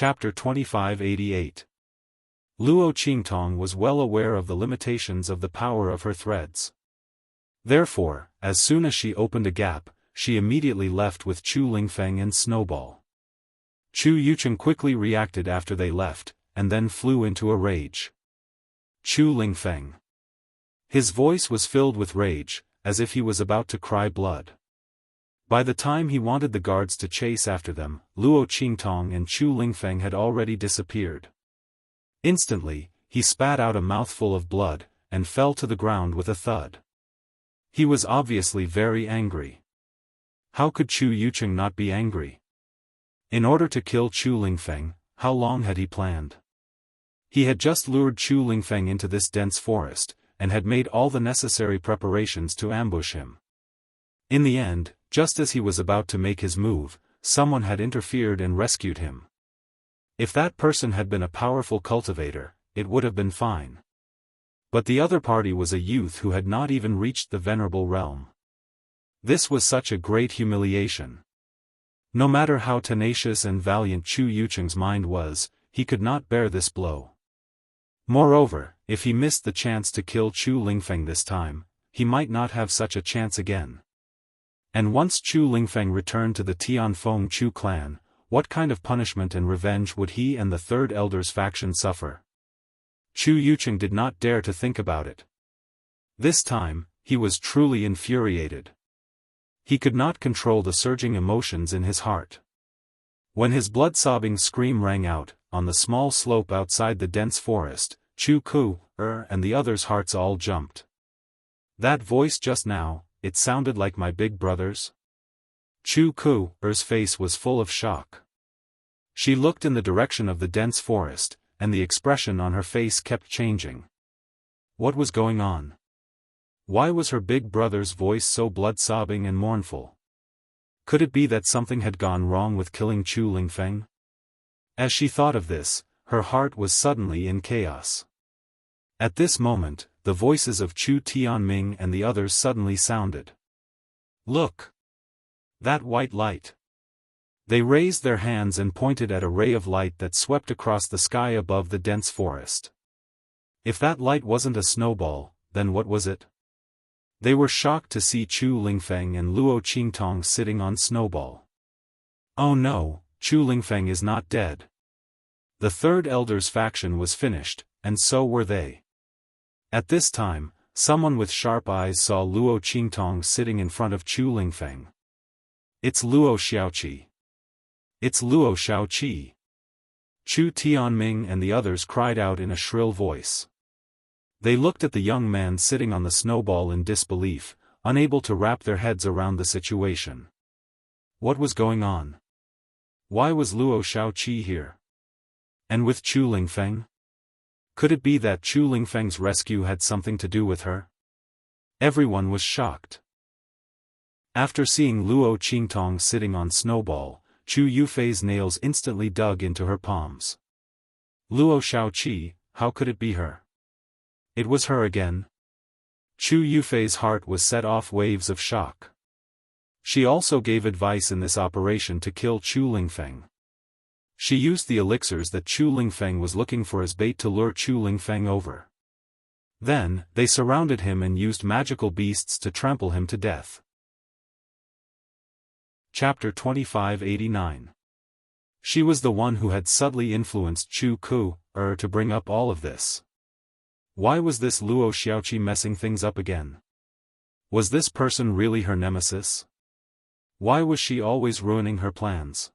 Chapter 2588. Luo Qingtong was well aware of the limitations of the power of her threads. Therefore, as soon as she opened a gap, she immediately left with Chu Lingfeng and Snowball. Chu Yucheng quickly reacted after they left, and then flew into a rage. Chu Lingfeng. His voice was filled with rage, as if he was about to cry blood. By the time he wanted the guards to chase after them, Luo Qingtong and Chu Lingfeng had already disappeared. Instantly, he spat out a mouthful of blood, and fell to the ground with a thud. He was obviously very angry. How could Chu Yucheng not be angry? In order to kill Chu Lingfeng, how long had he planned? He had just lured Chu Lingfeng into this dense forest, and had made all the necessary preparations to ambush him. In the end, just as he was about to make his move, someone had interfered and rescued him. If that person had been a powerful cultivator, it would have been fine. But the other party was a youth who had not even reached the venerable realm. This was such a great humiliation. No matter how tenacious and valiant Chu Yucheng's mind was, he could not bear this blow. Moreover, if he missed the chance to kill Chu Lingfeng this time, he might not have such a chance again. And once Chu Lingfeng returned to the Tianfeng Chu clan, what kind of punishment and revenge would he and the Third Elder's faction suffer? Chu Yucheng did not dare to think about it. This time, he was truly infuriated. He could not control the surging emotions in his heart. When his blood-sobbing scream rang out, on the small slope outside the dense forest, Chu Ku, and the others' hearts all jumped. That voice just now, it sounded like my big brother's. Chu Ku's face was full of shock. She looked in the direction of the dense forest, and the expression on her face kept changing. What was going on? Why was her big brother's voice so blood-sobbing and mournful? Could it be that something had gone wrong with killing Chu Lingfeng? As she thought of this, her heart was suddenly in chaos. At this moment, the voices of Chu Tianming and the others suddenly sounded. Look! That white light! They raised their hands and pointed at a ray of light that swept across the sky above the dense forest. If that light wasn't a snowball, then what was it? They were shocked to see Chu Lingfeng and Luo Qingtong sitting on Snowball. Oh no, Chu Lingfeng is not dead. The Third Elder's faction was finished, and so were they. At this time, someone with sharp eyes saw Luo Qingtong sitting in front of Chu Lingfeng. It's Luo Xiaoqi. It's Luo Xiaoqi. Chu Tianming and the others cried out in a shrill voice. They looked at the young man sitting on the snowball in disbelief, unable to wrap their heads around the situation. What was going on? Why was Luo Xiaoqi here? And with Chu Lingfeng? Could it be that Chu Lingfeng's rescue had something to do with her? Everyone was shocked. After seeing Luo Qingtong sitting on Snowball, Chu Yufei's nails instantly dug into her palms. Luo Xiaoqi, how could it be her? It was her again. Chu Yufei's heart was set off waves of shock. She also gave advice in this operation to kill Chu Lingfeng. She used the elixirs that Chu Lingfeng was looking for as bait to lure Chu Lingfeng over. Then, they surrounded him and used magical beasts to trample him to death. Chapter 2589. She was the one who had subtly influenced Chu Ku, to bring up all of this. Why was this Luo Xiaoqi messing things up again? Was this person really her nemesis? Why was she always ruining her plans?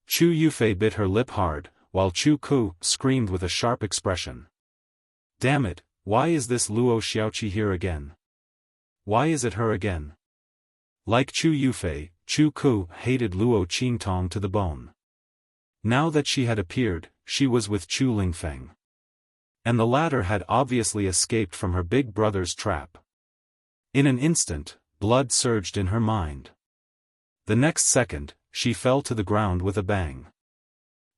Chu Yufei bit her lip hard, while Chu Ku screamed with a sharp expression. Damn it, why is this Luo Xiaoqi here again? Why is it her again? Like Chu Yufei, Chu Ku hated Luo Qingtong to the bone. Now that she had appeared, she was with Chu Lingfeng. And the latter had obviously escaped from her big brother's trap. In an instant, blood surged in her mind. The next second, she fell to the ground with a bang.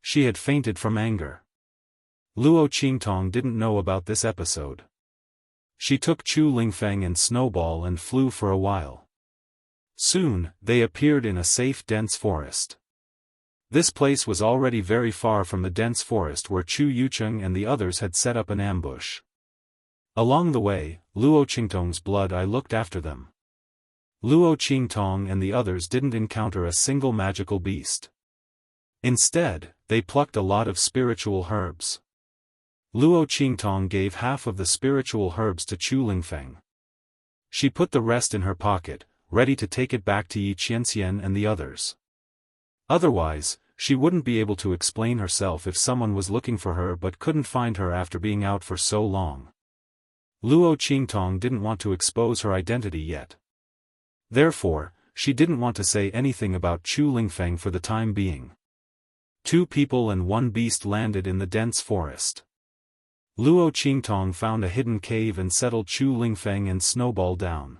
She had fainted from anger. Luo Qingtong didn't know about this episode. She took Chu Lingfeng and Snowball and flew for a while. Soon, they appeared in a safe dense forest. This place was already very far from the dense forest where Chu Yucheng and the others had set up an ambush. Along the way, Luo Qingtong's blood eye looked after them. Luo Qingtong and the others didn't encounter a single magical beast. Instead, they plucked a lot of spiritual herbs. Luo Qingtong gave half of the spiritual herbs to Chu Lingfeng. She put the rest in her pocket, ready to take it back to Yi Qianxian and the others. Otherwise, she wouldn't be able to explain herself if someone was looking for her but couldn't find her after being out for so long. Luo Qingtong didn't want to expose her identity yet. Therefore, she didn't want to say anything about Chu Lingfeng for the time being. 2 people and 1 beast landed in the dense forest. Luo Qingtong found a hidden cave and settled Chu Lingfeng and Snowball down.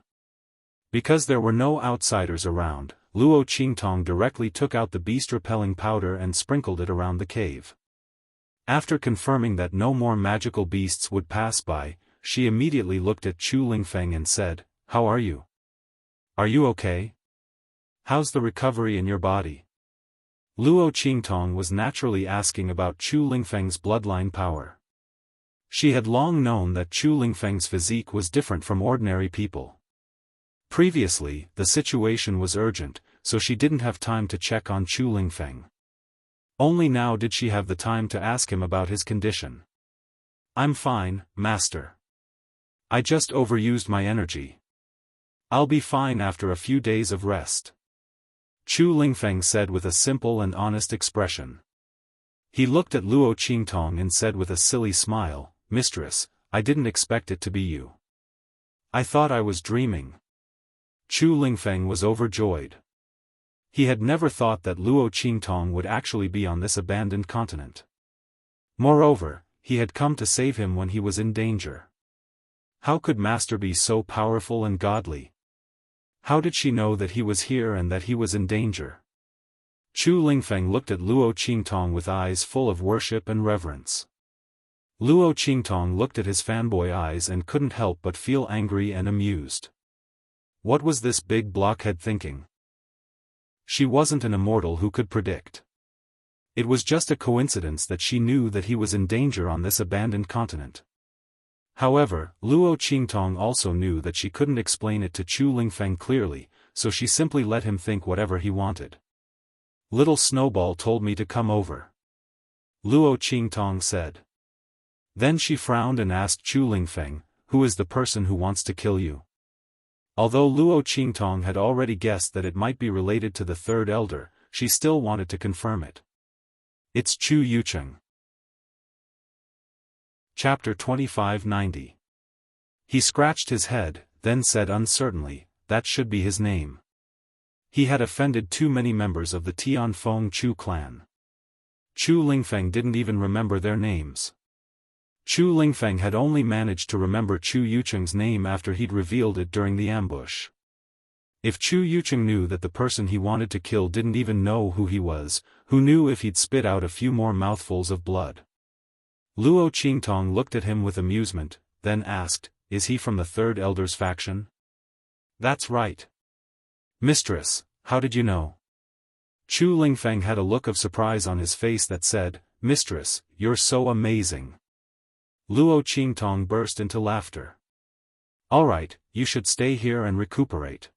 Because there were no outsiders around, Luo Qingtong directly took out the beast-repelling powder and sprinkled it around the cave. After confirming that no more magical beasts would pass by, she immediately looked at Chu Lingfeng and said, "How are you? Are you okay? How's the recovery in your body?" Luo Qingtong was naturally asking about Chu Lingfeng's bloodline power. She had long known that Chu Lingfeng's physique was different from ordinary people. Previously, the situation was urgent, so she didn't have time to check on Chu Lingfeng. Only now did she have the time to ask him about his condition. "I'm fine, master. I just overused my energy. I'll be fine after a few days of rest," Chu Lingfeng said with a simple and honest expression. He looked at Luo Qingtong and said with a silly smile, "Mistress, I didn't expect it to be you. I thought I was dreaming." Chu Lingfeng was overjoyed. He had never thought that Luo Qingtong would actually be on this abandoned continent. Moreover, he had come to save him when he was in danger. How could Master be so powerful and godly? How did she know that he was here and that he was in danger? Chu Lingfeng looked at Luo Qingtong with eyes full of worship and reverence. Luo Qingtong looked at his fanboy eyes and couldn't help but feel angry and amused. What was this big blockhead thinking? She wasn't an immortal who could predict. It was just a coincidence that she knew that he was in danger on this abandoned continent. However, Luo Qingtong also knew that she couldn't explain it to Chu Lingfeng clearly, so she simply let him think whatever he wanted. "Little Snowball told me to come over," Luo Qingtong said. Then she frowned and asked Chu Lingfeng, "Who is the person who wants to kill you?" Although Luo Qingtong had already guessed that it might be related to the third elder, she still wanted to confirm it. "It's Chu Yucheng." Chapter 2590. He scratched his head, then said uncertainly, "That should be his name." He had offended too many members of the Tianfeng Chu clan. Chu Lingfeng didn't even remember their names. Chu Lingfeng had only managed to remember Chu Yucheng's name after he'd revealed it during the ambush. If Chu Yucheng knew that the person he wanted to kill didn't even know who he was, who knew if he'd spit out a few more mouthfuls of blood? Luo Qingtong looked at him with amusement, then asked, "Is he from the third elder's faction?" "That's right." "Mistress, how did you know?" Chu Lingfeng had a look of surprise on his face that said, "Mistress, you're so amazing." Luo Qingtong burst into laughter. "All right, you should stay here and recuperate.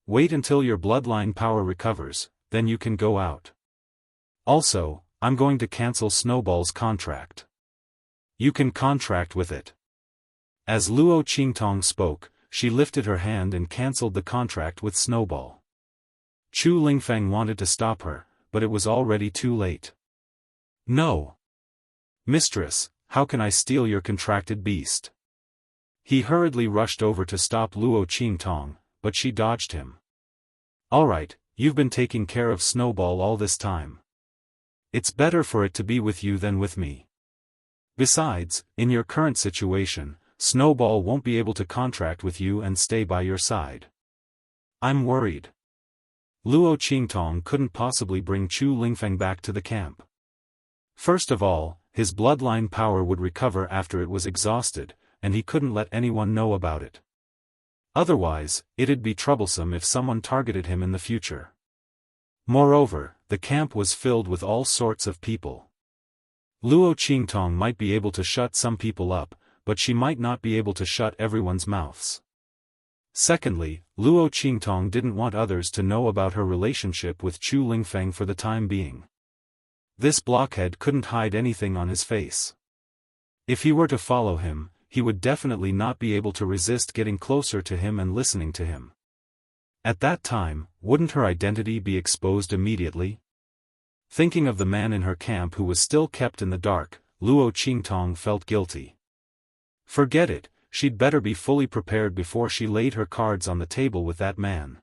Wait until your bloodline power recovers, then you can go out. Also, I'm going to cancel Snowball's contract. You can contract with it." As Luo Qingtong spoke, she lifted her hand and cancelled the contract with Snowball. Chu Lingfeng wanted to stop her, but it was already too late. "No. Mistress, how can I steal your contracted beast?" He hurriedly rushed over to stop Luo Qingtong, but she dodged him. "All right, you've been taking care of Snowball all this time. It's better for it to be with you than with me. Besides, in your current situation, Snowball won't be able to contract with you and stay by your side. I'm worried." Luo Qingtong couldn't possibly bring Chu Lingfeng back to the camp. First of all, his bloodline power would recover after it was exhausted, and he couldn't let anyone know about it. Otherwise, it'd be troublesome if someone targeted him in the future. Moreover, the camp was filled with all sorts of people. Luo Qingtong might be able to shut some people up, but she might not be able to shut everyone's mouths. Secondly, Luo Qingtong didn't want others to know about her relationship with Chu Lingfeng for the time being. This blockhead couldn't hide anything on his face. If he were to follow him, he would definitely not be able to resist getting closer to him and listening to him. At that time, wouldn't her identity be exposed immediately? Thinking of the man in her camp who was still kept in the dark, Luo Qingtong felt guilty. Forget it, she'd better be fully prepared before she laid her cards on the table with that man.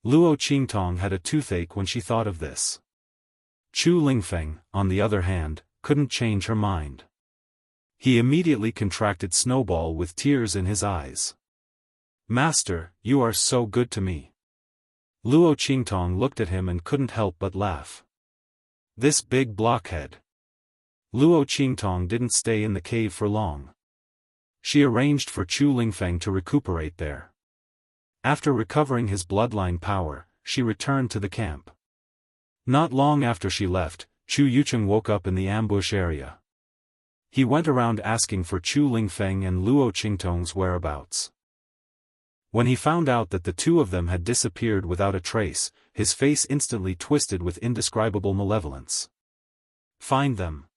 Luo Qingtong had a toothache when she thought of this. Chu Lingfeng, on the other hand, couldn't change her mind. He immediately contracted Snowball with tears in his eyes. "Master, you are so good to me." Luo Qingtong looked at him and couldn't help but laugh. This big blockhead. Luo Qingtong didn't stay in the cave for long. She arranged for Chu Lingfeng to recuperate there. After recovering his bloodline power, she returned to the camp. Not long after she left, Chu Yucheng woke up in the ambush area. He went around asking for Chu Lingfeng and Luo Qingtong's whereabouts. When he found out that the two of them had disappeared without a trace, his face instantly twisted with indescribable malevolence. "Find them.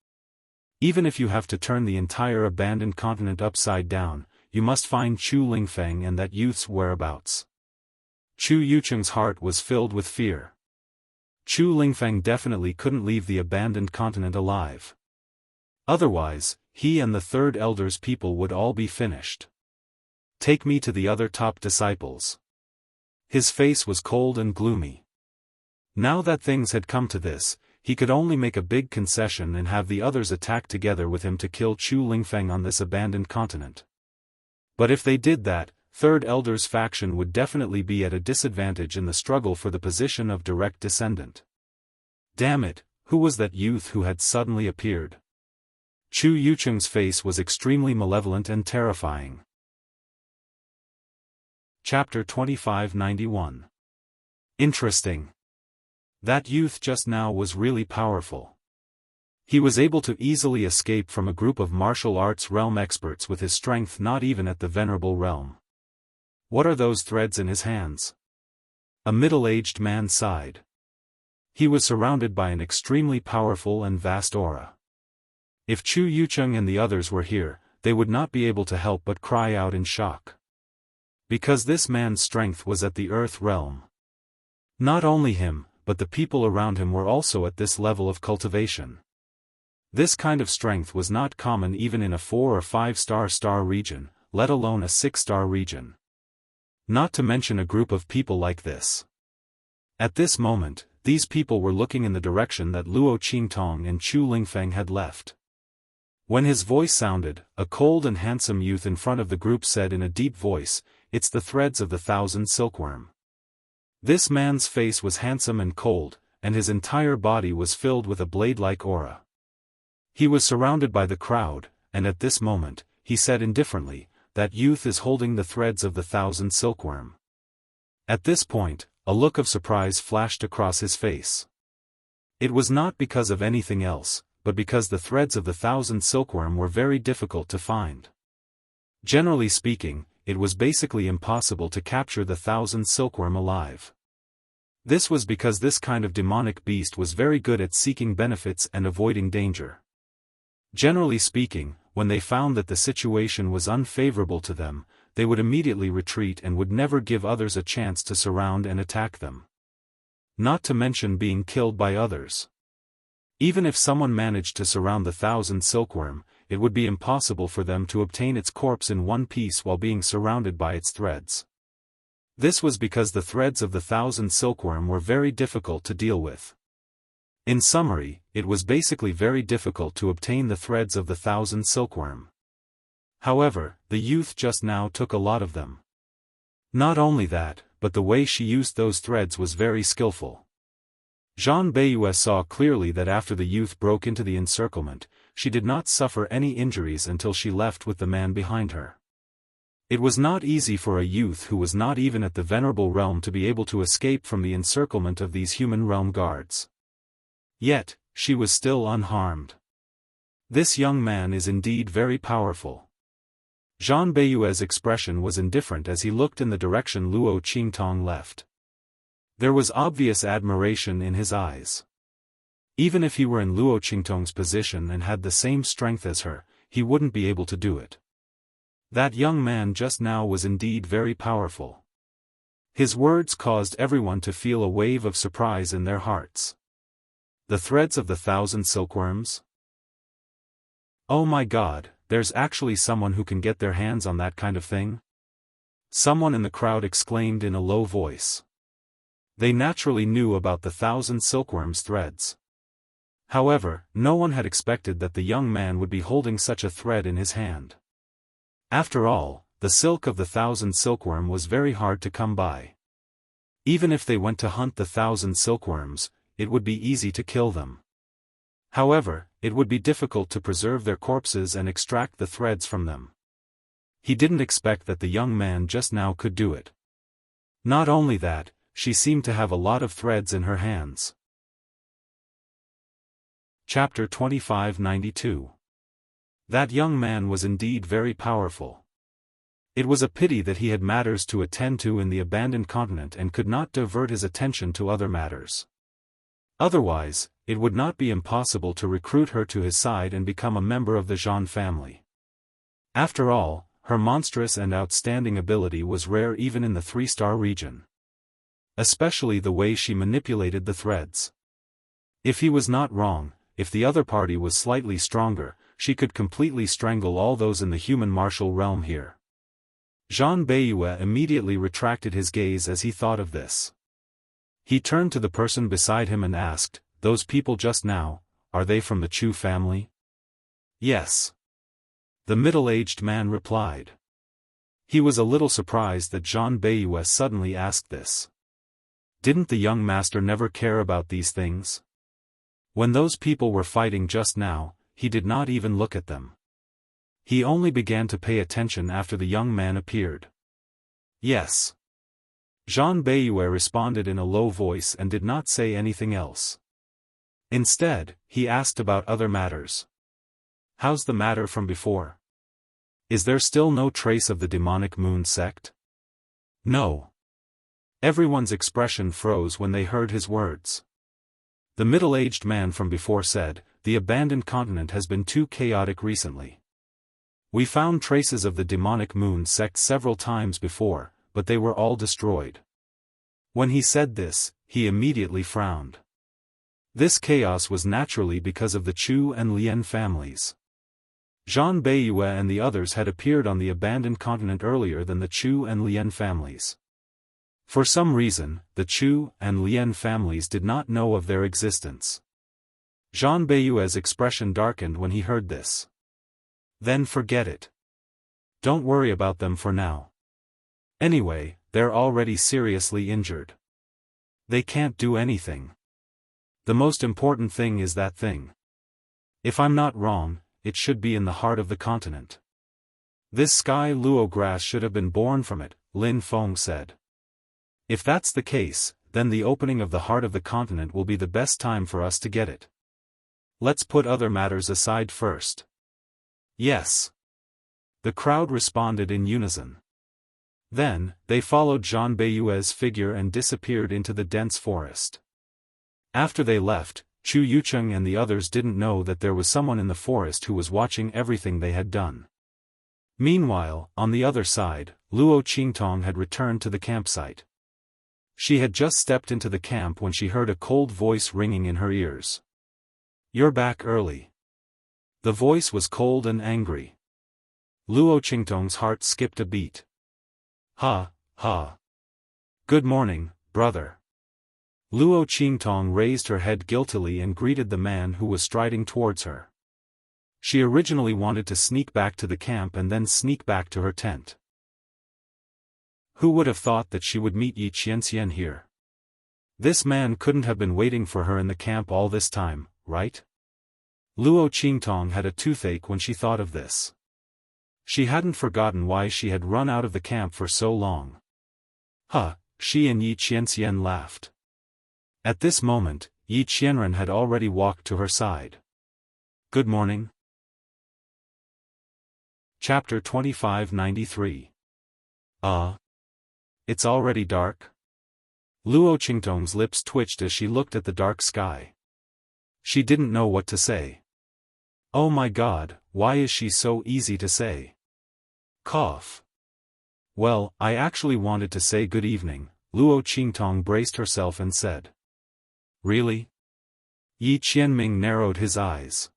Even if you have to turn the entire abandoned continent upside down, you must find Chu Lingfeng and that youth's whereabouts." Chu Yucheng's heart was filled with fear. Chu Lingfeng definitely couldn't leave the abandoned continent alive. Otherwise, he and the third elder's people would all be finished. "Take me to the other top disciples." His face was cold and gloomy. Now that things had come to this, he could only make a big concession and have the others attack together with him to kill Chu Lingfeng on this abandoned continent. But if they did that, Third Elder's faction would definitely be at a disadvantage in the struggle for the position of direct descendant. Damn it, who was that youth who had suddenly appeared? Chu Yucheng's face was extremely malevolent and terrifying. Chapter 2591. Interesting. That youth just now was really powerful. He was able to easily escape from a group of martial arts realm experts with his strength not even at the venerable realm. What are those threads in his hands? A middle-aged man sighed. He was surrounded by an extremely powerful and vast aura. If Chu Yucheng and the others were here, they would not be able to help but cry out in shock. Because this man's strength was at the earth realm. Not only him, but the people around him were also at this level of cultivation. This kind of strength was not common even in a 4 or 5-star region, let alone a 6-star region. Not to mention a group of people like this. At this moment, these people were looking in the direction that Luo Qingtong and Chu Lingfeng had left. When his voice sounded, a cold and handsome youth in front of the group said in a deep voice, "It's the threads of the 1,000 silkworm." This man's face was handsome and cold, and his entire body was filled with a blade-like aura. He was surrounded by the crowd, and at this moment, he said indifferently, "That youth is holding the threads of the 1,000 silkworm." At this point, a look of surprise flashed across his face. It was not because of anything else, but because the threads of the 1,000 silkworm were very difficult to find. Generally speaking, it was basically impossible to capture the 1,000 silkworm alive. This was because this kind of demonic beast was very good at seeking benefits and avoiding danger. Generally speaking, when they found that the situation was unfavorable to them, they would immediately retreat and would never give others a chance to surround and attack them. Not to mention being killed by others. Even if someone managed to surround the 1,000 silkworm, it would be impossible for them to obtain its corpse in one piece while being surrounded by its threads. This was because the threads of the 1,000 silkworm were very difficult to deal with. In summary, it was basically very difficult to obtain the threads of the 1,000 silkworm. However, the youth just now took a lot of them. Not only that, but the way she used those threads was very skillful. Zhang Beiyue saw clearly that after the youth broke into the encirclement, she did not suffer any injuries until she left with the man behind her. It was not easy for a youth who was not even at the venerable realm to be able to escape from the encirclement of these human realm guards. Yet, she was still unharmed. This young man is indeed very powerful. Zhang Beiyue's expression was indifferent as he looked in the direction Luo Qingtong left. There was obvious admiration in his eyes. Even if he were in Luo Qingtong's position and had the same strength as her, he wouldn't be able to do it. That young man just now was indeed very powerful. His words caused everyone to feel a wave of surprise in their hearts. The threads of the 1,000 silkworms? Oh my God, there's actually someone who can get their hands on that kind of thing? Someone in the crowd exclaimed in a low voice. They naturally knew about the 1,000 silkworms' threads. However, no one had expected that the young man would be holding such a thread in his hand. After all, the silk of the 1,000 silkworm was very hard to come by. Even if they went to hunt the 1,000 silkworms, it would be easy to kill them. However, it would be difficult to preserve their corpses and extract the threads from them. He didn't expect that the young man just now could do it. Not only that, she seemed to have a lot of threads in her hands. Chapter 2592. That young man was indeed very powerful. It was a pity that he had matters to attend to in the abandoned continent and could not divert his attention to other matters. Otherwise, it would not be impossible to recruit her to his side and become a member of the Zhan family. After all, her monstrous and outstanding ability was rare even in the 3-star region. Especially the way she manipulated the threads. If he was not wrong, if the other party was slightly stronger, she could completely strangle all those in the human martial realm here. Zhang Beiyue immediately retracted his gaze as he thought of this. He turned to the person beside him and asked, "Those people just now, are they from the Chu family?" "Yes." The middle-aged man replied. He was a little surprised that Zhang Beiyue suddenly asked this. Didn't the young master never care about these things? When those people were fighting just now, he did not even look at them. He only began to pay attention after the young man appeared. "Yes." Zhang Beiyue responded in a low voice and did not say anything else. Instead, he asked about other matters. "How's the matter from before? Is there still no trace of the demonic moon sect?" "No." Everyone's expression froze when they heard his words. The middle-aged man from before said, "The abandoned continent has been too chaotic recently. We found traces of the demonic moon sect several times before, but they were all destroyed." When he said this, he immediately frowned. This chaos was naturally because of the Chu and Lian families. Zhang Beiyue and the others had appeared on the abandoned continent earlier than the Chu and Lian families. For some reason, the Chu and Lian families did not know of their existence. Zhang Beiyue's expression darkened when he heard this. "Then forget it. Don't worry about them for now. Anyway, they're already seriously injured. They can't do anything. The most important thing is that thing. If I'm not wrong, it should be in the heart of the continent. This sky luo grass should have been born from it," Lin Feng said. "If that's the case, then the opening of the heart of the continent will be the best time for us to get it. Let's put other matters aside first." "Yes." The crowd responded in unison. Then, they followed Zhang Beiyue's figure and disappeared into the dense forest. After they left, Chu Yucheng and the others didn't know that there was someone in the forest who was watching everything they had done. Meanwhile, on the other side, Luo Qingtong had returned to the campsite. She had just stepped into the camp when she heard a cold voice ringing in her ears. "You're back early." The voice was cold and angry. Luo Qingtong's heart skipped a beat. "Ha, ha. Good morning, brother." Luo Qingtong raised her head guiltily and greeted the man who was striding towards her. She originally wanted to sneak back to the camp and then sneak back to her tent. Who would have thought that she would meet Yi Qianxian here? This man couldn't have been waiting for her in the camp all this time, right? Luo Qingtong had a toothache when she thought of this. She hadn't forgotten why she had run out of the camp for so long. Huh, she and Yi Qianxian laughed. At this moment, Yi Qianren had already walked to her side. "Good morning." Chapter 2593. It's already dark? Luo Qingtong's lips twitched as she looked at the dark sky. She didn't know what to say. Oh my god, why is she so easy to say? Cough. Well, I actually wanted to say good evening, Luo Qingtong braced herself and said. Really? Yi Qianming narrowed his eyes.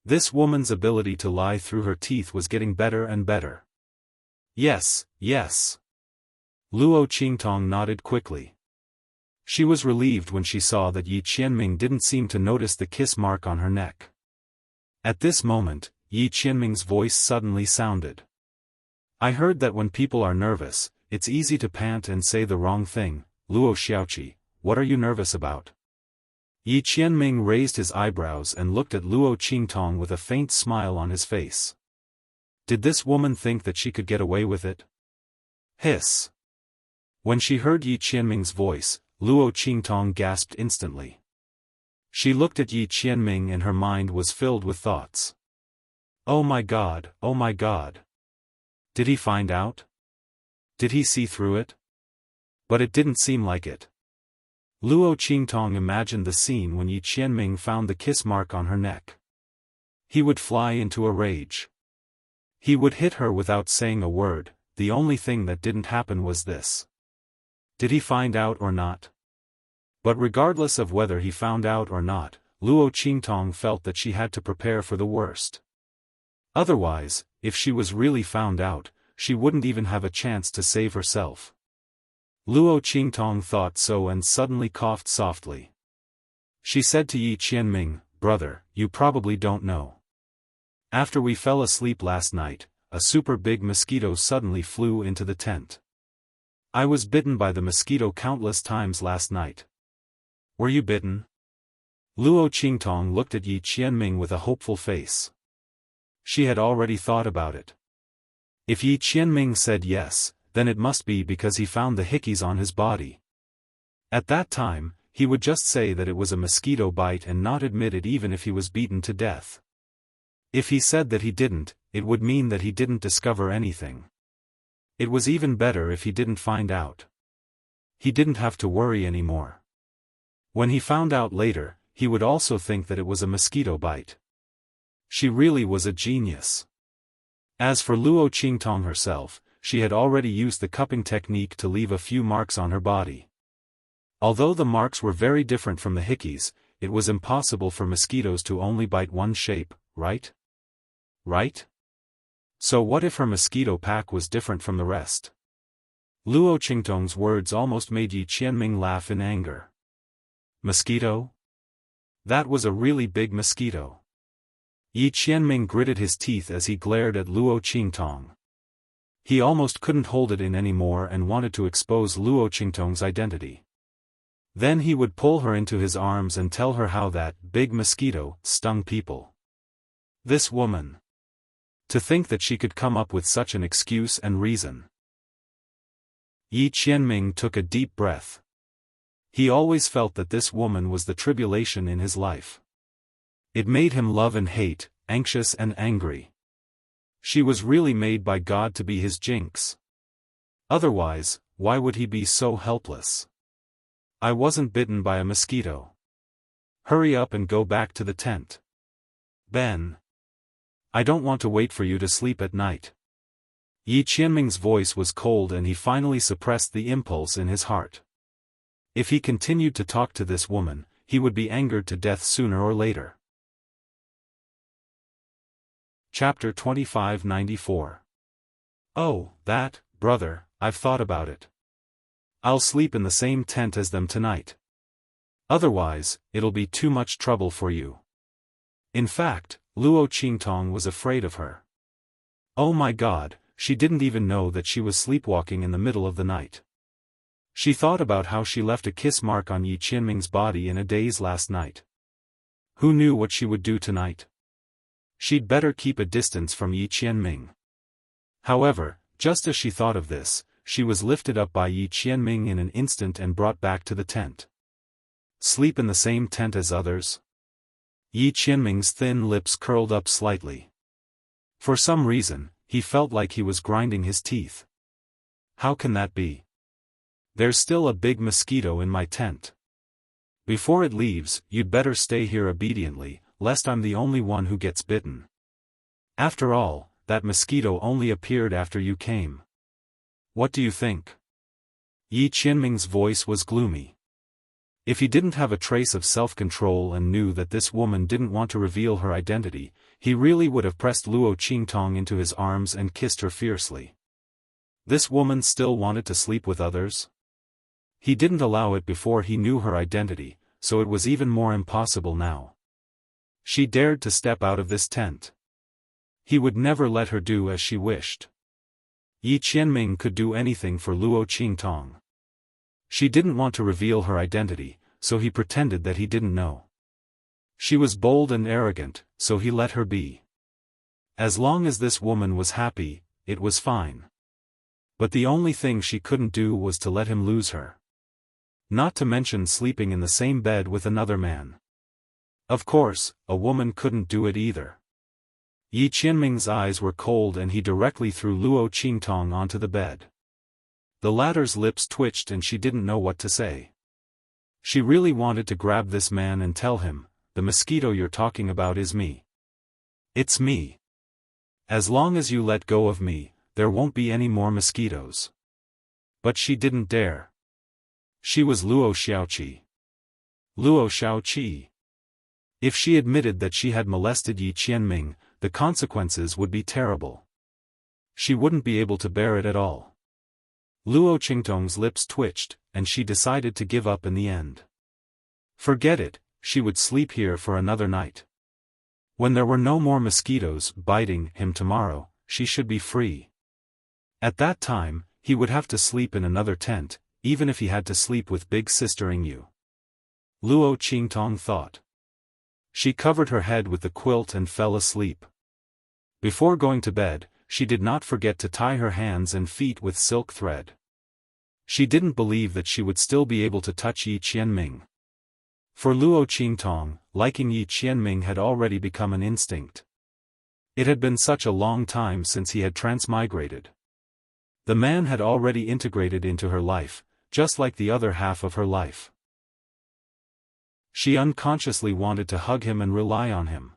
This woman's ability to lie through her teeth was getting better and better. Yes, yes. Luo Qingtong nodded quickly. She was relieved when she saw that Yi Qianming didn't seem to notice the kiss mark on her neck. At this moment, Yi Qianming's voice suddenly sounded. I heard that when people are nervous, it's easy to pant and say the wrong thing. Luo Xiaoqi, what are you nervous about? Yi Qianming raised his eyebrows and looked at Luo Qingtong with a faint smile on his face. Did this woman think that she could get away with it? Hiss. When she heard Yi Qianming's voice, Luo Qingtong gasped instantly. She looked at Yi Qianming and her mind was filled with thoughts. Oh my god, oh my god. Did he find out? Did he see through it? But it didn't seem like it. Luo Qingtong imagined the scene when Yi Qianming found the kiss mark on her neck. He would fly into a rage. He would hit her without saying a word. The only thing that didn't happen was this. Did he find out or not? But regardless of whether he found out or not, Luo Qingtong felt that she had to prepare for the worst. Otherwise, if she was really found out, she wouldn't even have a chance to save herself. Luo Qingtong thought so and suddenly coughed softly. She said to Yi Qianming, brother, you probably don't know. After we fell asleep last night, a super big mosquito suddenly flew into the tent. I was bitten by the mosquito countless times last night. Were you bitten? Luo Qingtong looked at Yi Qianming with a hopeful face. She had already thought about it. If Yi Qianming said yes, then it must be because he found the hickeys on his body. At that time, he would just say that it was a mosquito bite and not admit it even if he was beaten to death. If he said that he didn't, it would mean that he didn't discover anything. It was even better if he didn't find out. He didn't have to worry anymore. When he found out later, he would also think that it was a mosquito bite. She really was a genius. As for Luo Qingtong herself, she had already used the cupping technique to leave a few marks on her body. Although the marks were very different from the hickeys, it was impossible for mosquitoes to only bite one shape, right? Right? So what if her mosquito pack was different from the rest? Luo Qingtong's words almost made Yi Qianming laugh in anger. Mosquito? That was a really big mosquito. Yi Qianming gritted his teeth as he glared at Luo Qingtong. He almost couldn't hold it in anymore and wanted to expose Luo Qingtong's identity. Then he would pull her into his arms and tell her how that big mosquito stung people. This woman. To think that she could come up with such an excuse and reason. Yi Qianming took a deep breath. He always felt that this woman was the tribulation in his life. It made him love and hate, anxious and angry. She was really made by God to be his jinx. Otherwise, why would he be so helpless? I wasn't bitten by a mosquito. Hurry up and go back to the tent. Ben. I don't want to wait for you to sleep at night. Yi Qianming's voice was cold and he finally suppressed the impulse in his heart. If he continued to talk to this woman, he would be angered to death sooner or later. Chapter 2594. Oh, that, brother, I've thought about it. I'll sleep in the same tent as them tonight. Otherwise, it'll be too much trouble for you. In fact, Luo Qingtong was afraid of her. Oh my god, she didn't even know that she was sleepwalking in the middle of the night. She thought about how she left a kiss mark on Yi Qianming's body in a daze last night. Who knew what she would do tonight? She'd better keep a distance from Yi Qianming. However, just as she thought of this, she was lifted up by Yi Qianming in an instant and brought back to the tent. Sleep in the same tent as others? Yi Qianming's thin lips curled up slightly. For some reason, he felt like he was grinding his teeth. How can that be? There's still a big mosquito in my tent. Before it leaves, you'd better stay here obediently, lest I'm the only one who gets bitten. After all, that mosquito only appeared after you came. What do you think? Yi Qianming's voice was gloomy. If he didn't have a trace of self-control and knew that this woman didn't want to reveal her identity, he really would have pressed Luo Qingtong into his arms and kissed her fiercely. This woman still wanted to sleep with others? He didn't allow it before he knew her identity, so it was even more impossible now. She dared to step out of this tent. He would never let her do as she wished. Yi Qianming could do anything for Luo Qingtong. She didn't want to reveal her identity, so he pretended that he didn't know. She was bold and arrogant, so he let her be. As long as this woman was happy, it was fine. But the only thing she couldn't do was to let him lose her. Not to mention sleeping in the same bed with another man. Of course, a woman couldn't do it either. Yi Qianming's eyes were cold and he directly threw Luo Qingtong onto the bed. The latter's lips twitched and she didn't know what to say. She really wanted to grab this man and tell him, "The mosquito you're talking about is me. It's me. As long as you let go of me, there won't be any more mosquitoes." But she didn't dare. She was Luo Xiaoqi. Luo Xiaoqi. If she admitted that she had molested Yi Qianming, the consequences would be terrible. She wouldn't be able to bear it at all. Luo Qingtong's lips twitched, and she decided to give up in the end. Forget it, she would sleep here for another night. When there were no more mosquitoes biting him tomorrow, she should be free. At that time, he would have to sleep in another tent, even if he had to sleep with Big Sister Ingyu. Luo Qingtong thought. She covered her head with the quilt and fell asleep. Before going to bed, she did not forget to tie her hands and feet with silk thread. She didn't believe that she would still be able to touch Yi Qianming. For Luo Qingtong, liking Yi Qianming had already become an instinct. It had been such a long time since he had transmigrated. The man had already integrated into her life, just like the other half of her life. She unconsciously wanted to hug him and rely on him.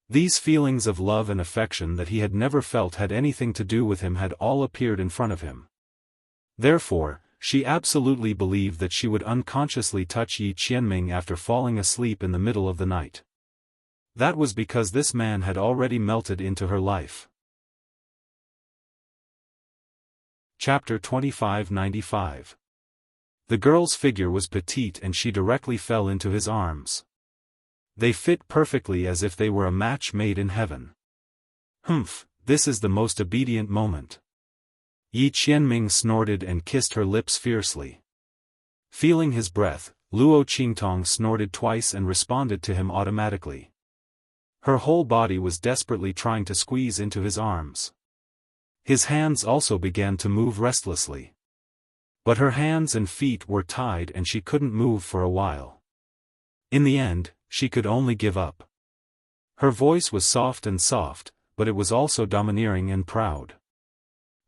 These feelings of love and affection that he had never felt had anything to do with him had all appeared in front of him. Therefore, she absolutely believed that she would unconsciously touch Yi Qianming after falling asleep in the middle of the night. That was because this man had already melted into her life. Chapter 2595. The girl's figure was petite and she directly fell into his arms. They fit perfectly as if they were a match made in heaven. Humph, this is the most obedient moment. Yi Qianming snorted and kissed her lips fiercely. Feeling his breath, Luo Qingtong snorted twice and responded to him automatically. Her whole body was desperately trying to squeeze into his arms. His hands also began to move restlessly. But her hands and feet were tied and she couldn't move for a while. In the end, she could only give up. Her voice was soft, but it was also domineering and proud.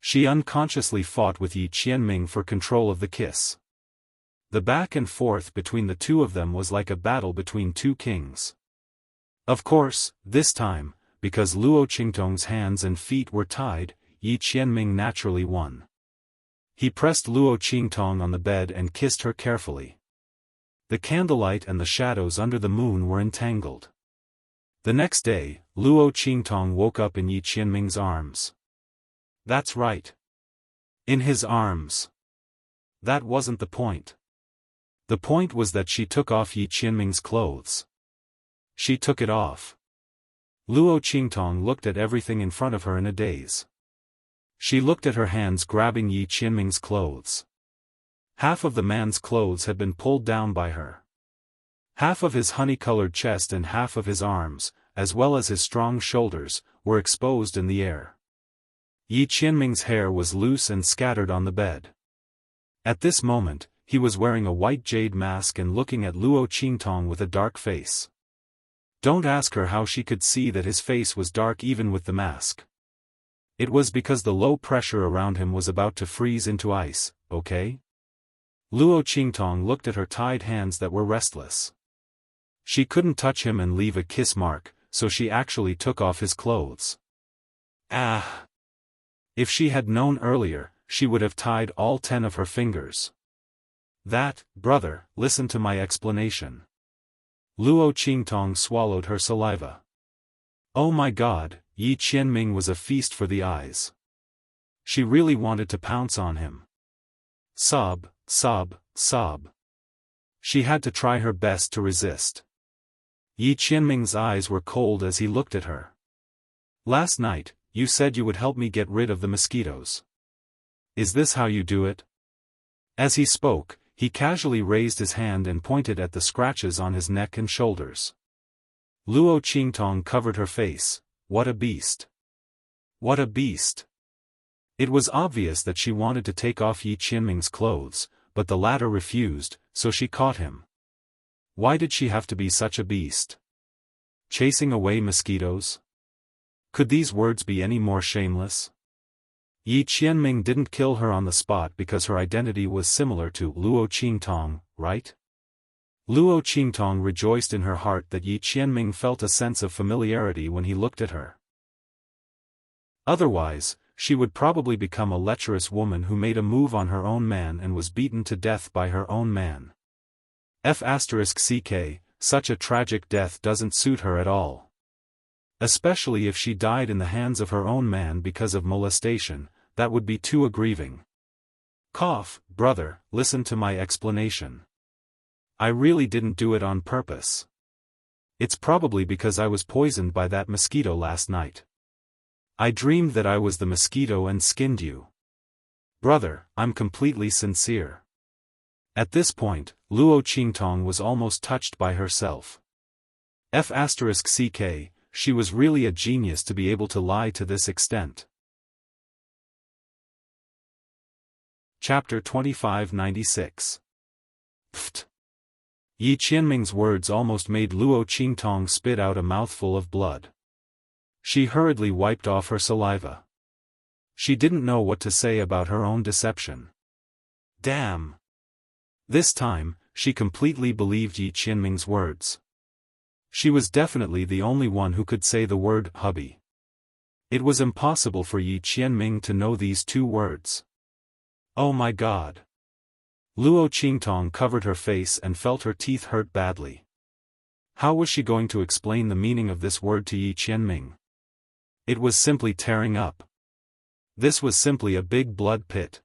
She unconsciously fought with Yi Qianming for control of the kiss. The back and forth between the two of them was like a battle between two kings. Of course, this time, because Luo Qingtong's hands and feet were tied, Yi Qianming naturally won. He pressed Luo Qingtong on the bed and kissed her carefully. The candlelight and the shadows under the moon were entangled. The next day, Luo Qingtong woke up in Yi Qianming's arms. That's right. In his arms. That wasn't the point. The point was that she took off Yi Qianming's clothes. She took it off. Luo Qingtong looked at everything in front of her in a daze. She looked at her hands grabbing Yi Qianming's clothes. Half of the man's clothes had been pulled down by her. Half of his honey-colored chest and half of his arms, as well as his strong shoulders, were exposed in the air. Yi Qianming's hair was loose and scattered on the bed. At this moment, he was wearing a white jade mask and looking at Luo Qingtong with a dark face. Don't ask her how she could see that his face was dark even with the mask. It was because the low pressure around him was about to freeze into ice, okay? Luo Qingtong looked at her tied hands that were restless. She couldn't touch him and leave a kiss mark, so she actually took off his clothes. Ah! If she had known earlier, she would have tied all 10 of her fingers. That, brother, listen to my explanation. Luo Qingtong swallowed her saliva. Oh my God, Yi Qianming was a feast for the eyes. She really wanted to pounce on him. Sob, sob, sob. She had to try her best to resist. Yi Qianming's eyes were cold as he looked at her. Last night, you said you would help me get rid of the mosquitoes. Is this how you do it? As he spoke, he casually raised his hand and pointed at the scratches on his neck and shoulders. Luo Qingtong covered her face. What a beast! What a beast! It was obvious that she wanted to take off Yi Qianming's clothes, but the latter refused, so she caught him. Why did she have to be such a beast? Chasing away mosquitoes? Could these words be any more shameless? Yi Qianming didn't kill her on the spot because her identity was similar to Luo Qingtong, right? Luo Qingtong rejoiced in her heart that Yi Qianming felt a sense of familiarity when he looked at her. Otherwise, she would probably become a lecherous woman who made a move on her own man and was beaten to death by her own man. *CK, such a tragic death doesn't suit her at all. Especially if she died in the hands of her own man because of molestation, that would be too aggrieving. Cough, brother, listen to my explanation. I really didn't do it on purpose. It's probably because I was poisoned by that mosquito last night. I dreamed that I was the mosquito and skinned you. Brother, I'm completely sincere. At this point, Luo Qingtong was almost touched by herself. *CK, she was really a genius to be able to lie to this extent. Chapter 2596. Pfft. Yi Qianming's words almost made Luo Qingtong spit out a mouthful of blood. She hurriedly wiped off her saliva. She didn't know what to say about her own deception. Damn! This time, she completely believed Yi Qianming's words. She was definitely the only one who could say the word hubby. It was impossible for Yi Qianming to know these 2 words. Oh my God! Luo Qingtong covered her face and felt her teeth hurt badly. How was she going to explain the meaning of this word to Yi Qianming? It was simply tearing up. This was simply a big blood pit.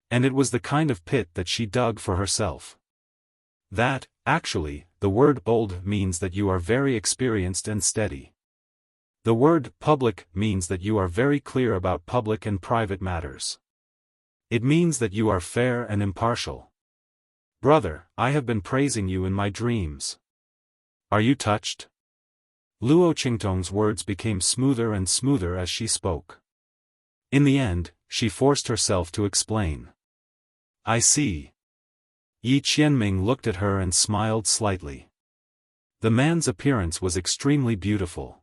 And it was the kind of pit that she dug for herself. That, actually, the word old means that you are very experienced and steady. The word public means that you are very clear about public and private matters. It means that you are fair and impartial. Brother, I have been praising you in my dreams. Are you touched? Luo Qingtong's words became smoother and smoother as she spoke. In the end, she forced herself to explain. I see. Yi Qianming looked at her and smiled slightly. The man's appearance was extremely beautiful.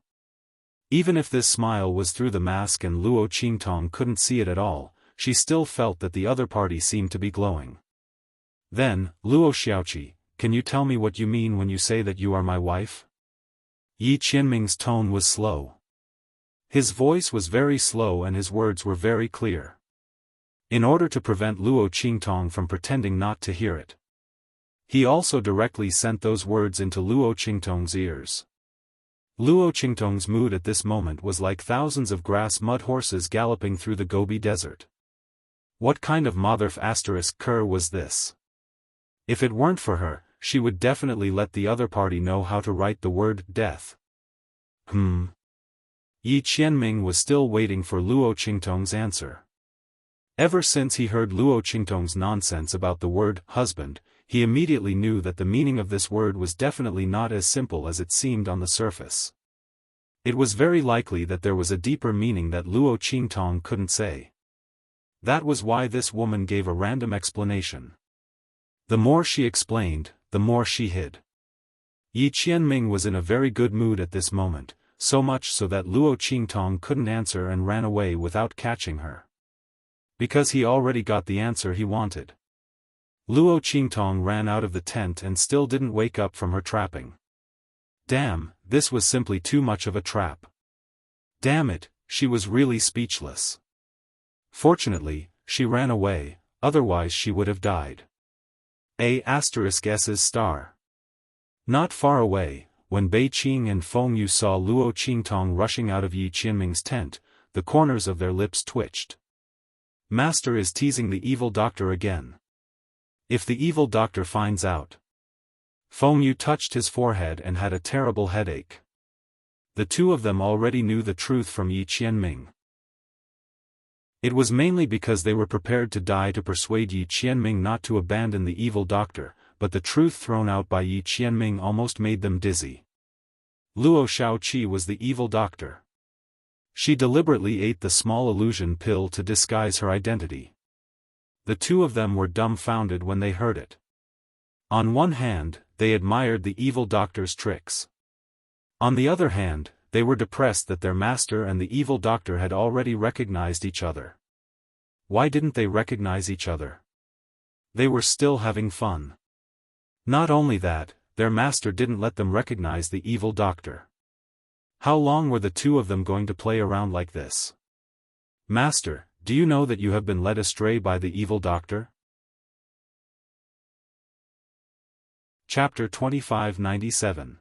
Even if this smile was through the mask and Luo Qingtong couldn't see it at all, she still felt that the other party seemed to be glowing. Then, Luo Xiaoqi, can you tell me what you mean when you say that you are my wife? Yi Qianming's tone was slow. His voice was very slow and his words were very clear. In order to prevent Luo Qingtong from pretending not to hear it, he also directly sent those words into Luo Qingtong's ears. Luo Qingtong's mood at this moment was like thousands of grass mud horses galloping through the Gobi Desert. What kind of motherf *cur was this? If it weren't for her, she would definitely let the other party know how to write the word death. Yi Qianming was still waiting for Luo Qingtong's answer. Ever since he heard Luo Qingtong's nonsense about the word husband, he immediately knew that the meaning of this word was definitely not as simple as it seemed on the surface. It was very likely that there was a deeper meaning that Luo Qingtong couldn't say. That was why this woman gave a random explanation. The more she explained, the more she hid. Yi Qianming was in a very good mood at this moment, so much so that Luo Qingtong couldn't answer and ran away without catching her. Because he already got the answer he wanted. Luo Qingtong ran out of the tent and still didn't wake up from her trapping. Damn, this was simply too much of a trap. Damn it, she was really speechless. Fortunately, she ran away, otherwise she would have died. *S's star. Not far away, when Bei Qing and Feng Yu saw Luo Qingtong rushing out of Yi Qianming's tent, the corners of their lips twitched. Master is teasing the evil doctor again. If the evil doctor finds out. Feng Yu touched his forehead and had a terrible headache. The two of them already knew the truth from Yi Qianming. It was mainly because they were prepared to die to persuade Yi Qianming not to abandon the evil doctor, but the truth thrown out by Yi Qianming almost made them dizzy. Luo Shaoqi was the evil doctor. She deliberately ate the small illusion pill to disguise her identity. The two of them were dumbfounded when they heard it. On one hand, they admired the evil doctor's tricks. On the other hand, they were depressed that their master and the evil doctor had already recognized each other. Why didn't they recognize each other? They were still having fun. Not only that, their master didn't let them recognize the evil doctor. How long were the two of them going to play around like this? Master, do you know that you have been led astray by the evil doctor? Chapter 2597.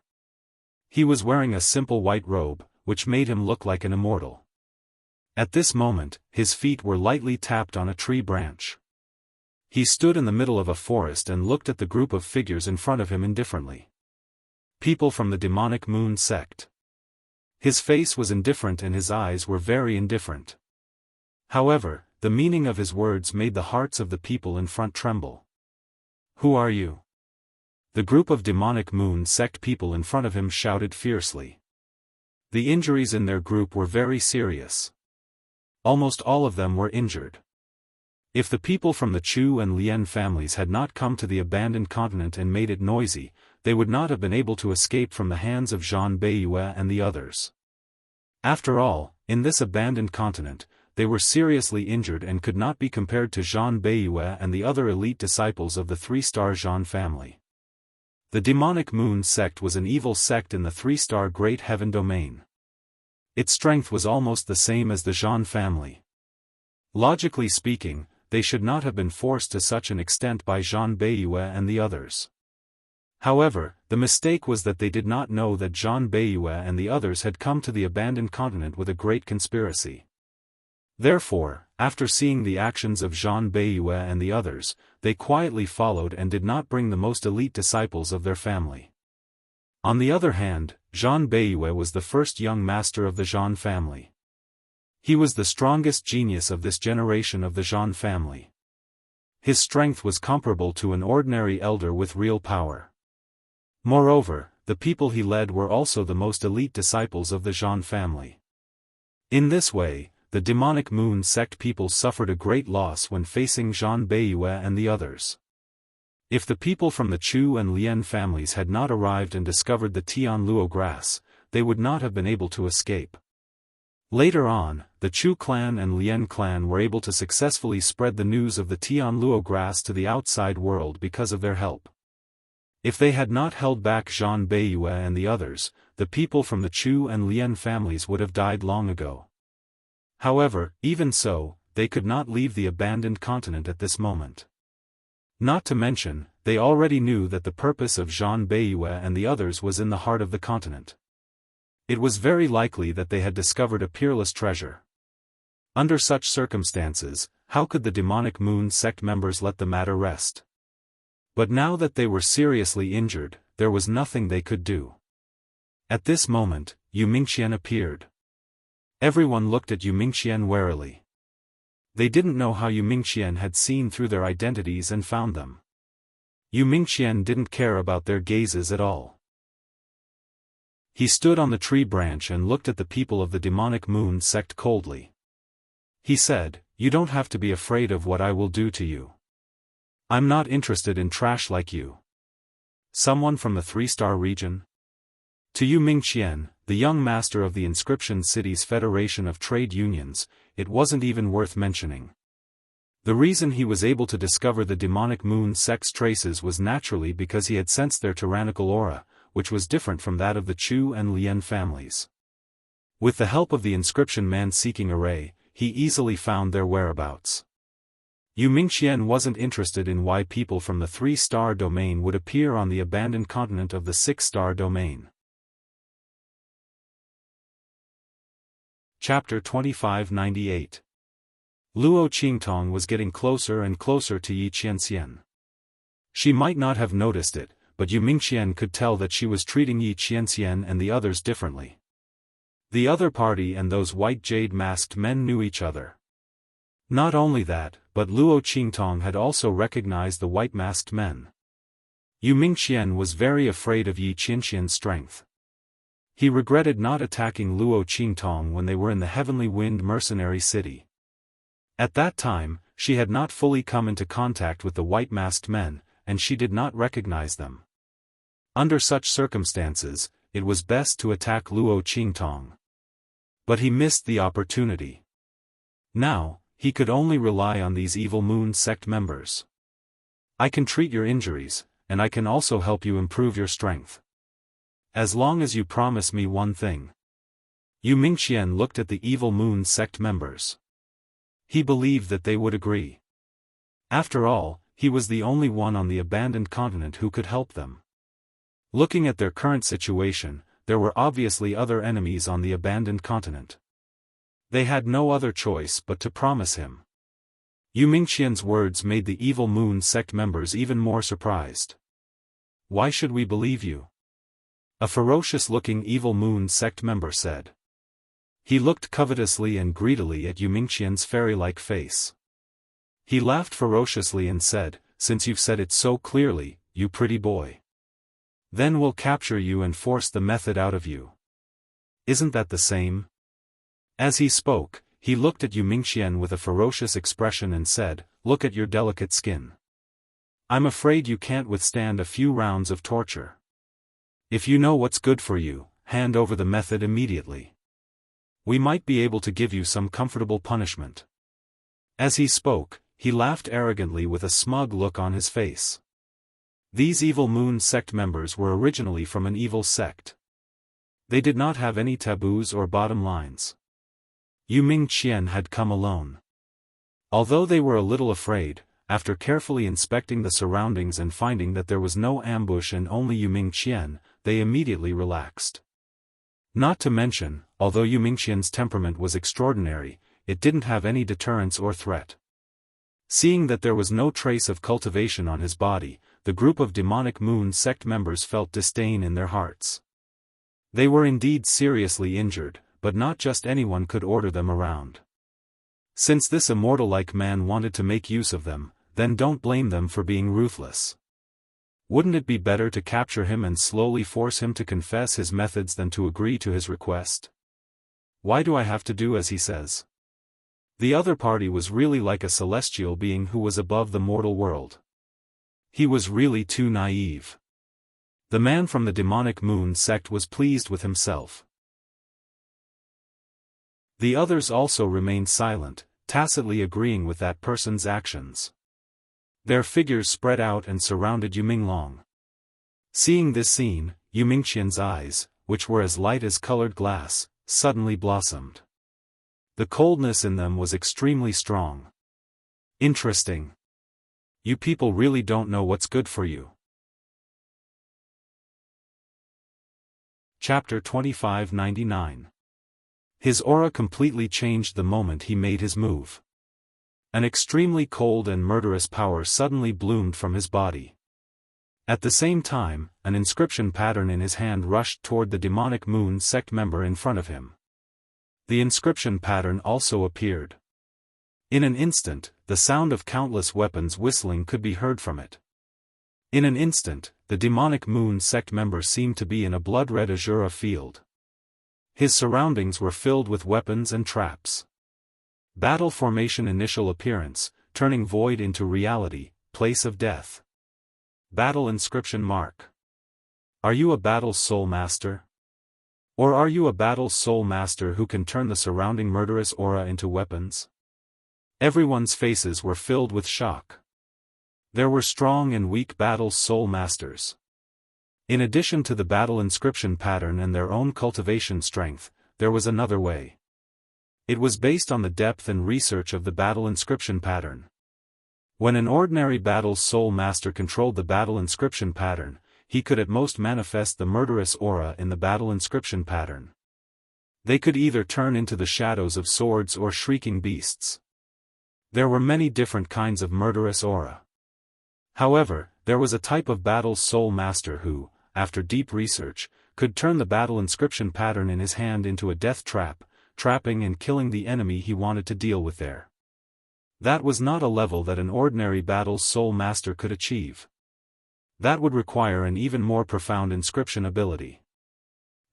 He was wearing a simple white robe, which made him look like an immortal. At this moment, his feet were lightly tapped on a tree branch. He stood in the middle of a forest and looked at the group of figures in front of him indifferently. People from the demonic moon sect. His face was indifferent and his eyes were very indifferent. However, the meaning of his words made the hearts of the people in front tremble. Who are you? The group of demonic moon sect people in front of him shouted fiercely. The injuries in their group were very serious. Almost all of them were injured. If the people from the Chu and Lian families had not come to the abandoned continent and made it noisy, they would not have been able to escape from the hands of Zhang Beiyue and the others. After all, in this abandoned continent, they were seriously injured and could not be compared to Zhang Beiyue and the other elite disciples of the three-star Zhang family. The demonic moon sect was an evil sect in the three-star Great Heaven domain. Its strength was almost the same as the Zhang family. Logically speaking, they should not have been forced to such an extent by Zhang Beiyue and the others. However, the mistake was that they did not know that Zhang Beiyue and the others had come to the abandoned continent with a great conspiracy. Therefore, after seeing the actions of Zhang Beiyue and the others, they quietly followed and did not bring the most elite disciples of their family. On the other hand, Zhang Beiyue was the first young master of the Zhang family. He was the strongest genius of this generation of the Zhang family. His strength was comparable to an ordinary elder with real power. Moreover, the people he led were also the most elite disciples of the Zhang family. In this way, the demonic moon sect people suffered a great loss when facing Zhang Beiyue and the others. If the people from the Chu and Lian families had not arrived and discovered the Tianluo grass, they would not have been able to escape. Later on, the Chu clan and Lian clan were able to successfully spread the news of the Tianluo grass to the outside world because of their help. If they had not held back Zhang Beiyue and the others, the people from the Chu and Lian families would have died long ago. However, even so, they could not leave the abandoned continent at this moment. Not to mention, they already knew that the purpose of Zhang Beiyue and the others was in the heart of the continent. It was very likely that they had discovered a peerless treasure. Under such circumstances, how could the demonic moon sect members let the matter rest? But now that they were seriously injured, there was nothing they could do. At this moment, Yu Mingqian appeared. Everyone looked at Yu Mingqian warily. They didn't know how Yu Mingqian had seen through their identities and found them. Yu Mingqian didn't care about their gazes at all. He stood on the tree branch and looked at the people of the demonic moon sect coldly. He said, "You don't have to be afraid of what I will do to you. I'm not interested in trash like you. Someone from the 3-star region? To Yu Mingqian, the young master of the Inscription City's Federation of Trade Unions, it wasn't even worth mentioning. The reason he was able to discover the demonic moon sect's traces was naturally because he had sensed their tyrannical aura, which was different from that of the Chu and Lian families. With the help of the inscription man-seeking array, he easily found their whereabouts. Yu Mingqian wasn't interested in why people from the 3-star domain would appear on the abandoned continent of the 6-star domain. Chapter 2598. Luo Qingtong was getting closer and closer to Yi Qianxian. She might not have noticed it, but Yu Mingqian could tell that she was treating Yi Qianxian and the others differently. The other party and those white jade-masked men knew each other. Not only that, but Luo Qingtong had also recognized the white-masked men. Yu Mingqian was very afraid of Yi Qianxian's strength. He regretted not attacking Luo Qingtong when they were in the Heavenly Wind mercenary city. At that time, she had not fully come into contact with the white-masked men, and she did not recognize them. Under such circumstances, it was best to attack Luo Qingtong. But he missed the opportunity. Now, he could only rely on these evil moon sect members. I can treat your injuries, and I can also help you improve your strength. As long as you promise me one thing. Yu Mingqian looked at the evil moon sect members. He believed that they would agree. After all, he was the only one on the abandoned continent who could help them. Looking at their current situation, there were obviously other enemies on the abandoned continent. They had no other choice but to promise him. Yu Mingqian's words made the evil moon sect members even more surprised. Why should we believe you? A ferocious-looking evil moon sect member said. He looked covetously and greedily at Yu Mingqian's fairy-like face. He laughed ferociously and said, "Since you've said it so clearly, you pretty boy. Then we'll capture you and force the method out of you. Isn't that the same?" As he spoke, he looked at Yu Mingqian with a ferocious expression and said, "Look at your delicate skin. I'm afraid you can't withstand a few rounds of torture. If you know what's good for you, hand over the method immediately. We might be able to give you some comfortable punishment." As he spoke, he laughed arrogantly with a smug look on his face. These evil moon sect members were originally from an evil sect. They did not have any taboos or bottom lines. Yu Mingqian had come alone. Although they were a little afraid, after carefully inspecting the surroundings and finding that there was no ambush and only Yu Mingqian, they immediately relaxed. Not to mention, although Yu Mingqian's temperament was extraordinary, it didn't have any deterrence or threat. Seeing that there was no trace of cultivation on his body, the group of demonic moon sect members felt disdain in their hearts. They were indeed seriously injured, but not just anyone could order them around. Since this immortal-like man wanted to make use of them, then don't blame them for being ruthless. Wouldn't it be better to capture him and slowly force him to confess his methods than to agree to his request? Why do I have to do as he says? The other party was really like a celestial being who was above the mortal world. He was really too naive. The man from the demonic moon sect was pleased with himself. The others also remained silent, tacitly agreeing with that person's actions. Their figures spread out and surrounded Yu Minglong. Seeing this scene, Yu Mingqian's eyes, which were as light as colored glass, suddenly blossomed. The coldness in them was extremely strong. Interesting. You people really don't know what's good for you. Chapter 2599. His aura completely changed the moment he made his move. An extremely cold and murderous power suddenly bloomed from his body. At the same time, an inscription pattern in his hand rushed toward the demonic moon sect member in front of him. The inscription pattern also appeared. In an instant, the sound of countless weapons whistling could be heard from it. In an instant, the demonic moon sect member seemed to be in a blood-red azura field. His surroundings were filled with weapons and traps. Battle formation initial appearance, turning void into reality, place of death. Battle inscription mark. Are you a battle soul master? Or are you a battle soul master who can turn the surrounding murderous aura into weapons? Everyone's faces were filled with shock. There were strong and weak battle soul masters. In addition to the battle inscription pattern and their own cultivation strength, there was another way. It was based on the depth and research of the battle inscription pattern. When an ordinary battle soul master controlled the battle inscription pattern, he could at most manifest the murderous aura in the battle inscription pattern. They could either turn into the shadows of swords or shrieking beasts. There were many different kinds of murderous aura. However, there was a type of battle soul master who, after deep research, could turn the battle inscription pattern in his hand into a death trap, trapping and killing the enemy he wanted to deal with there. That was not a level that an ordinary battle soul master could achieve. That would require an even more profound inscription ability.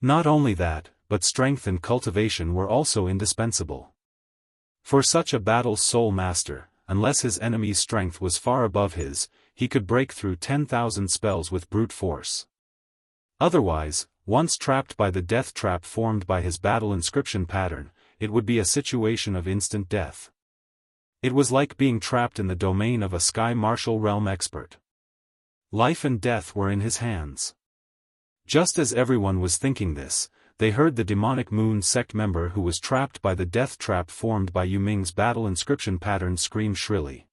Not only that, but strength and cultivation were also indispensable. For such a battle soul master, unless his enemy's strength was far above his, he could break through 10,000 spells with brute force. Otherwise, once trapped by the death trap formed by his battle inscription pattern, it would be a situation of instant death. It was like being trapped in the domain of a sky martial realm expert. Life and death were in his hands. Just as everyone was thinking this, they heard the demonic Moon Sect member who was trapped by the death trap formed by Yu Ming's battle inscription pattern scream shrilly.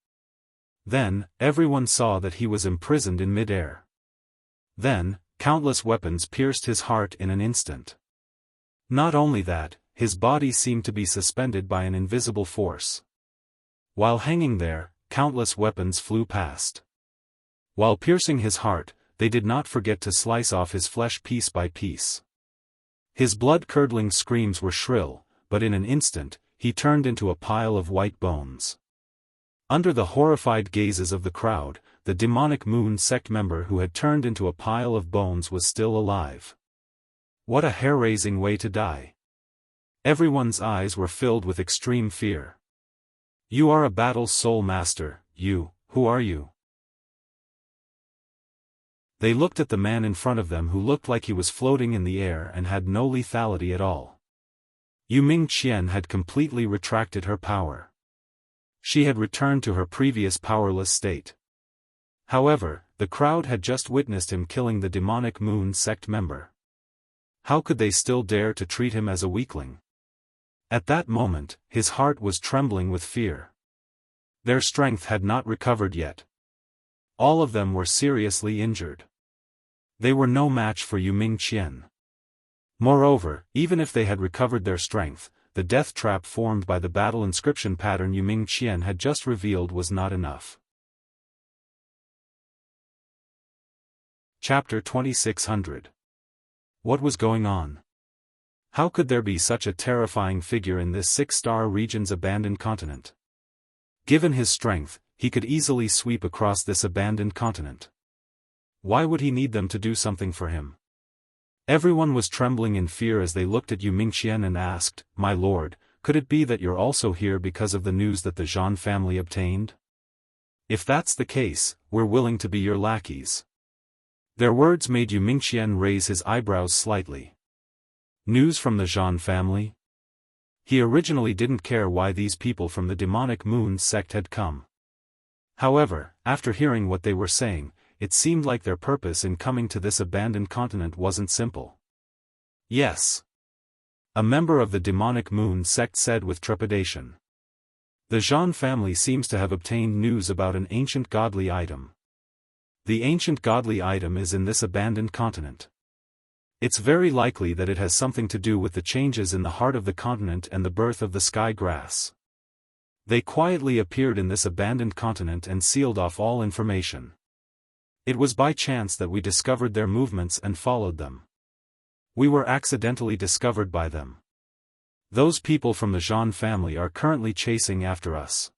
Then, everyone saw that he was imprisoned in mid-air. Then, countless weapons pierced his heart in an instant. Not only that, his body seemed to be suspended by an invisible force. While hanging there, countless weapons flew past. While piercing his heart, they did not forget to slice off his flesh piece by piece. His blood-curdling screams were shrill, but in an instant, he turned into a pile of white bones. Under the horrified gazes of the crowd, the demonic Moon Sect member who had turned into a pile of bones was still alive. What a hair-raising way to die. Everyone's eyes were filled with extreme fear. You are a battle soul master, who are you? They looked at the man in front of them who looked like he was floating in the air and had no lethality at all. Yu Ming Qian had completely retracted her power. She had returned to her previous powerless state. However, the crowd had just witnessed him killing the demonic Moon Sect member. How could they still dare to treat him as a weakling? At that moment, his heart was trembling with fear. Their strength had not recovered yet. All of them were seriously injured. They were no match for Yu Ming Qian. Moreover, even if they had recovered their strength, the death trap formed by the battle inscription pattern Yu Ming Qian had just revealed was not enough. Chapter 2600. What was going on? How could there be such a terrifying figure in this 6-star region's abandoned continent? Given his strength, he could easily sweep across this abandoned continent. Why would he need them to do something for him? Everyone was trembling in fear as they looked at Yu Mingqian and asked, "My lord, could it be that you're also here because of the news that the Zhan family obtained? If that's the case, we're willing to be your lackeys." Their words made Yu Mingqian raise his eyebrows slightly. News from the Zhan family? He originally didn't care why these people from the demonic Moon Sect had come. However, after hearing what they were saying, it seemed like their purpose in coming to this abandoned continent wasn't simple. Yes. A member of the demonic Moon Sect said with trepidation. The Zhan family seems to have obtained news about an ancient godly item. The ancient godly item is in this abandoned continent. It's very likely that it has something to do with the changes in the heart of the continent and the birth of the sky grass. They quietly appeared in this abandoned continent and sealed off all information. It was by chance that we discovered their movements and followed them. We were accidentally discovered by them. Those people from the Zhan family are currently chasing after us.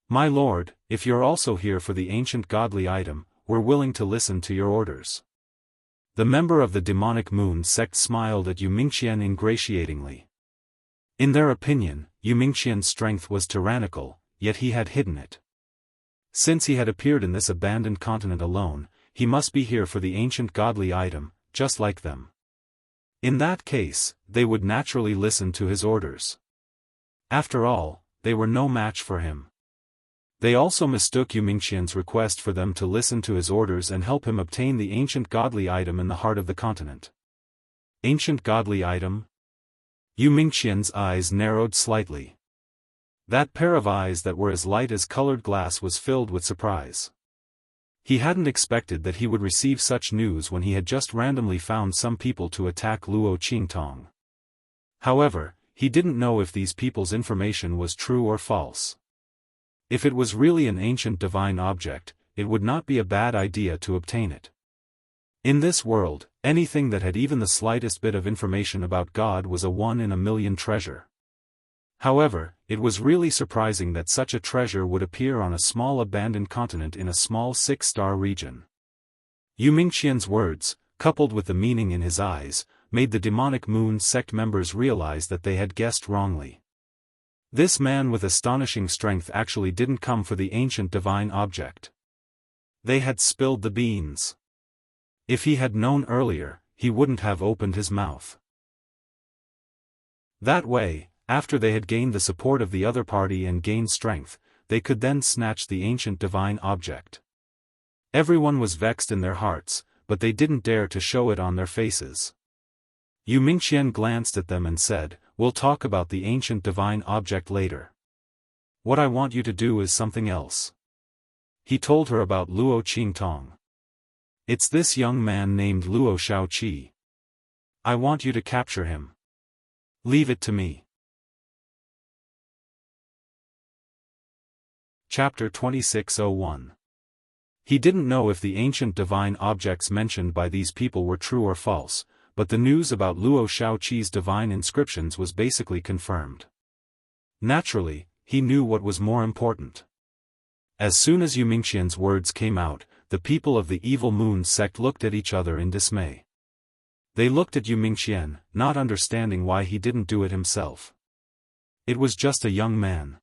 My lord, if you're also here for the ancient godly item, we're willing to listen to your orders. The member of the demonic Moon Sect smiled at Yu Mingqian ingratiatingly. In their opinion, Yu Mingqian's strength was tyrannical, yet he had hidden it. Since he had appeared in this abandoned continent alone, he must be here for the ancient godly item, just like them. In that case, they would naturally listen to his orders. After all, they were no match for him. They also mistook Yumingqian's request for them to listen to his orders and help him obtain the ancient godly item in the heart of the continent. Ancient godly item? Yumingqian's eyes narrowed slightly. That pair of eyes that were as light as colored glass was filled with surprise. He hadn't expected that he would receive such news when he had just randomly found some people to attack Luo Qingtong. However, he didn't know if these people's information was true or false. If it was really an ancient divine object, it would not be a bad idea to obtain it. In this world, anything that had even the slightest bit of information about God was a 1 in a million treasure. However, it was really surprising that such a treasure would appear on a small abandoned continent in a small 6-star region. Yumingqian's words, coupled with the meaning in his eyes, made the demonic Moon Sect members realize that they had guessed wrongly. This man with astonishing strength actually didn't come for the ancient divine object. They had spilled the beans. If he had known earlier, he wouldn't have opened his mouth. That way, after they had gained the support of the other party and gained strength, they could then snatch the ancient divine object. Everyone was vexed in their hearts, but they didn't dare to show it on their faces. Yumingqian glanced at them and said, "We'll talk about the ancient divine object later. What I want you to do is something else." He told her about Luo Qingtong. "It's this young man named Luo Shaoqi. I want you to capture him. Leave it to me." Chapter 26:01. He didn't know if the ancient divine objects mentioned by these people were true or false, but the news about Luo Shaoqi's divine inscriptions was basically confirmed. Naturally, he knew what was more important. As soon as Yumingqian's words came out, the people of the Evil Moon Sect looked at each other in dismay. They looked at Yumingqian, not understanding why he didn't do it himself. It was just a young man.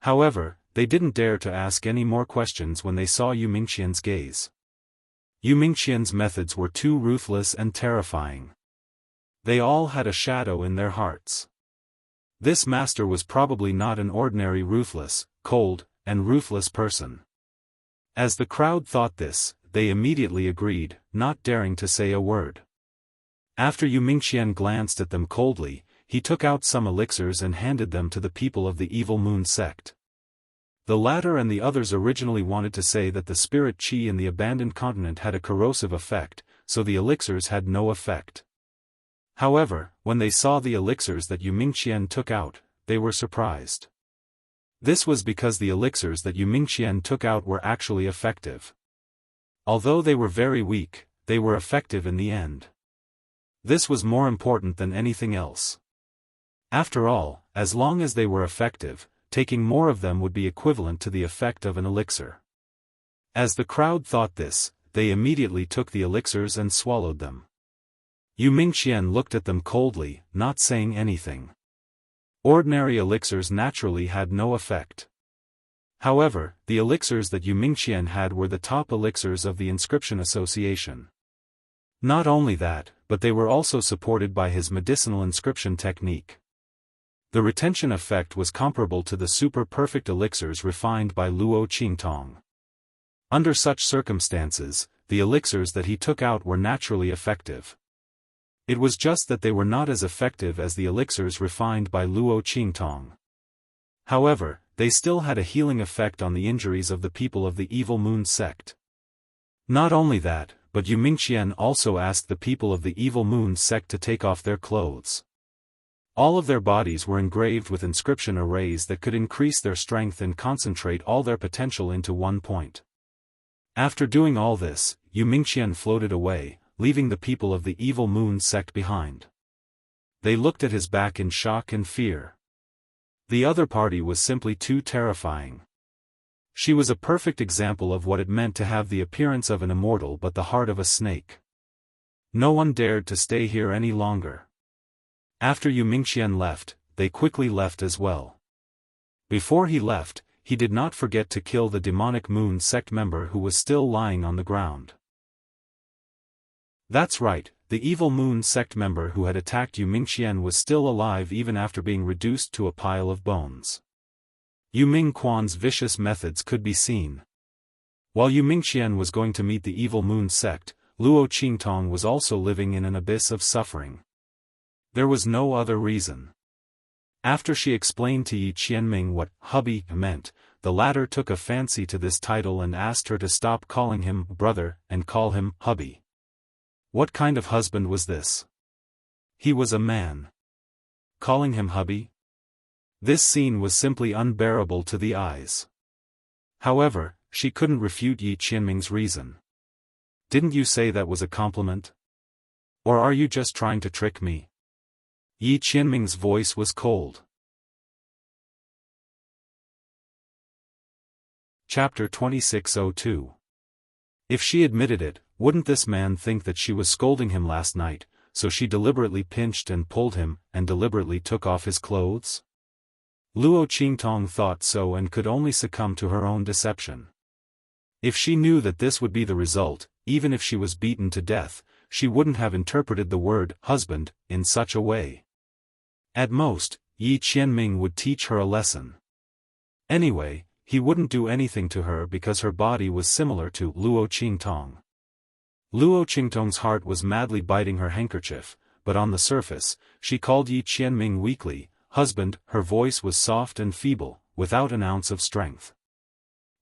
However, they didn't dare to ask any more questions when they saw Yumingqian's gaze. Yumingqian's methods were too ruthless and terrifying. They all had a shadow in their hearts. This master was probably not an ordinary ruthless, cold, and ruthless person. As the crowd thought this, they immediately agreed, not daring to say a word. After Yumingqian glanced at them coldly, he took out some elixirs and handed them to the people of the Evil Moon Sect. The latter and the others originally wanted to say that the spirit qi in the abandoned continent had a corrosive effect, so the elixirs had no effect. However, when they saw the elixirs that Yumingqian took out, they were surprised. This was because the elixirs that Yumingqian took out were actually effective. Although they were very weak, they were effective in the end. This was more important than anything else. After all, as long as they were effective, taking more of them would be equivalent to the effect of an elixir. As the crowd thought this, they immediately took the elixirs and swallowed them. Yumingqian looked at them coldly, not saying anything. Ordinary elixirs naturally had no effect. However, the elixirs that Yumingqian had were the top elixirs of the Inscription Association. Not only that, but they were also supported by his medicinal inscription technique. The retention effect was comparable to the super-perfect elixirs refined by Luo Qingtong. Under such circumstances, the elixirs that he took out were naturally effective. It was just that they were not as effective as the elixirs refined by Luo Qingtong. However, they still had a healing effect on the injuries of the people of the Evil Moon Sect. Not only that, but Yumingqian also asked the people of the Evil Moon Sect to take off their clothes. All of their bodies were engraved with inscription arrays that could increase their strength and concentrate all their potential into one point. After doing all this, Yumingqian floated away, leaving the people of the Evil Moon Sect behind. They looked at his back in shock and fear. The other party was simply too terrifying. She was a perfect example of what it meant to have the appearance of an immortal but the heart of a snake. No one dared to stay here any longer. After Yumingqian left, they quickly left as well. Before he left, he did not forget to kill the demonic Moon Sect member who was still lying on the ground. That's right, the evil Moon Sect member who had attacked Yu Mingqian was still alive even after being reduced to a pile of bones. Yu Mingquan's vicious methods could be seen. While Yu Mingqian was going to meet the evil Moon Sect, Luo Qingtong was also living in an abyss of suffering. There was no other reason. After she explained to Yi Qianming what hubby meant, the latter took a fancy to this title and asked her to stop calling him brother and call him hubby. What kind of husband was this? He was a man. Calling him hubby? This scene was simply unbearable to the eyes. However, she couldn't refute Yi Qianming's reason. Didn't you say that was a compliment? Or are you just trying to trick me? Yi Qianming's voice was cold. Chapter 2602. If she admitted it, wouldn't this man think that she was scolding him last night, so she deliberately pinched and pulled him and deliberately took off his clothes? Luo Qingtong thought so and could only succumb to her own deception. If she knew that this would be the result, even if she was beaten to death, she wouldn't have interpreted the word husband in such a way. At most, Yi Qianming would teach her a lesson. Anyway, he wouldn't do anything to her because her body was similar to Luo Qingtong. Luo Qingtong's heart was madly biting her handkerchief, but on the surface, she called Yi Qianming weakly husband. Her voice was soft and feeble, without an ounce of strength.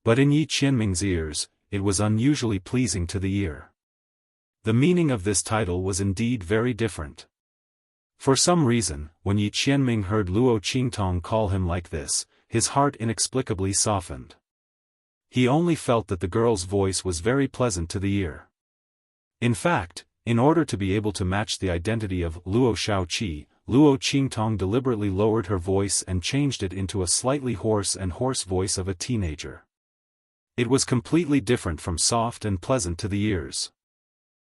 But in Yi Qianming's ears, it was unusually pleasing to the ear. The meaning of this title was indeed very different. For some reason, when Yi Qianming heard Luo Qingtong call him like this, his heart inexplicably softened. He only felt that the girl's voice was very pleasant to the ear. In fact, in order to be able to match the identity of Luo Shaoqi, Luo Qingtong deliberately lowered her voice and changed it into a slightly hoarse voice of a teenager. It was completely different from soft and pleasant to the ears.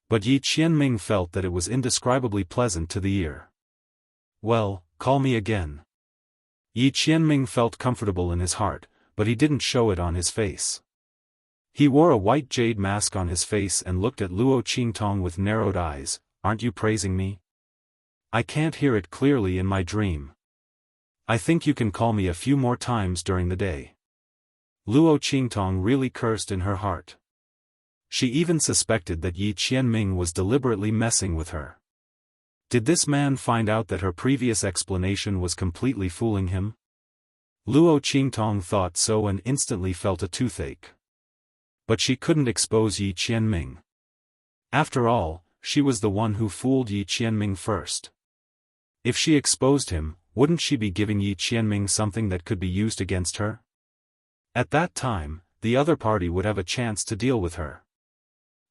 But Yi Qianming felt that it was indescribably pleasant to the ear. Well, call me again. Yi Qianming felt comfortable in his heart, but he didn't show it on his face. He wore a white jade mask on his face and looked at Luo Qingtong with narrowed eyes. Aren't you praising me? I can't hear it clearly in my dream. I think you can call me a few more times during the day. Luo Qingtong really cursed in her heart. She even suspected that Yi Qianming was deliberately messing with her. Did this man find out that her previous explanation was completely fooling him? Luo Qingtong thought so and instantly felt a toothache. But she couldn't expose Yi Qianming. After all, she was the one who fooled Yi Qianming first. If she exposed him, wouldn't she be giving Yi Qianming something that could be used against her? At that time, the other party would have a chance to deal with her.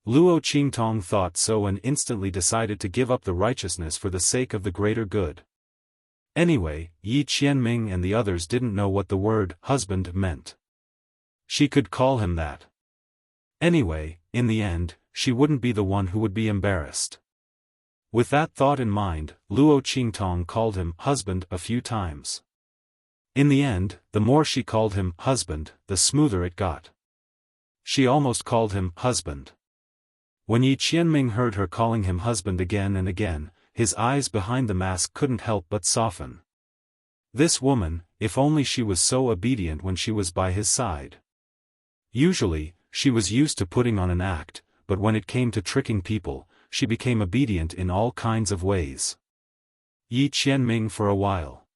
Luo Qingtong thought so and instantly decided to give up the righteousness for the sake of the greater good. Anyway, Yi Qianming and the others didn't know what the word husband meant. She could call him that. Anyway, in the end, she wouldn't be the one who would be embarrassed. With that thought in mind, Luo Qingtong called him husband a few times. In the end, the more she called him husband, the smoother it got. She almost called him husband. When Yi Qianming heard her calling him husband again and again, his eyes behind the mask couldn't help but soften. This woman, if only she was so obedient when she was by his side. Usually, she was used to putting on an act, but when it came to tricking people, she became obedient in all kinds of ways. Yi Qianming for a while.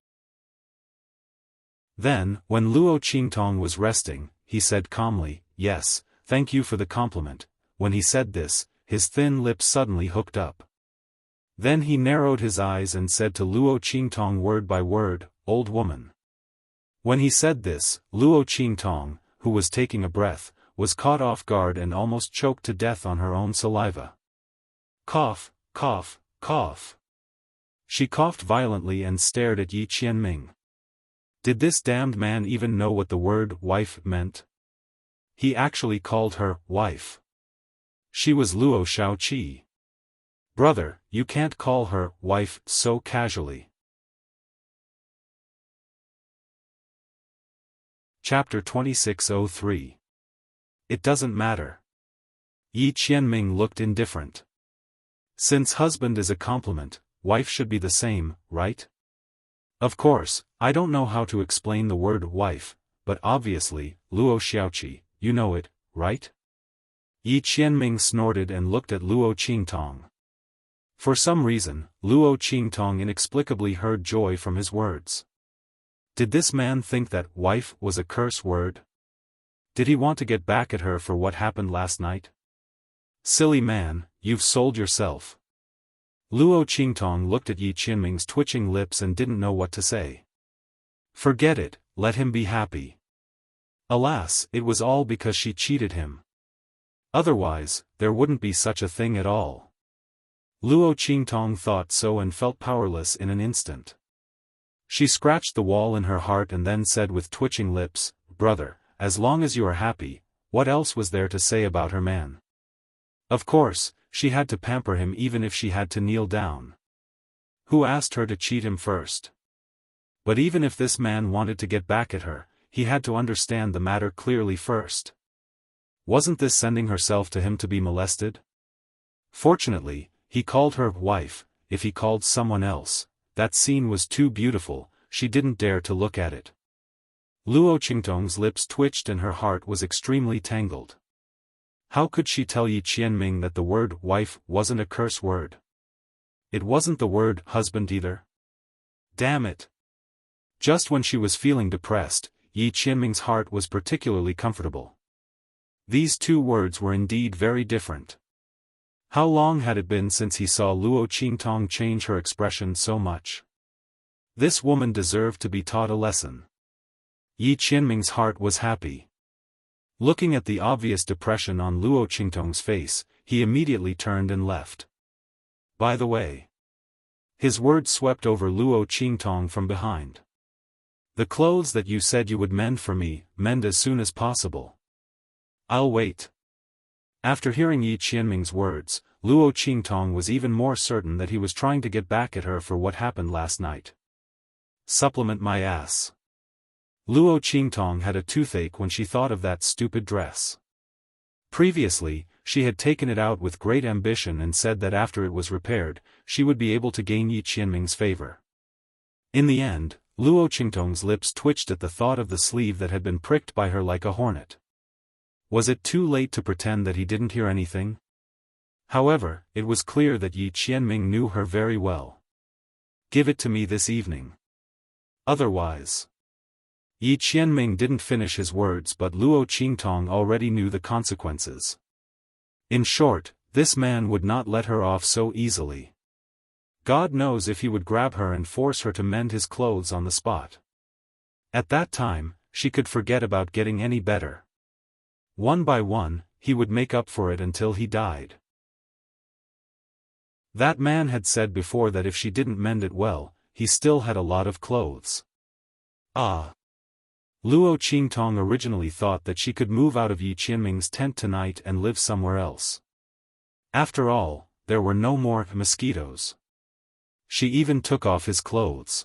Then, when Luo Qingtong was resting, he said calmly, "Yes, thank you for the compliment." When he said this, his thin lips suddenly hooked up. Then he narrowed his eyes and said to Luo Qingtong word by word, "Old woman." When he said this, Luo Qingtong, who was taking a breath, was caught off guard and almost choked to death on her own saliva. Cough, cough, cough. She coughed violently and stared at Yi Qianming. Did this damned man even know what the word wife meant? He actually called her wife. She was Luo Shaoqi. Brother, you can't call her wife so casually. Chapter 2603. It doesn't matter. Yi Qianming looked indifferent. Since husband is a compliment, wife should be the same, right? Of course, I don't know how to explain the word wife, but obviously, Luo Xiaoqi, you know it, right? Yi Qianming snorted and looked at Luo Qingtong. For some reason, Luo Qingtong inexplicably heard joy from his words. Did this man think that wife was a curse word? Did he want to get back at her for what happened last night? Silly man, you've sold yourself. Luo Qingtong looked at Yi Qianming's twitching lips and didn't know what to say. Forget it, let him be happy. Alas, it was all because she cheated him. Otherwise, there wouldn't be such a thing at all. Luo Qingtong thought so and felt powerless in an instant. She scratched the wall in her heart and then said with twitching lips, "Brother, as long as you are happy, what else was there to say about her man?" Of course, she had to pamper him even if she had to kneel down. Who asked her to cheat him first? But even if this man wanted to get back at her, he had to understand the matter clearly first. Wasn't this sending herself to him to be molested? Fortunately, he called her wife. If he called someone else, that scene was too beautiful, she didn't dare to look at it. Luo Qingtong's lips twitched and her heart was extremely tangled. How could she tell Yi Qianming that the word wife wasn't a curse word? It wasn't the word husband either. Damn it! Just when she was feeling depressed, Yi Qianming's heart was particularly comfortable. These two words were indeed very different. How long had it been since he saw Luo Qingtong change her expression so much? This woman deserved to be taught a lesson. Yi Qianming's heart was happy. Looking at the obvious depression on Luo Qingtong's face, he immediately turned and left. By the way. His words swept over Luo Qingtong from behind. The clothes that you said you would mend for me, mend as soon as possible. I'll wait. After hearing Yi Qianming's words, Luo Qingtong was even more certain that he was trying to get back at her for what happened last night. Supplement my ass. Luo Qingtong had a toothache when she thought of that stupid dress. Previously, she had taken it out with great ambition and said that after it was repaired, she would be able to gain Yi Qianming's favor. In the end, Luo Qingtong's lips twitched at the thought of the sleeve that had been pricked by her like a hornet. Was it too late to pretend that he didn't hear anything? However, it was clear that Yi Qianming knew her very well. Give it to me this evening. Otherwise. Yi Qianming didn't finish his words, but Luo Qingtong already knew the consequences. In short, this man would not let her off so easily. God knows if he would grab her and force her to mend his clothes on the spot. At that time, she could forget about getting any better. One by one, he would make up for it until he died. That man had said before that if she didn't mend it well, he still had a lot of clothes. Ah! Luo Qingtong originally thought that she could move out of Yi Qianming's tent tonight and live somewhere else. After all, there were no more mosquitoes. She even took off his clothes.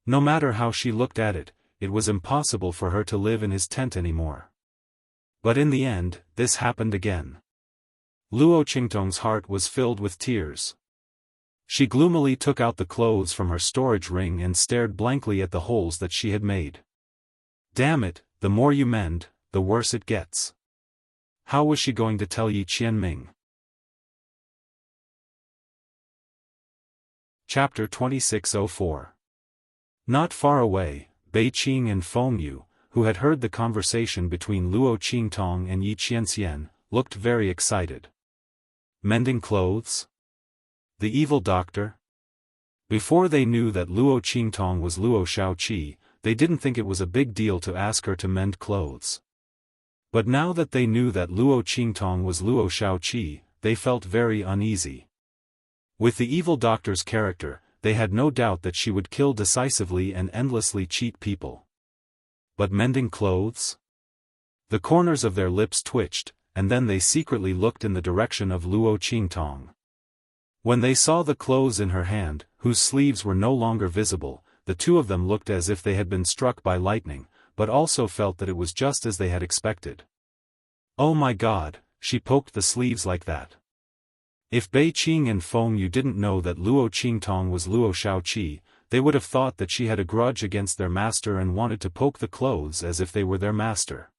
No matter how she looked at it, it was impossible for her to live in his tent anymore. But in the end, this happened again. Luo Qingtong's heart was filled with tears. She gloomily took out the clothes from her storage ring and stared blankly at the holes that she had made. Damn it, the more you mend, the worse it gets. How was she going to tell Yi Qianming? Chapter 2604. Not far away, Beiqing and Fengyu, who had heard the conversation between Luo Qingtong and Yi Qianxian, looked very excited. Mending clothes? The evil doctor? Before they knew that Luo Qingtong was Luo Xiaoqi, they didn't think it was a big deal to ask her to mend clothes. But now that they knew that Luo Qingtong was Luo Xiaoqi, they felt very uneasy. With the evil doctor's character, they had no doubt that she would kill decisively and endlessly cheat people. But mending clothes? The corners of their lips twitched, and then they secretly looked in the direction of Luo Qingtong. When they saw the clothes in her hand, whose sleeves were no longer visible, the two of them looked as if they had been struck by lightning, but also felt that it was just as they had expected. Oh my god, she poked the sleeves like that. If Bei Qing and Feng Yu didn't know that Luo Qingtong was Luo Shaoqi, they would have thought that she had a grudge against their master and wanted to poke the clothes as if they were their master.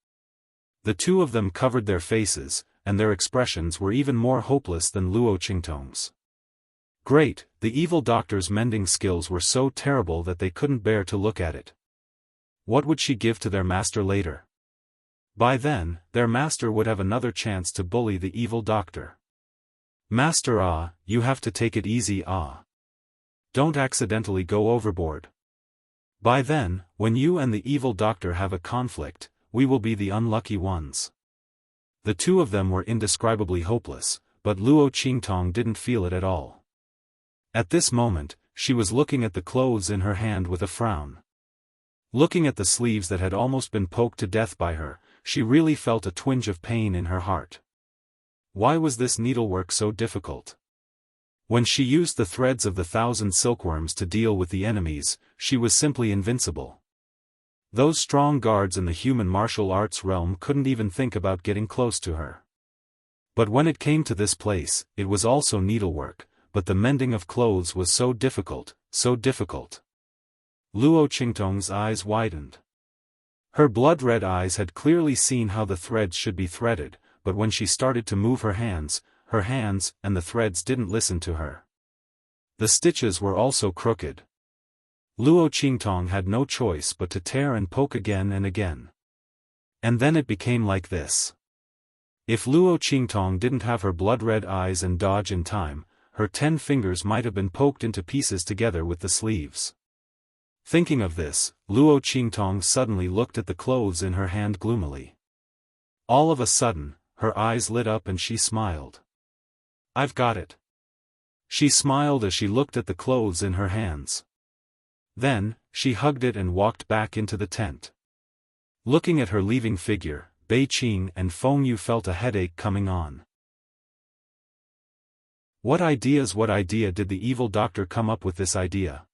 The two of them covered their faces, and their expressions were even more hopeless than Luo Qingtong's. Great, the evil doctor's mending skills were so terrible that they couldn't bear to look at it. What would she give to their master later? By then, their master would have another chance to bully the evil doctor. Master, you have to take it easy, Don't accidentally go overboard. By then, when you and the evil doctor have a conflict, we will be the unlucky ones. The two of them were indescribably hopeless, but Luo Qingtong didn't feel it at all. At this moment, she was looking at the clothes in her hand with a frown. Looking at the sleeves that had almost been poked to death by her, she really felt a twinge of pain in her heart. Why was this needlework so difficult? When she used the threads of the 1,000 silkworms to deal with the enemies, she was simply invincible. Those strong guards in the human martial arts realm couldn't even think about getting close to her. But when it came to this place, it was also needlework, but the mending of clothes was so difficult, so difficult. Luo Qingtong's eyes widened. Her blood-red eyes had clearly seen how the threads should be threaded, but when she started to move her hands and the threads didn't listen to her. The stitches were also crooked. Luo Qingtong had no choice but to tear and poke again and again. And then it became like this. If Luo Qingtong didn't have her blood-red eyes and dodge in time, her 10 fingers might have been poked into pieces together with the sleeves. Thinking of this, Luo Qingtong suddenly looked at the clothes in her hand gloomily. All of a sudden, her eyes lit up and she smiled. I've got it. She smiled as she looked at the clothes in her hands. Then, she hugged it and walked back into the tent. Looking at her leaving figure, Bei Qing and Feng Yu felt a headache coming on. What idea did the evil doctor come up with this idea?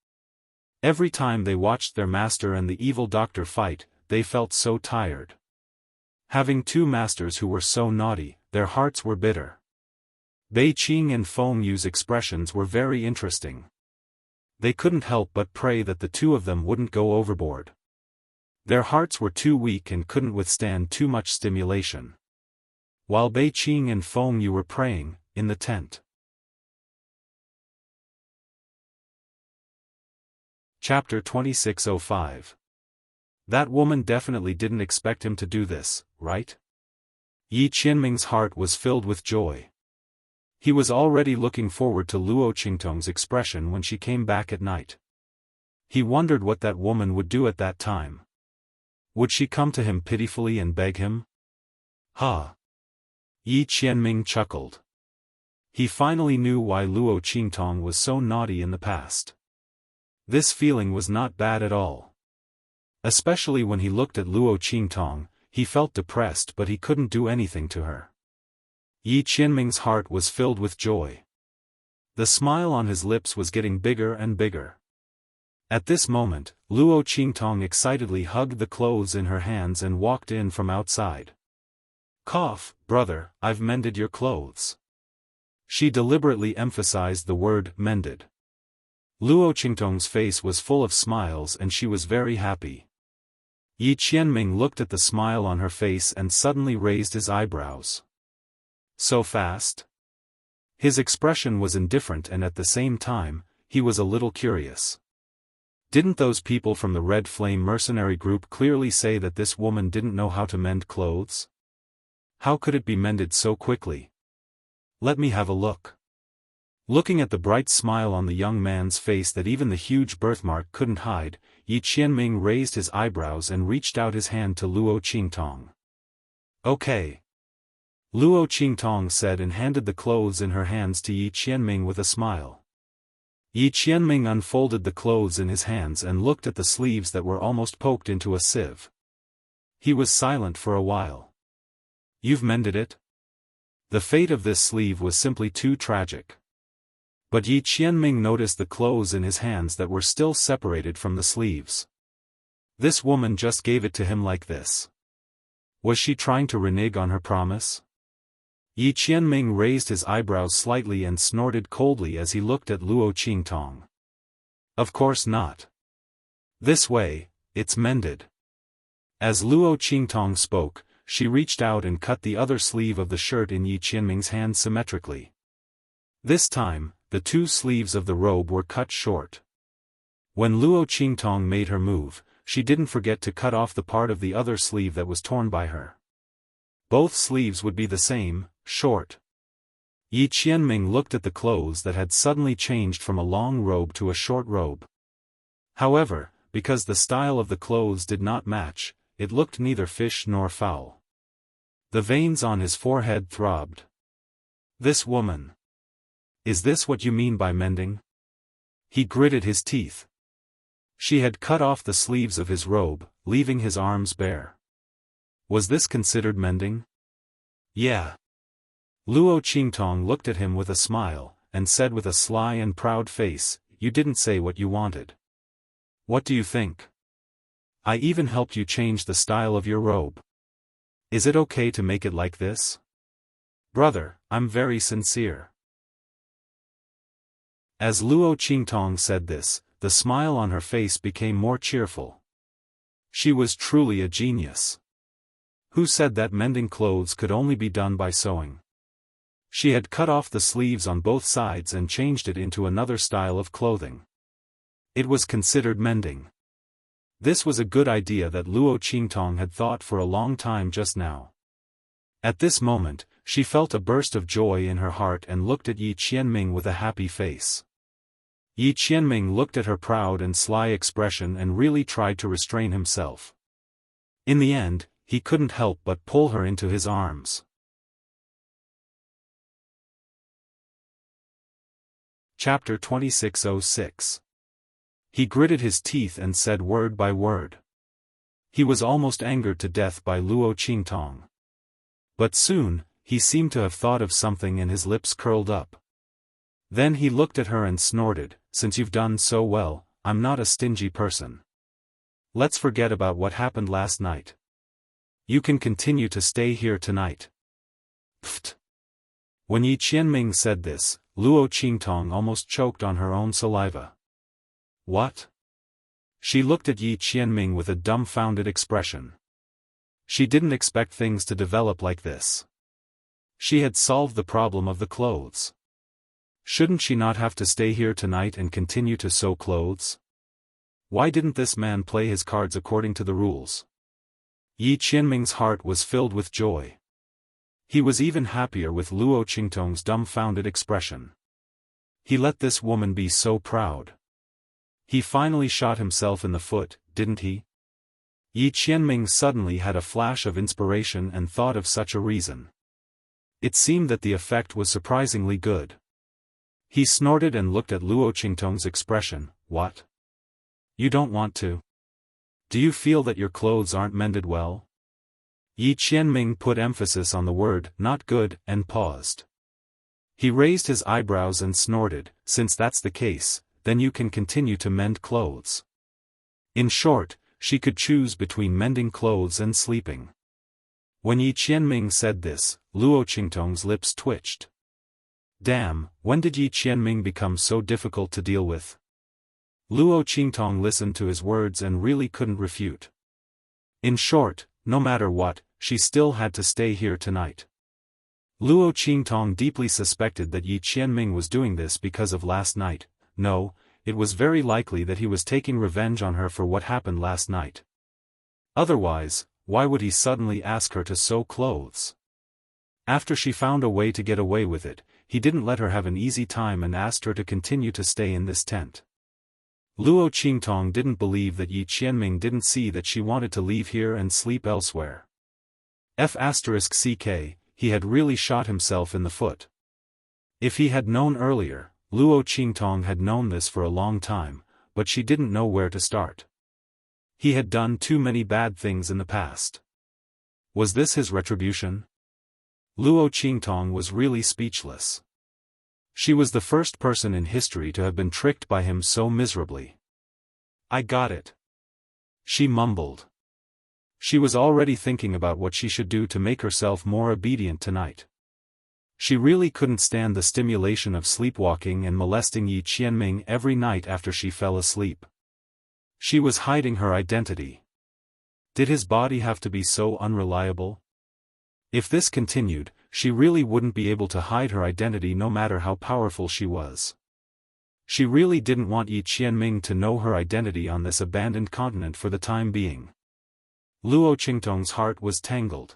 Every time they watched their master and the evil doctor fight, they felt so tired. Having two masters who were so naughty, their hearts were bitter. Bei Qing and Feng Yu's expressions were very interesting. They couldn't help but pray that the two of them wouldn't go overboard. Their hearts were too weak and couldn't withstand too much stimulation. While Bei Qing and Feng Yu were praying, in the tent. Chapter 2605. That woman definitely didn't expect him to do this, right? Yi Qianming's heart was filled with joy. He was already looking forward to Luo Qingtong's expression when she came back at night. He wondered what that woman would do at that time. Would she come to him pitifully and beg him? Yi Qianming chuckled. He finally knew why Luo Qingtong was so naughty in the past. This feeling was not bad at all. Especially when he looked at Luo Qingtong, he felt depressed but he couldn't do anything to her. Yi Qianming's heart was filled with joy. The smile on his lips was getting bigger and bigger. At this moment, Luo Qingtong excitedly hugged the clothes in her hands and walked in from outside. "Cough, brother, I've mended your clothes." She deliberately emphasized the word mended. Luo Qingtong's face was full of smiles and she was very happy. Yi Qianming looked at the smile on her face and suddenly raised his eyebrows. So fast? His expression was indifferent and at the same time, he was a little curious. Didn't those people from the Red Flame mercenary group clearly say that this woman didn't know how to mend clothes? How could it be mended so quickly? Let me have a look. Looking at the bright smile on the young man's face that even the huge birthmark couldn't hide, Yi Qianming raised his eyebrows and reached out his hand to Luo Qingtong. "Okay." Luo Qingtong said and handed the clothes in her hands to Yi Qianming with a smile. Yi Qianming unfolded the clothes in his hands and looked at the sleeves that were almost poked into a sieve. He was silent for a while. "You've mended it?" The fate of this sleeve was simply too tragic. But Yi Qianming noticed the clothes in his hands that were still separated from the sleeves. This woman just gave it to him like this. Was she trying to renege on her promise? Yi Qianming raised his eyebrows slightly and snorted coldly as he looked at Luo Qingtong. Of course not. This way, it's mended. As Luo Qingtong spoke, she reached out and cut the other sleeve of the shirt in Yi Qianming's hand symmetrically. This time, the two sleeves of the robe were cut short. When Luo Qingtong made her move, she didn't forget to cut off the part of the other sleeve that was torn by her. Both sleeves would be the same, short. Yi Qianming looked at the clothes that had suddenly changed from a long robe to a short robe. However, because the style of the clothes did not match, it looked neither fish nor fowl. The veins on his forehead throbbed. This woman. Is this what you mean by mending? He gritted his teeth. She had cut off the sleeves of his robe, leaving his arms bare. Was this considered mending? Yeah. Luo Qingtong looked at him with a smile, and said with a sly and proud face, "You didn't say what you wanted. What do you think? I even helped you change the style of your robe. Is it okay to make it like this? Brother, I'm very sincere." As Luo Qingtong said this, the smile on her face became more cheerful. She was truly a genius. Who said that mending clothes could only be done by sewing? She had cut off the sleeves on both sides and changed it into another style of clothing. It was considered mending. This was a good idea that Luo Qingtong had thought for a long time just now. At this moment, she felt a burst of joy in her heart and looked at Yi Qianming with a happy face. Yi Qianming looked at her proud and sly expression and really tried to restrain himself. In the end, he couldn't help but pull her into his arms. Chapter 2606. He gritted his teeth and said word by word. He was almost angered to death by Luo Qingtong. But soon, he seemed to have thought of something and his lips curled up. Then he looked at her and snorted, "Since you've done so well, I'm not a stingy person. Let's forget about what happened last night. You can continue to stay here tonight." Pfft. When Yi Qianming said this, Luo Qingtong almost choked on her own saliva. What? She looked at Yi Qianming with a dumbfounded expression. She didn't expect things to develop like this. She had solved the problem of the clothes. Shouldn't she not have to stay here tonight and continue to sew clothes? Why didn't this man play his cards according to the rules? Yi Qianming's heart was filled with joy. He was even happier with Luo Qingtong's dumbfounded expression. He let this woman be so proud. He finally shot himself in the foot, didn't he? Yi Qianming suddenly had a flash of inspiration and thought of such a reason. It seemed that the effect was surprisingly good. He snorted and looked at Luo Qingtong's expression. What? You don't want to? Do you feel that your clothes aren't mended well? Yi Qianming put emphasis on the word, not good, and paused. He raised his eyebrows and snorted, "Since that's the case, then you can continue to mend clothes." In short, she could choose between mending clothes and sleeping. When Yi Qianming said this, Luo Qingtong's lips twitched. Damn, when did Yi Qianming become so difficult to deal with? Luo Qingtong listened to his words and really couldn't refute. In short, no matter what, she still had to stay here tonight. Luo Qingtong deeply suspected that Yi Qianming was doing this because of last night. No, it was very likely that he was taking revenge on her for what happened last night. Otherwise, why would he suddenly ask her to sew clothes? After she found a way to get away with it, he didn't let her have an easy time and asked her to continue to stay in this tent. Luo Qingtong didn't believe that Yi Qianming didn't see that she wanted to leave here and sleep elsewhere. *CK, he had really shot himself in the foot. If he had known earlier, Luo Qingtong had known this for a long time, but she didn't know where to start. He had done too many bad things in the past. Was this his retribution? Luo Qingtong was really speechless. She was the first person in history to have been tricked by him so miserably. I got it. she mumbled. She was already thinking about what she should do to make herself more obedient tonight. She really couldn't stand the stimulation of sleepwalking and molesting Yi Qianming every night after she fell asleep. She was hiding her identity. Did his body have to be so unreliable? If this continued, she really wouldn't be able to hide her identity no matter how powerful she was. She really didn't want Yi Qianming to know her identity on this abandoned continent for the time being. Luo Qingtong's heart was tangled.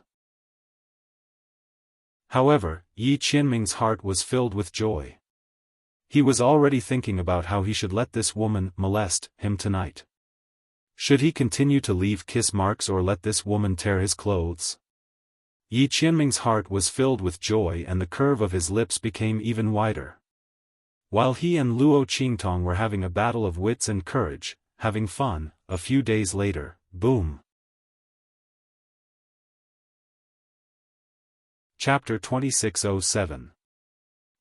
However, Yi Qianming's heart was filled with joy. He was already thinking about how he should let this woman molest him tonight. Should he continue to leave kiss marks or let this woman tear his clothes? Yi Qianming's heart was filled with joy and the curve of his lips became even wider. While he and Luo Qingtong were having a battle of wits and courage, having fun, a few days later, boom. Chapter 2607.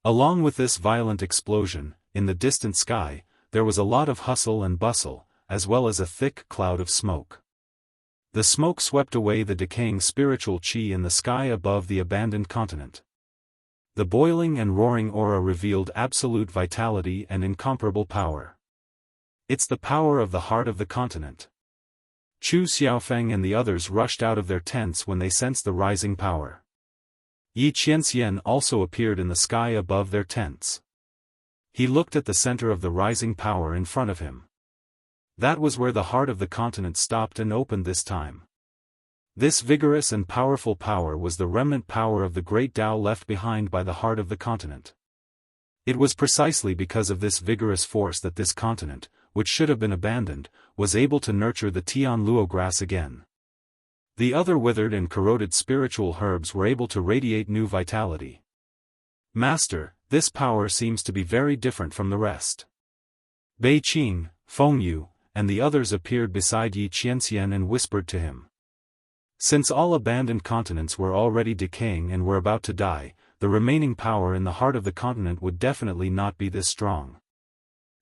Along with this violent explosion, in the distant sky, there was a lot of hustle and bustle, as well as a thick cloud of smoke. The smoke swept away the decaying spiritual qi in the sky above the abandoned continent. The boiling and roaring aura revealed absolute vitality and incomparable power. It's the power of the heart of the continent. Chu Xiaofan and the others rushed out of their tents when they sensed the rising power. Yi Qianxian also appeared in the sky above their tents. He looked at the center of the rising power in front of him. That was where the heart of the continent stopped and opened this time. This vigorous and powerful power was the remnant power of the great Tao left behind by the heart of the continent. It was precisely because of this vigorous force that this continent, which should have been abandoned, was able to nurture the Tian Luo grass again. The other withered and corroded spiritual herbs were able to radiate new vitality. Master, this power seems to be very different from the rest. Bei Qing, Feng Yu, and the others appeared beside Yi Qianxian and whispered to him. Since all abandoned continents were already decaying and were about to die, the remaining power in the heart of the continent would definitely not be this strong.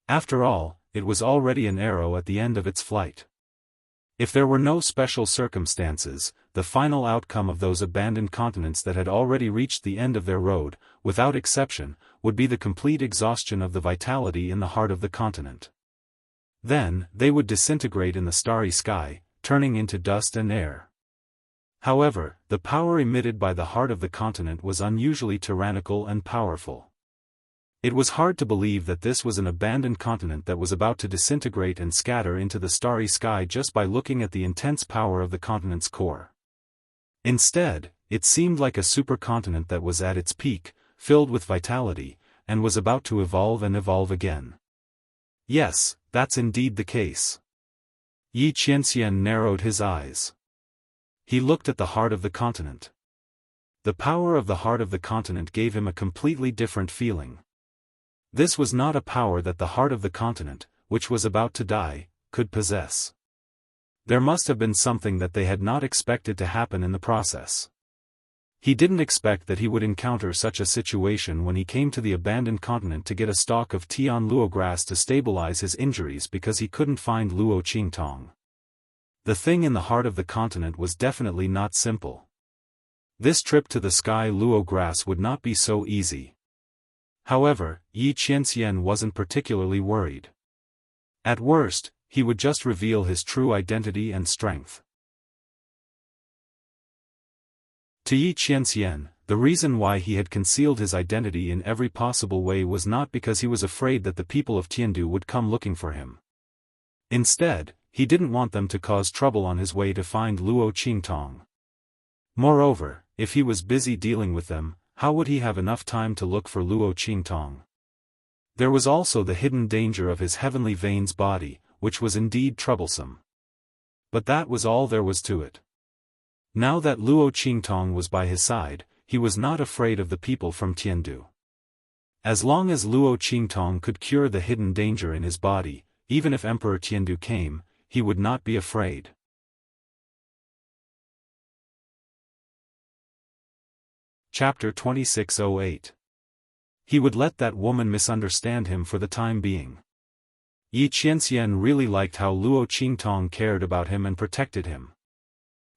After all, it was already an arrow at the end of its flight. If there were no special circumstances, the final outcome of those abandoned continents that had already reached the end of their road, without exception, would be the complete exhaustion of the vitality in the heart of the continent. Then, they would disintegrate in the starry sky, turning into dust and air. However, the power emitted by the heart of the continent was unusually tyrannical and powerful. It was hard to believe that this was an abandoned continent that was about to disintegrate and scatter into the starry sky just by looking at the intense power of the continent's core. Instead, it seemed like a supercontinent that was at its peak, filled with vitality, and was about to evolve and evolve again. Yes, that's indeed the case. Yi Qianxian narrowed his eyes. He looked at the heart of the continent. The power of the heart of the continent gave him a completely different feeling. This was not a power that the heart of the continent, which was about to die, could possess. There must have been something that they had not expected to happen in the process. He didn't expect that he would encounter such a situation when he came to the abandoned continent to get a stalk of Tian Luo grass to stabilize his injuries because he couldn't find Luo Qingtong. The thing in the heart of the continent was definitely not simple. This trip to the sky Luo grass would not be so easy. However, Yi Qianxian wasn't particularly worried. At worst, he would just reveal his true identity and strength. To Yi Qianxian, the reason why he had concealed his identity in every possible way was not because he was afraid that the people of Tiandu would come looking for him. Instead, he didn't want them to cause trouble on his way to find Luo Qingtong. Moreover, if he was busy dealing with them, how would he have enough time to look for Luo Qingtong? There was also the hidden danger of his heavenly veins body, which was indeed troublesome. But that was all there was to it. Now that Luo Qingtong was by his side, he was not afraid of the people from Tiandu. As long as Luo Qingtong could cure the hidden danger in his body, even if Emperor Tiandu came, he would not be afraid. Chapter 2608. He would let that woman misunderstand him for the time being. Yi Qianxian really liked how Luo Qingtong cared about him and protected him.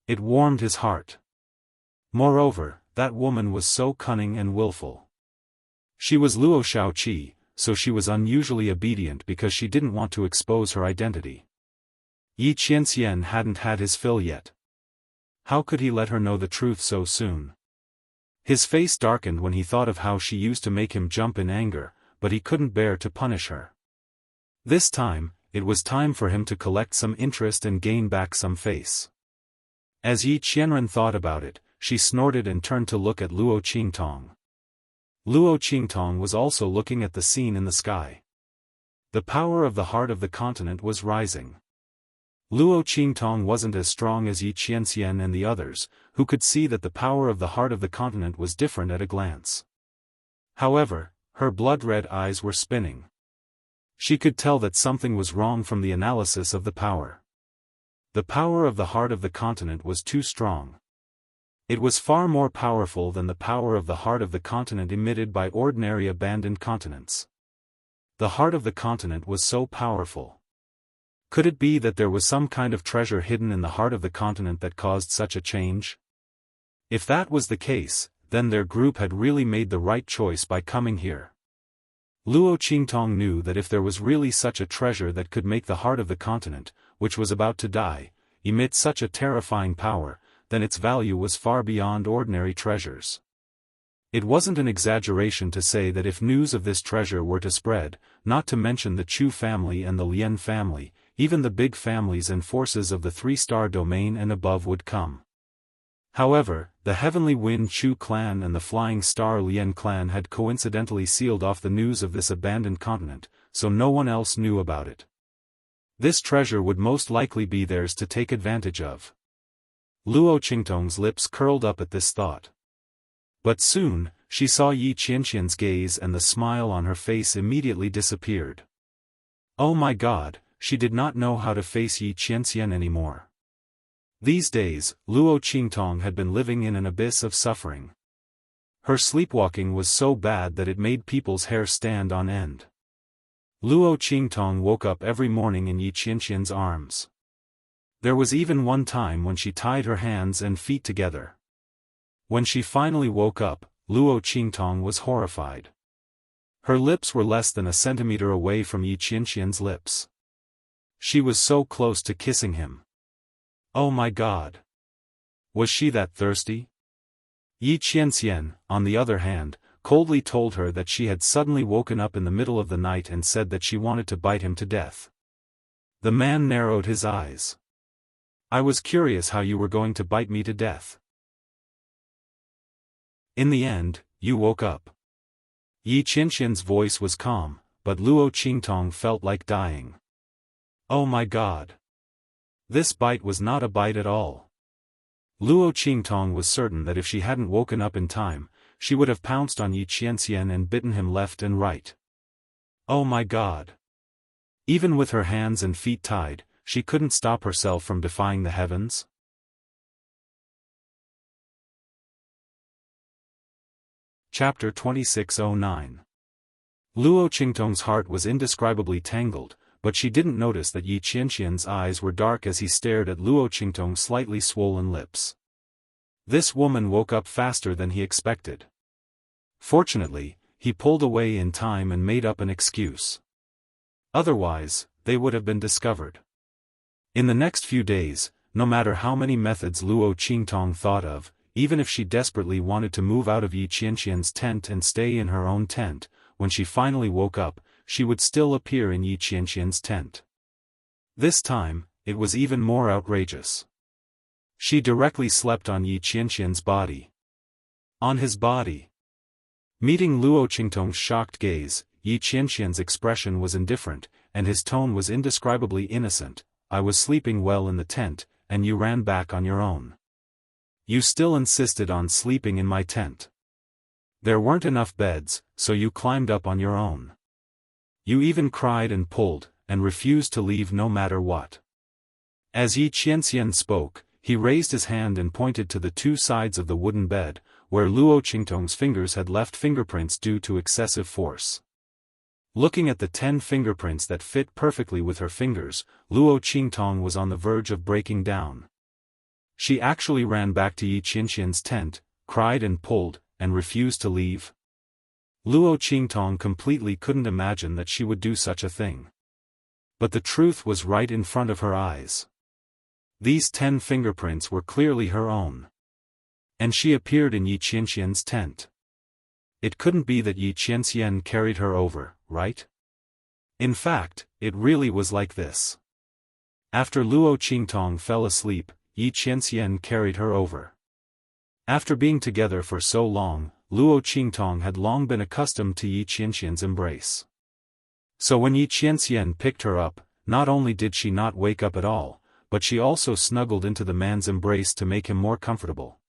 It warmed his heart. Moreover, that woman was so cunning and willful. She was Luo Shaoqi, so she was unusually obedient because she didn't want to expose her identity. Yi Qianxian hadn't had his fill yet. How could he let her know the truth so soon? His face darkened when he thought of how she used to make him jump in anger, but he couldn't bear to punish her. This time, it was time for him to collect some interest and gain back some face. As Yi Qianren thought about it, she snorted and turned to look at Luo Qingtong. Luo Qingtong was also looking at the scene in the sky. The power of the heart of the continent was rising. Luo Qingtong wasn't as strong as Yi Qianxian and the others, who could see that the power of the heart of the continent was different at a glance. However, her blood-red eyes were spinning. She could tell that something was wrong from the analysis of the power. The power of the heart of the continent was too strong. It was far more powerful than the power of the heart of the continent emitted by ordinary abandoned continents. The heart of the continent was so powerful. Could it be that there was some kind of treasure hidden in the heart of the continent that caused such a change? If that was the case, then their group had really made the right choice by coming here. Luo Qingtong knew that if there was really such a treasure that could make the heart of the continent, which was about to die, emit such a terrifying power, then its value was far beyond ordinary treasures. It wasn't an exaggeration to say that if news of this treasure were to spread, not to mention the Chu family and the Lian family, even the big families and forces of the three-star domain and above would come. However, the Heavenly Wind Chu clan and the Flying Star Lian clan had coincidentally sealed off the news of this abandoned continent, so no one else knew about it. This treasure would most likely be theirs to take advantage of. Luo Qingtong's lips curled up at this thought. But soon, she saw Yi Qianxian's gaze and the smile on her face immediately disappeared. Oh my God, she did not know how to face Yi Qianxian anymore. These days, Luo Qingtong had been living in an abyss of suffering. Her sleepwalking was so bad that it made people's hair stand on end. Luo Qingtong woke up every morning in Yi Qianxian's arms. There was even one time when she tied her hands and feet together. When she finally woke up, Luo Qingtong was horrified. Her lips were less than a centimeter away from Yi Qianxian's lips. She was so close to kissing him. Oh my God! Was she that thirsty? Yi Qianxian, on the other hand, coldly told her that she had suddenly woken up in the middle of the night and said that she wanted to bite him to death. The man narrowed his eyes. I was curious how you were going to bite me to death. In the end, you woke up. Yi Qianxian's voice was calm, but Luo Qingtong felt like dying. Oh my God! This bite was not a bite at all. Luo Qingtong was certain that if she hadn't woken up in time, she would have pounced on Yi Qianxian and bitten him left and right. Oh my God! Even with her hands and feet tied, she couldn't stop herself from defying the heavens. Chapter 2609. Luo Qingtong's heart was indescribably tangled, but she didn't notice that Yi Qianxian's eyes were dark as he stared at Luo Qingtong's slightly swollen lips. This woman woke up faster than he expected. Fortunately, he pulled away in time and made up an excuse. Otherwise, they would have been discovered. In the next few days, no matter how many methods Luo Qingtong thought of, even if she desperately wanted to move out of Yi Qianxian's tent and stay in her own tent, when she finally woke up, she would still appear in Yi Qianxian's tent. This time, it was even more outrageous. She directly slept on Yi Qianxian's body. On his body. Meeting Luo Qingtong's shocked gaze, Yi Qianxian's expression was indifferent, and his tone was indescribably innocent. I was sleeping well in the tent, and you ran back on your own. You still insisted on sleeping in my tent. There weren't enough beds, so you climbed up on your own. You even cried and pulled, and refused to leave no matter what. As Yi Qianxian spoke, he raised his hand and pointed to the two sides of the wooden bed, where Luo Qingtong's fingers had left fingerprints due to excessive force. Looking at the 10 fingerprints that fit perfectly with her fingers, Luo Qingtong was on the verge of breaking down. She actually ran back to Yi Qianxian's tent, cried and pulled, and refused to leave. Luo Qingtong completely couldn't imagine that she would do such a thing. But the truth was right in front of her eyes. These 10 fingerprints were clearly her own. And she appeared in Yi Qianxian's tent. It couldn't be that Yi Qianxian carried her over, right? In fact, it really was like this. After Luo Qingtong fell asleep, Yi Qianxian carried her over. After being together for so long, Luo Qingtong had long been accustomed to Yi Qianxian's embrace. So when Yi Qianxian picked her up, not only did she not wake up at all, but she also snuggled into the man's embrace to make him more comfortable.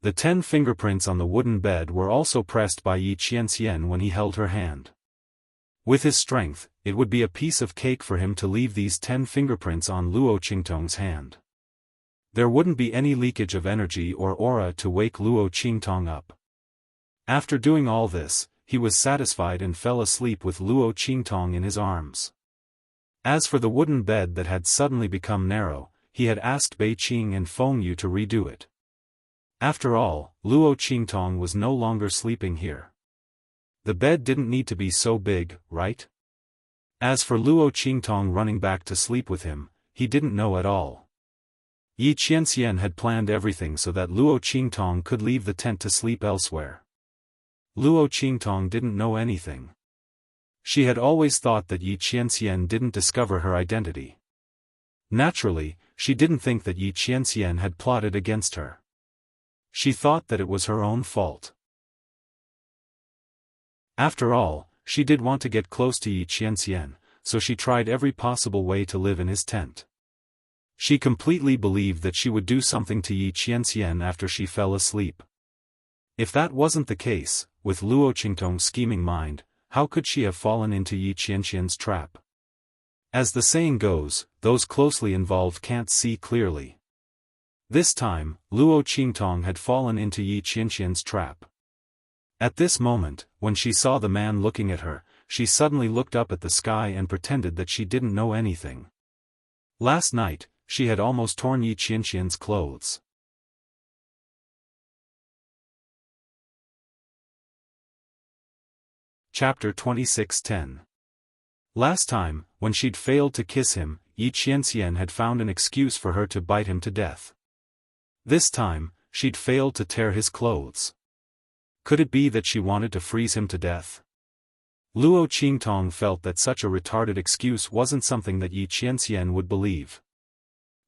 The 10 fingerprints on the wooden bed were also pressed by Yi Qianxian when he held her hand. With his strength, it would be a piece of cake for him to leave these 10 fingerprints on Luo Qingtong's hand. There wouldn't be any leakage of energy or aura to wake Luo Qingtong up. After doing all this, he was satisfied and fell asleep with Luo Qingtong in his arms. As for the wooden bed that had suddenly become narrow, he had asked Bei Qing and Feng Yu to redo it. After all, Luo Qingtong was no longer sleeping here. The bed didn't need to be so big, right? As for Luo Qingtong running back to sleep with him, he didn't know at all. Yi Qianxian had planned everything so that Luo Qingtong could leave the tent to sleep elsewhere. Luo Qingtong didn't know anything. She had always thought that Yi Qianxian didn't discover her identity. Naturally, she didn't think that Yi Qianxian had plotted against her. She thought that it was her own fault. After all, she did want to get close to Yi Qianxian, so she tried every possible way to live in his tent. She completely believed that she would do something to Yi Qianxian after she fell asleep. If that wasn't the case, with Luo Qingtong's scheming mind, how could she have fallen into Yi Qianxian's trap? As the saying goes, those closely involved can't see clearly. This time, Luo Qingtong had fallen into Yi Qianxian's trap. At this moment, when she saw the man looking at her, she suddenly looked up at the sky and pretended that she didn't know anything. Last night, she had almost torn Yi Qianxian's clothes. Chapter 26:10. Last time, when she'd failed to kiss him, Yi Qianxian had found an excuse for her to bite him to death. This time, she'd failed to tear his clothes. Could it be that she wanted to freeze him to death? Luo Qingtong felt that such a retarded excuse wasn't something that Yi Qianxian would believe.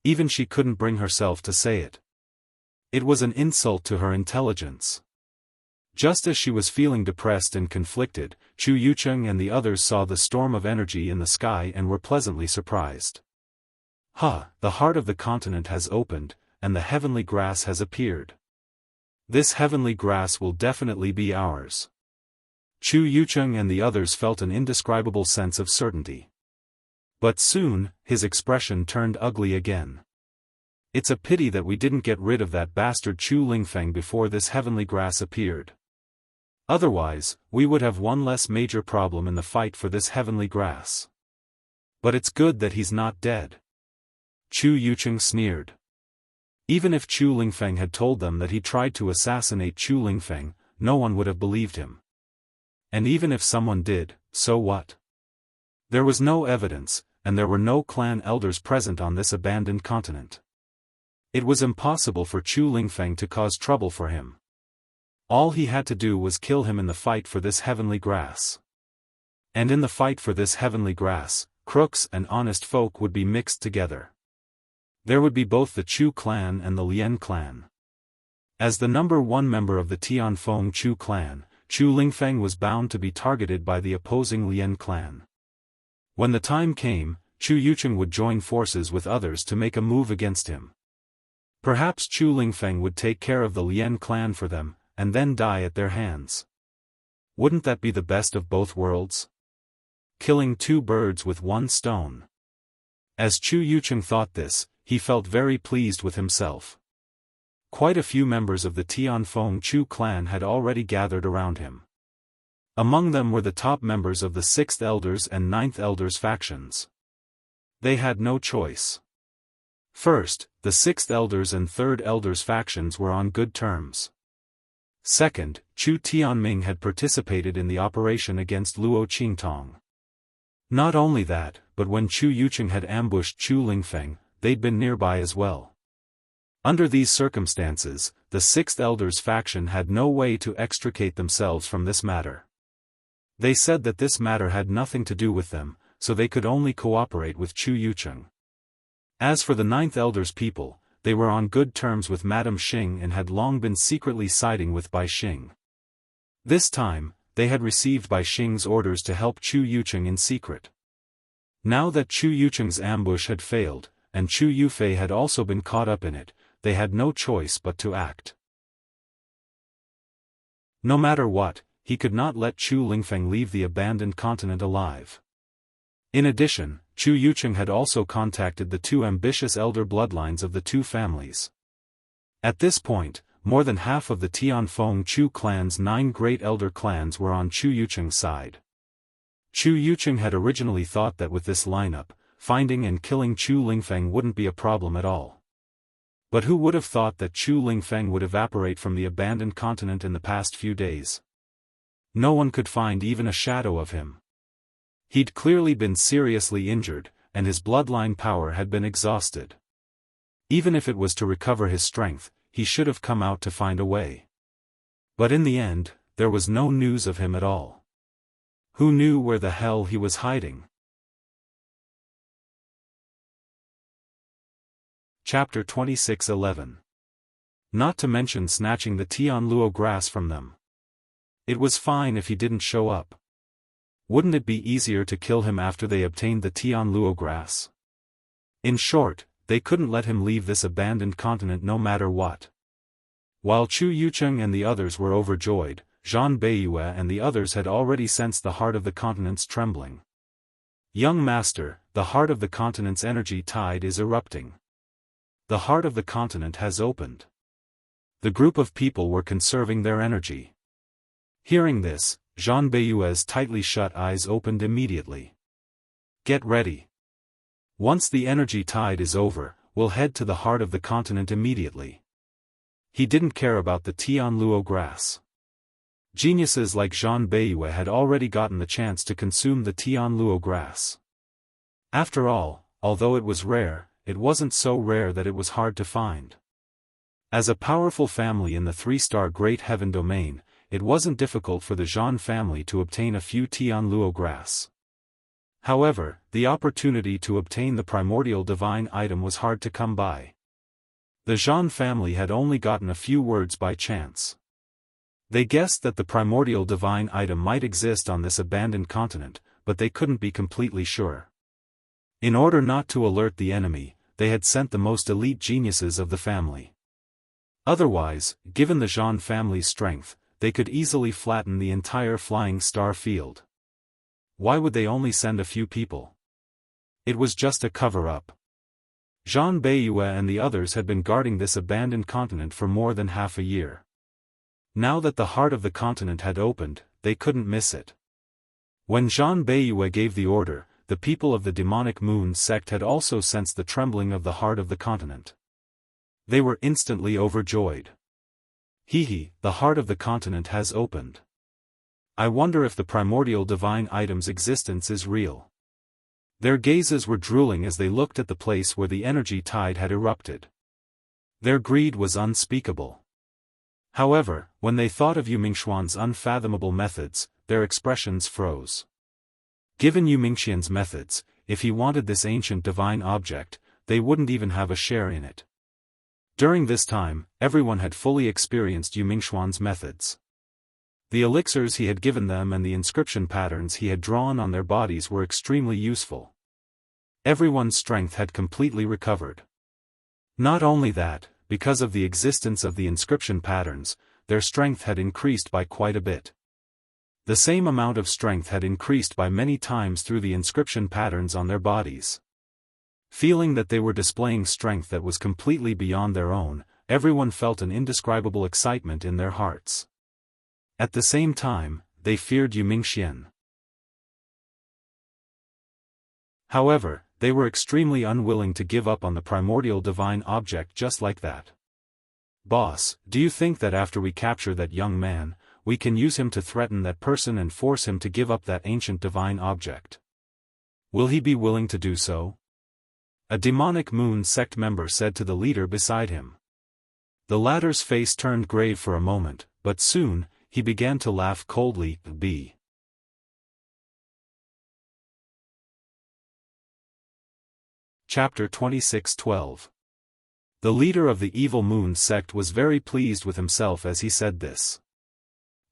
Even she couldn't bring herself to say it. It was an insult to her intelligence. Just as she was feeling depressed and conflicted, Chu Yucheng and the others saw the storm of energy in the sky and were pleasantly surprised. The heart of the continent has opened, and the heavenly grass has appeared. This heavenly grass will definitely be ours. Chu Yucheng and the others felt an indescribable sense of certainty. But soon, his expression turned ugly again. It's a pity that we didn't get rid of that bastard Chu Lingfeng before this heavenly grass appeared. Otherwise, we would have one less major problem in the fight for this heavenly grass. But it's good that he's not dead. Chu Yucheng sneered. Even if Chu Lingfeng had told them that he tried to assassinate Chu Lingfeng, no one would have believed him. And even if someone did, so what? There was no evidence, and there were no clan elders present on this abandoned continent. It was impossible for Chu Lingfeng to cause trouble for him. All he had to do was kill him in the fight for this heavenly grass. And in the fight for this heavenly grass, crooks and honest folk would be mixed together. There would be both the Chu clan and the Lian clan. As the number one member of the Tianfeng Chu clan, Chu Lingfeng was bound to be targeted by the opposing Lian clan. When the time came, Chu Yucheng would join forces with others to make a move against him. Perhaps Chu Lingfeng would take care of the Lian clan for them, and then die at their hands. Wouldn't that be the best of both worlds? Killing two birds with one stone. As Chu Yucheng thought this, he felt very pleased with himself. Quite a few members of the Tianfeng Chu clan had already gathered around him. Among them were the top members of the 6th Elders and 9th Elders factions. They had no choice. First, the 6th Elders and 3rd Elders factions were on good terms. Second, Chu Tianming had participated in the operation against Luo Qingtong. Not only that, but when Chu Yucheng had ambushed Chu Lingfeng, they'd been nearby as well. Under these circumstances, the 6th Elders faction had no way to extricate themselves from this matter. They said that this matter had nothing to do with them, so they could only cooperate with Chu Yucheng. As for the 9th Elders people, they were on good terms with Madame Xing and had long been secretly siding with Bai Xing. This time, they had received Bai Xing's orders to help Chu Yucheng in secret. Now that Chu Yucheng's ambush had failed, and Chu Yufei had also been caught up in it, they had no choice but to act. No matter what, he could not let Chu Lingfeng leave the abandoned continent alive. In addition, Chu Yucheng had also contacted the 2 ambitious elder bloodlines of the 2 families. At this point, more than half of the Tianfeng Chu clan's 9 great elder clans were on Chu Yucheng's side. Chu Yucheng had originally thought that with this lineup, finding and killing Chu Lingfeng wouldn't be a problem at all. But who would have thought that Chu Lingfeng would evaporate from the abandoned continent in the past few days? No one could find even a shadow of him. He'd clearly been seriously injured, and his bloodline power had been exhausted. Even if it was to recover his strength, he should have come out to find a way. But in the end, there was no news of him at all. Who knew where the hell he was hiding? Chapter 26:11. Not to mention snatching the Tianluo grass from them. It was fine if he didn't show up. Wouldn't it be easier to kill him after they obtained the Tianluo grass? In short, they couldn't let him leave this abandoned continent no matter what. While Chu Yucheng and the others were overjoyed, Zhan Beiyue and the others had already sensed the heart of the continent's trembling. Young master, the heart of the continent's energy tide is erupting. The heart of the continent has opened. The group of people were conserving their energy. Hearing this, Zhan Beiyue's tightly shut eyes opened immediately. Get ready. Once the energy tide is over, we'll head to the heart of the continent immediately. He didn't care about the Tianluo grass. Geniuses like Zhan Beiyue had already gotten the chance to consume the Tianluo grass. After all, although it was rare, it wasn't so rare that it was hard to find. As a powerful family in the 3-star Great Heaven domain, it wasn't difficult for the Zhan family to obtain a few Tianluo grass. However, the opportunity to obtain the primordial divine item was hard to come by. The Zhan family had only gotten a few words by chance. They guessed that the primordial divine item might exist on this abandoned continent, but they couldn't be completely sure. In order not to alert the enemy, they had sent the most elite geniuses of the family. Otherwise, given the Zhan family's strength, they could easily flatten the entire flying star field. Why would they only send a few people? It was just a cover-up. Zhan Beiyue and the others had been guarding this abandoned continent for more than half a year. Now that the heart of the continent had opened, they couldn't miss it. When Zhan Beiyue gave the order, the people of the demonic moon sect had also sensed the trembling of the heart of the continent. They were instantly overjoyed. Hee, the heart of the continent has opened. I wonder if the primordial divine item's existence is real. Their gazes were drooling as they looked at the place where the energy tide had erupted. Their greed was unspeakable. However, when they thought of Yu Mingxuan's unfathomable methods, their expressions froze. Given Yu Mingxian's methods, if he wanted this ancient divine object, they wouldn't even have a share in it. During this time, everyone had fully experienced Yu Mingxuan's methods. The elixirs he had given them and the inscription patterns he had drawn on their bodies were extremely useful. Everyone's strength had completely recovered. Not only that, because of the existence of the inscription patterns, their strength had increased by quite a bit. The same amount of strength had increased by many times through the inscription patterns on their bodies. Feeling that they were displaying strength that was completely beyond their own, everyone felt an indescribable excitement in their hearts. At the same time, they feared Yumingxian. However, they were extremely unwilling to give up on the primordial divine object just like that. "Boss, do you think that after we capture that young man, we can use him to threaten that person and force him to give up that ancient divine object? Will he be willing to do so?" A demonic moon sect member said to the leader beside him. The latter's face turned grave for a moment, but soon, he began to laugh coldly. Chapter 26:12. The leader of the evil moon sect was very pleased with himself as he said this.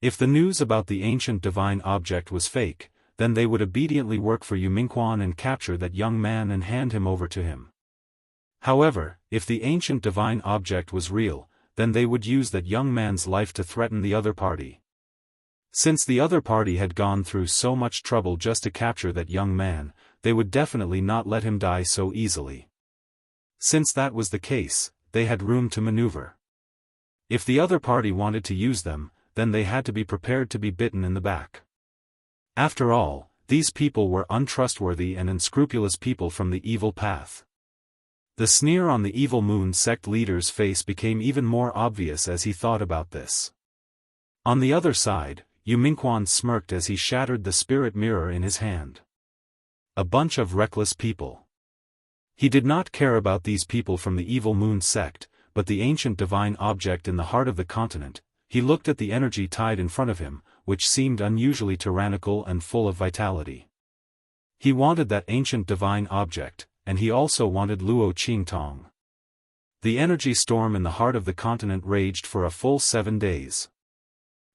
If the news about the ancient divine object was fake, then they would obediently work for Yumingquan and capture that young man and hand him over to him. However, if the ancient divine object was real, then they would use that young man's life to threaten the other party. Since the other party had gone through so much trouble just to capture that young man, they would definitely not let him die so easily. Since that was the case, they had room to maneuver. If the other party wanted to use them, then they had to be prepared to be bitten in the back. After all, these people were untrustworthy and unscrupulous people from the evil path. The sneer on the evil moon sect leader's face became even more obvious as he thought about this. On the other side, Yumingquan smirked as he shattered the spirit mirror in his hand. A bunch of reckless people. He did not care about these people from the evil moon sect, but the ancient divine object in the heart of the continent. He looked at the energy tide in front of him, which seemed unusually tyrannical and full of vitality. He wanted that ancient divine object, and he also wanted Luo Qingtong. The energy storm in the heart of the continent raged for a full 7 days.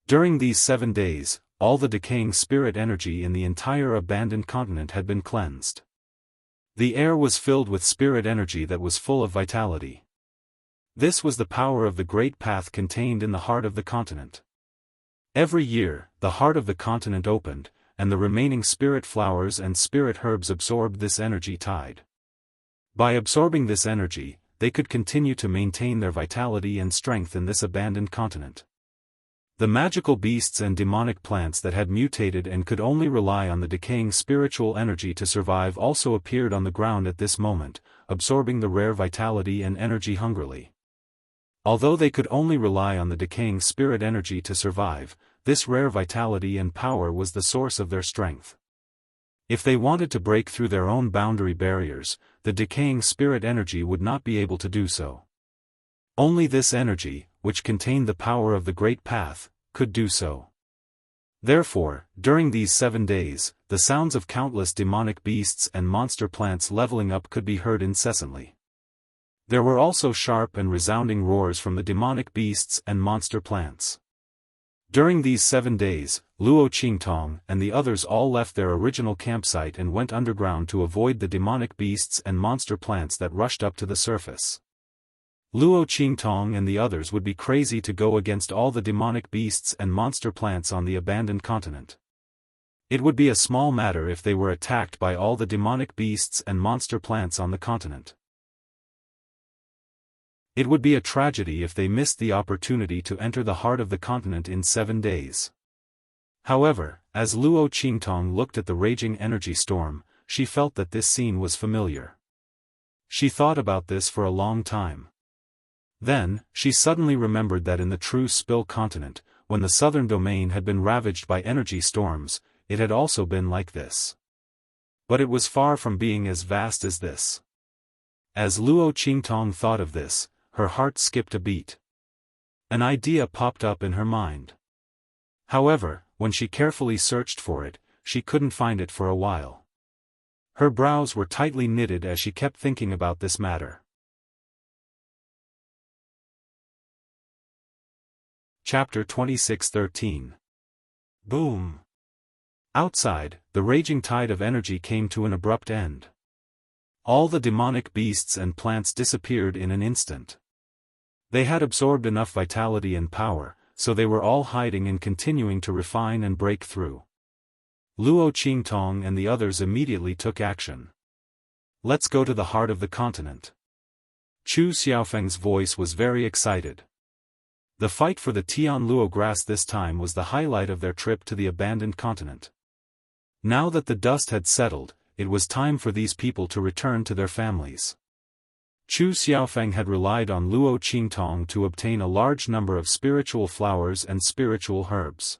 During these 7 days, all the decaying spirit energy in the entire abandoned continent had been cleansed. The air was filled with spirit energy that was full of vitality. This was the power of the great path contained in the heart of the continent. Every year, the heart of the continent opened, and the remaining spirit flowers and spirit herbs absorbed this energy tide. By absorbing this energy, they could continue to maintain their vitality and strength in this abandoned continent. The magical beasts and demonic plants that had mutated and could only rely on the decaying spiritual energy to survive also appeared on the ground at this moment, absorbing the rare vitality and energy hungrily. Although they could only rely on the decaying spirit energy to survive, this rare vitality and power was the source of their strength. If they wanted to break through their own boundary barriers, the decaying spirit energy would not be able to do so. Only this energy, which contained the power of the great path, could do so. Therefore, during these 7 days, the sounds of countless demonic beasts and monster plants leveling up could be heard incessantly. There were also sharp and resounding roars from the demonic beasts and monster plants. During these 7 days, Luo Qingtong and the others all left their original campsite and went underground to avoid the demonic beasts and monster plants that rushed up to the surface. Luo Qingtong and the others would be crazy to go against all the demonic beasts and monster plants on the abandoned continent. It would be a small matter if they were attacked by all the demonic beasts and monster plants on the continent. It would be a tragedy if they missed the opportunity to enter the heart of the continent in 7 days. However, as Luo Qingtong looked at the raging energy storm, she felt that this scene was familiar. She thought about this for a long time. Then, she suddenly remembered that in the true Spill continent, when the southern domain had been ravaged by energy storms, it had also been like this. But it was far from being as vast as this. As Luo Qingtong thought of this, her heart skipped a beat. An idea popped up in her mind. However, when she carefully searched for it, she couldn't find it for a while. Her brows were tightly knitted as she kept thinking about this matter. Chapter 26:13. Boom! Outside, the raging tide of energy came to an abrupt end. All the demonic beasts and plants disappeared in an instant. They had absorbed enough vitality and power, so they were all hiding and continuing to refine and break through. Luo Qingtong and the others immediately took action. Let's go to the heart of the continent. Chu Xiaofang's voice was very excited. The fight for the Tianluo grass this time was the highlight of their trip to the abandoned continent. Now that the dust had settled, it was time for these people to return to their families. Chu Xiaofan had relied on Luo Qingtong to obtain a large number of spiritual flowers and spiritual herbs.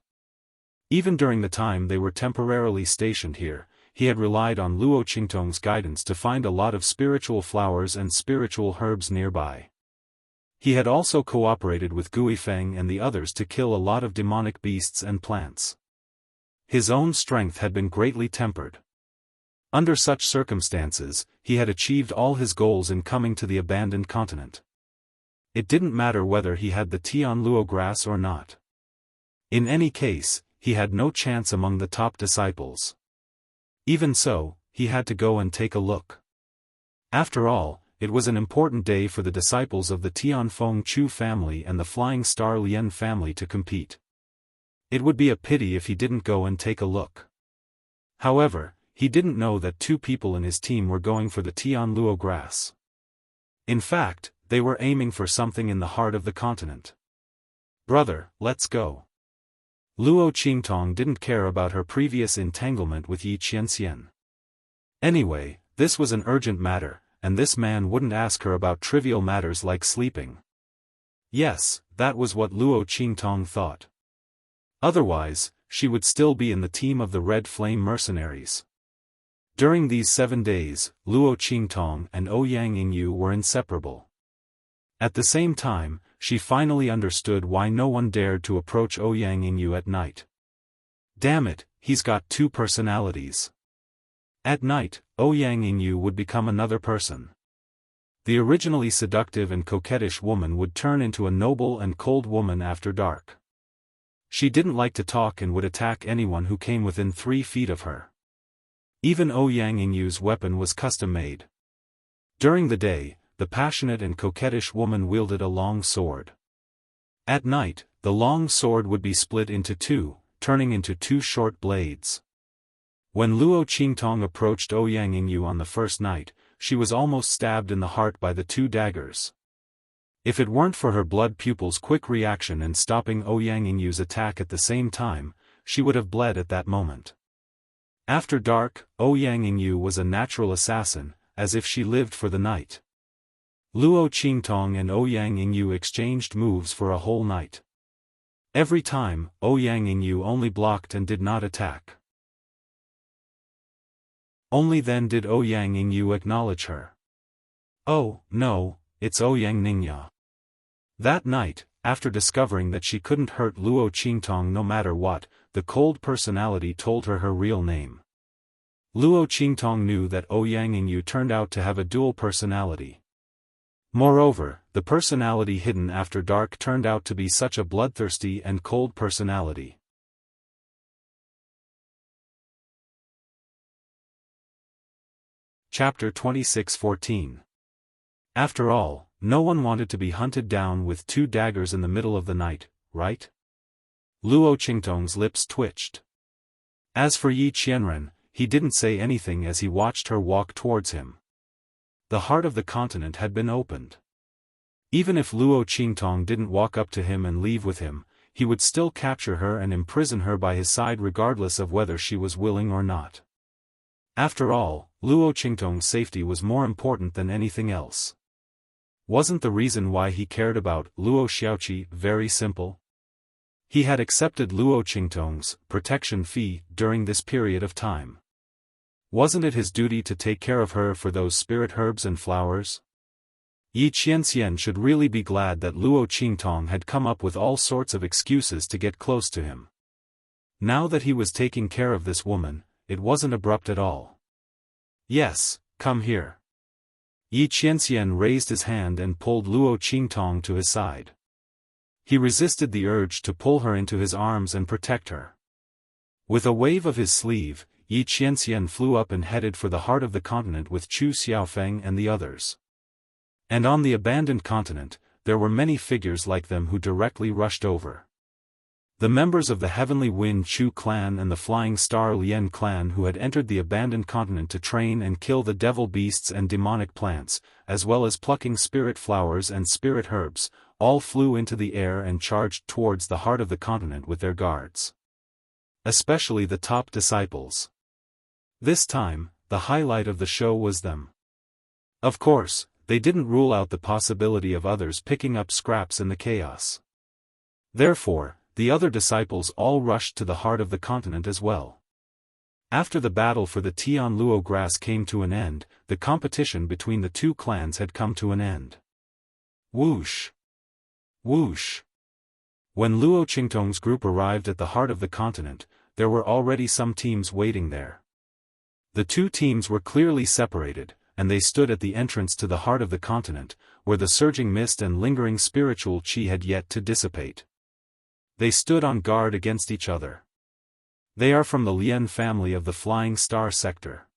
Even during the time they were temporarily stationed here, he had relied on Luo Qingtong's guidance to find a lot of spiritual flowers and spiritual herbs nearby. He had also cooperated with Guifeng and the others to kill a lot of demonic beasts and plants. His own strength had been greatly tempered. Under such circumstances, he had achieved all his goals in coming to the abandoned continent. It didn't matter whether he had the Tianluo grass or not. In any case, he had no chance among the top disciples. Even so, he had to go and take a look. After all, it was an important day for the disciples of the Tianfeng Chu family and the Flying Star Lien family to compete. It would be a pity if he didn't go and take a look. However, he didn't know that 2 people in his team were going for the Tianluo grass. In fact, they were aiming for something in the heart of the continent. "Brother, let's go." Luo Qingtong didn't care about her previous entanglement with Yi Qianxian. Anyway, this was an urgent matter, and this man wouldn't ask her about trivial matters like sleeping. Yes, that was what Luo Qingtong thought. Otherwise, she would still be in the team of the Red Flame mercenaries. During these 7 days, Luo Qingtong and Ouyang Yingyu were inseparable. At the same time, she finally understood why no one dared to approach Ouyang Yingyu at night. Damn it, he's got 2 personalities. At night, Ouyang Yingyu would become another person. The originally seductive and coquettish woman would turn into a noble and cold woman after dark. She didn't like to talk and would attack anyone who came within 3 feet of her. Even Ouyang Yingyu's weapon was custom-made. During the day, the passionate and coquettish woman wielded a long sword. At night, the long sword would be split into 2, turning into 2 short blades. When Luo Qingtong approached Ouyang Yingyu on the first night, she was almost stabbed in the heart by the 2 daggers. If it weren't for her blood pupil's quick reaction and stopping Ouyang Yingyu's attack at the same time, she would have bled at that moment. After dark, Ouyang Yingyu was a natural assassin, as if she lived for the night. Luo Qingtong and Ouyang Yingyu exchanged moves for a whole night. Every time, Ouyang Yingyu only blocked and did not attack. Only then did Ouyang Yingyu acknowledge her. "Oh, no, it's Ouyang Ningya." That night, after discovering that she couldn't hurt Luo Qingtong no matter what, the cold personality told her her real name. Luo Qingtong knew that Ouyang Yingyu turned out to have a dual personality. Moreover, the personality hidden after dark turned out to be such a bloodthirsty and cold personality. Chapter 26:14. After all, no one wanted to be hunted down with 2 daggers in the middle of the night, right? Luo Qingtong's lips twitched. As for Yi Qianren, he didn't say anything as he watched her walk towards him. The heart of the continent had been opened. Even if Luo Qingtong didn't walk up to him and leave with him, he would still capture her and imprison her by his side regardless of whether she was willing or not. After all, Luo Qingtong's safety was more important than anything else. Wasn't the reason why he cared about Luo Xiaoqi very simple? He had accepted Luo Qingtong's protection fee during this period of time. Wasn't it his duty to take care of her for those spirit herbs and flowers? Yi Qianxian should really be glad that Luo Qingtong had come up with all sorts of excuses to get close to him. Now that he was taking care of this woman, it wasn't abrupt at all. "Yes, come here." Yi Qianxian raised his hand and pulled Luo Qingtong to his side. He resisted the urge to pull her into his arms and protect her. With a wave of his sleeve, Yi Qianxian flew up and headed for the heart of the continent with Chu Xiaofan and the others. And on the abandoned continent, there were many figures like them who directly rushed over. The members of the Heavenly Wind Chu clan and the Flying Star Lien clan who had entered the abandoned continent to train and kill the devil beasts and demonic plants, as well as plucking spirit flowers and spirit herbs, all flew into the air and charged towards the heart of the continent with their guards. Especially the top disciples. This time, the highlight of the show was them. Of course, they didn't rule out the possibility of others picking up scraps in the chaos. Therefore, the other disciples all rushed to the heart of the continent as well. After the battle for the Tianluo grass came to an end, the competition between the two clans had come to an end. Whoosh! Whoosh! When Luo Qingtong's group arrived at the heart of the continent, there were already some teams waiting there. The two teams were clearly separated, and they stood at the entrance to the heart of the continent, where the surging mist and lingering spiritual qi had yet to dissipate. They stood on guard against each other. They are from the Lian family of the Flying Star sector.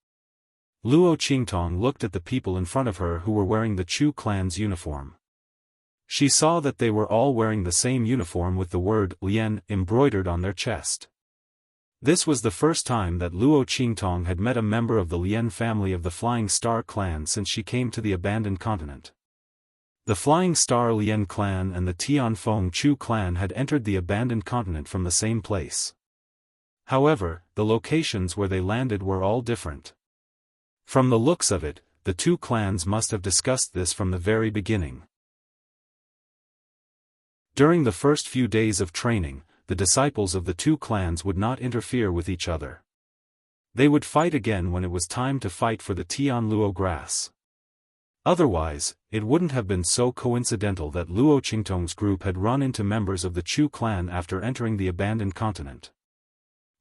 Luo Qingtong looked at the people in front of her who were wearing the Chu clan's uniform. She saw that they were all wearing the same uniform with the word Lian embroidered on their chest. This was the first time that Luo Qingtong had met a member of the Lian family of the Flying Star clan since she came to the abandoned continent. The Flying Star Lian clan and the Tianfeng Chu clan had entered the abandoned continent from the same place. However, the locations where they landed were all different. From the looks of it, the two clans must have discussed this from the very beginning. During the first few days of training, the disciples of the two clans would not interfere with each other. They would fight again when it was time to fight for the Tianluo grass. Otherwise, it wouldn't have been so coincidental that Luo Qingtong's group had run into members of the Chu clan after entering the abandoned continent.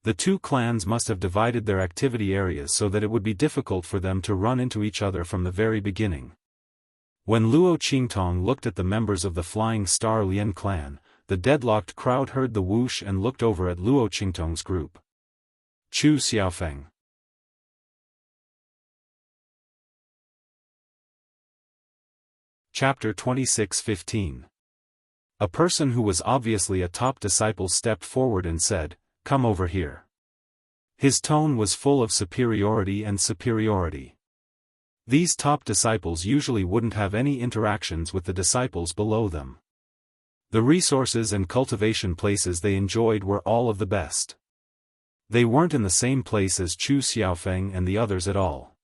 The two clans must have divided their activity areas so that it would be difficult for them to run into each other from the very beginning. When Luo Qingtong looked at the members of the Flying Star Lian clan, the deadlocked crowd heard the whoosh and looked over at Luo Qingtong's group. Chu Xiaofan. Chapter 26:15. A person who was obviously a top disciple stepped forward and said, "Come over here." His tone was full of superiority and superiority. These top disciples usually wouldn't have any interactions with the disciples below them. The resources and cultivation places they enjoyed were all of the best. They weren't in the same place as Chu Xiaofeng and the others at all.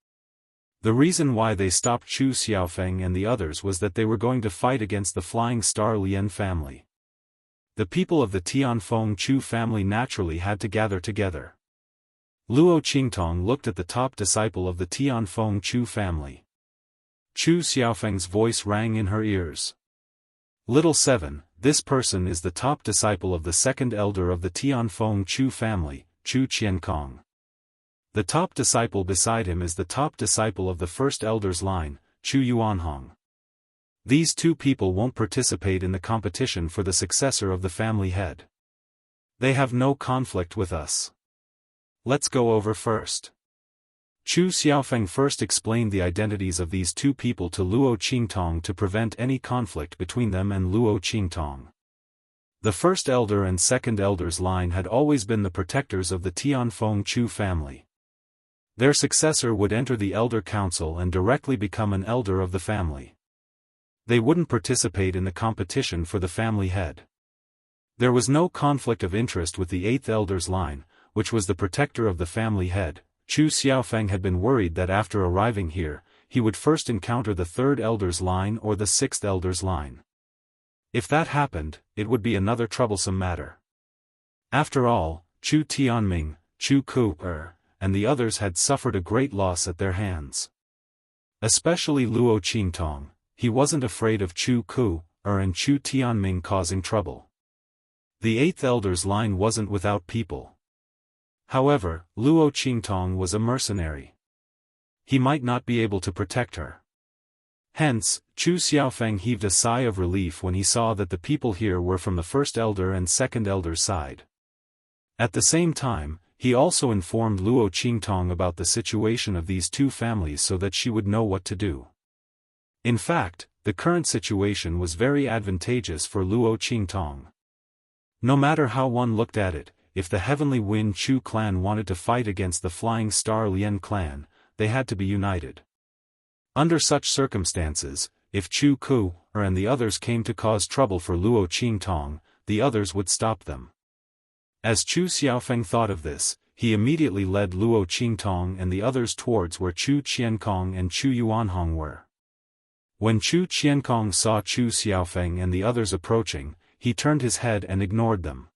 The reason why they stopped Chu Xiaofeng and the others was that they were going to fight against the Flying Star Lian family. The people of the Tianfeng Chu family naturally had to gather together. Luo Qingtong looked at the top disciple of the Tianfeng Chu family. Chu Xiaofeng's voice rang in her ears. "Little 7, this person is the top disciple of the second elder of the Tianfeng Chu family, Chu Qiankong. The top disciple beside him is the top disciple of the first elder's line, Chu Yuanhong. These two people won't participate in the competition for the successor of the family head. They have no conflict with us. Let's go over first." Chu Xiaofeng first explained the identities of these two people to Luo Qingtong to prevent any conflict between them and Luo Qingtong. The first elder and second elder's line had always been the protectors of the Tianfeng Chu family. Their successor would enter the elder council and directly become an elder of the family. They wouldn't participate in the competition for the family head. There was no conflict of interest with the eighth elder's line, which was the protector of the family head. Chu Xiaofeng had been worried that after arriving here, he would first encounter the third elder's line or the sixth elder's line. If that happened, it would be another troublesome matter. After all, Chu Tianming, Chu Ku, and the others had suffered a great loss at their hands. Especially Luo Qingtong, he wasn't afraid of Chu Ku, and Chu Tianming causing trouble. The eighth elder's line wasn't without people. However, Luo Qingtong was a mercenary. He might not be able to protect her. Hence, Chu Xiaofeng heaved a sigh of relief when he saw that the people here were from the first elder and second elder's side. At the same time, he also informed Luo Qingtong about the situation of these two families so that she would know what to do. In fact, the current situation was very advantageous for Luo Qingtong. No matter how one looked at it, if the Heavenly Wind Chu clan wanted to fight against the Flying Star Lian clan, they had to be united. Under such circumstances, if Chu Ku and the others came to cause trouble for Luo Qingtong, the others would stop them. As Chu Xiaofeng thought of this, he immediately led Luo Qingtong and the others towards where Chu Qiankong and Chu Yuanhong were. When Chu Qiankong saw Chu Xiaofeng and the others approaching, he turned his head and ignored them.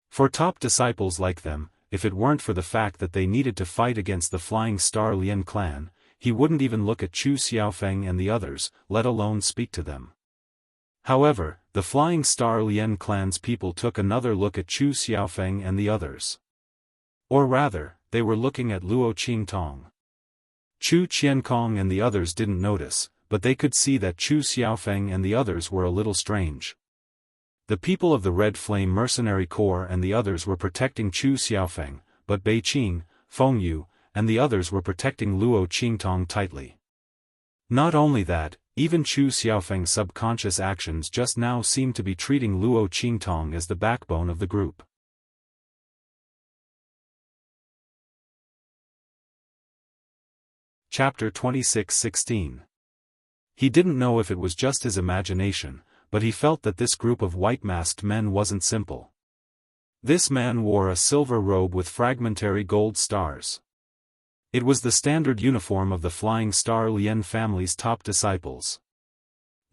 For top disciples like them, if it weren't for the fact that they needed to fight against the Flying Star Lien clan, he wouldn't even look at Chu Xiaofeng and the others, let alone speak to them. However, the Flying Star Lien clan's people took another look at Chu Xiaofeng and the others. Or rather, they were looking at Luo Qingtong. Chu Qiankong and the others didn't notice, but they could see that Chu Xiaofeng and the others were a little strange. The people of the Red Flame Mercenary Corps and the others were protecting Chu Xiaofeng, but Bei Qing, Feng Yu, and the others were protecting Luo Qingtong tightly. Not only that, even Chu Xiaofeng's subconscious actions just now seemed to be treating Luo Qingtong as the backbone of the group. Chapter 26:16. He didn't know if it was just his imagination, but he felt that this group of white-masked men wasn't simple. This man wore a silver robe with fragmentary gold stars. It was the standard uniform of the Flying Star Lien family's top disciples.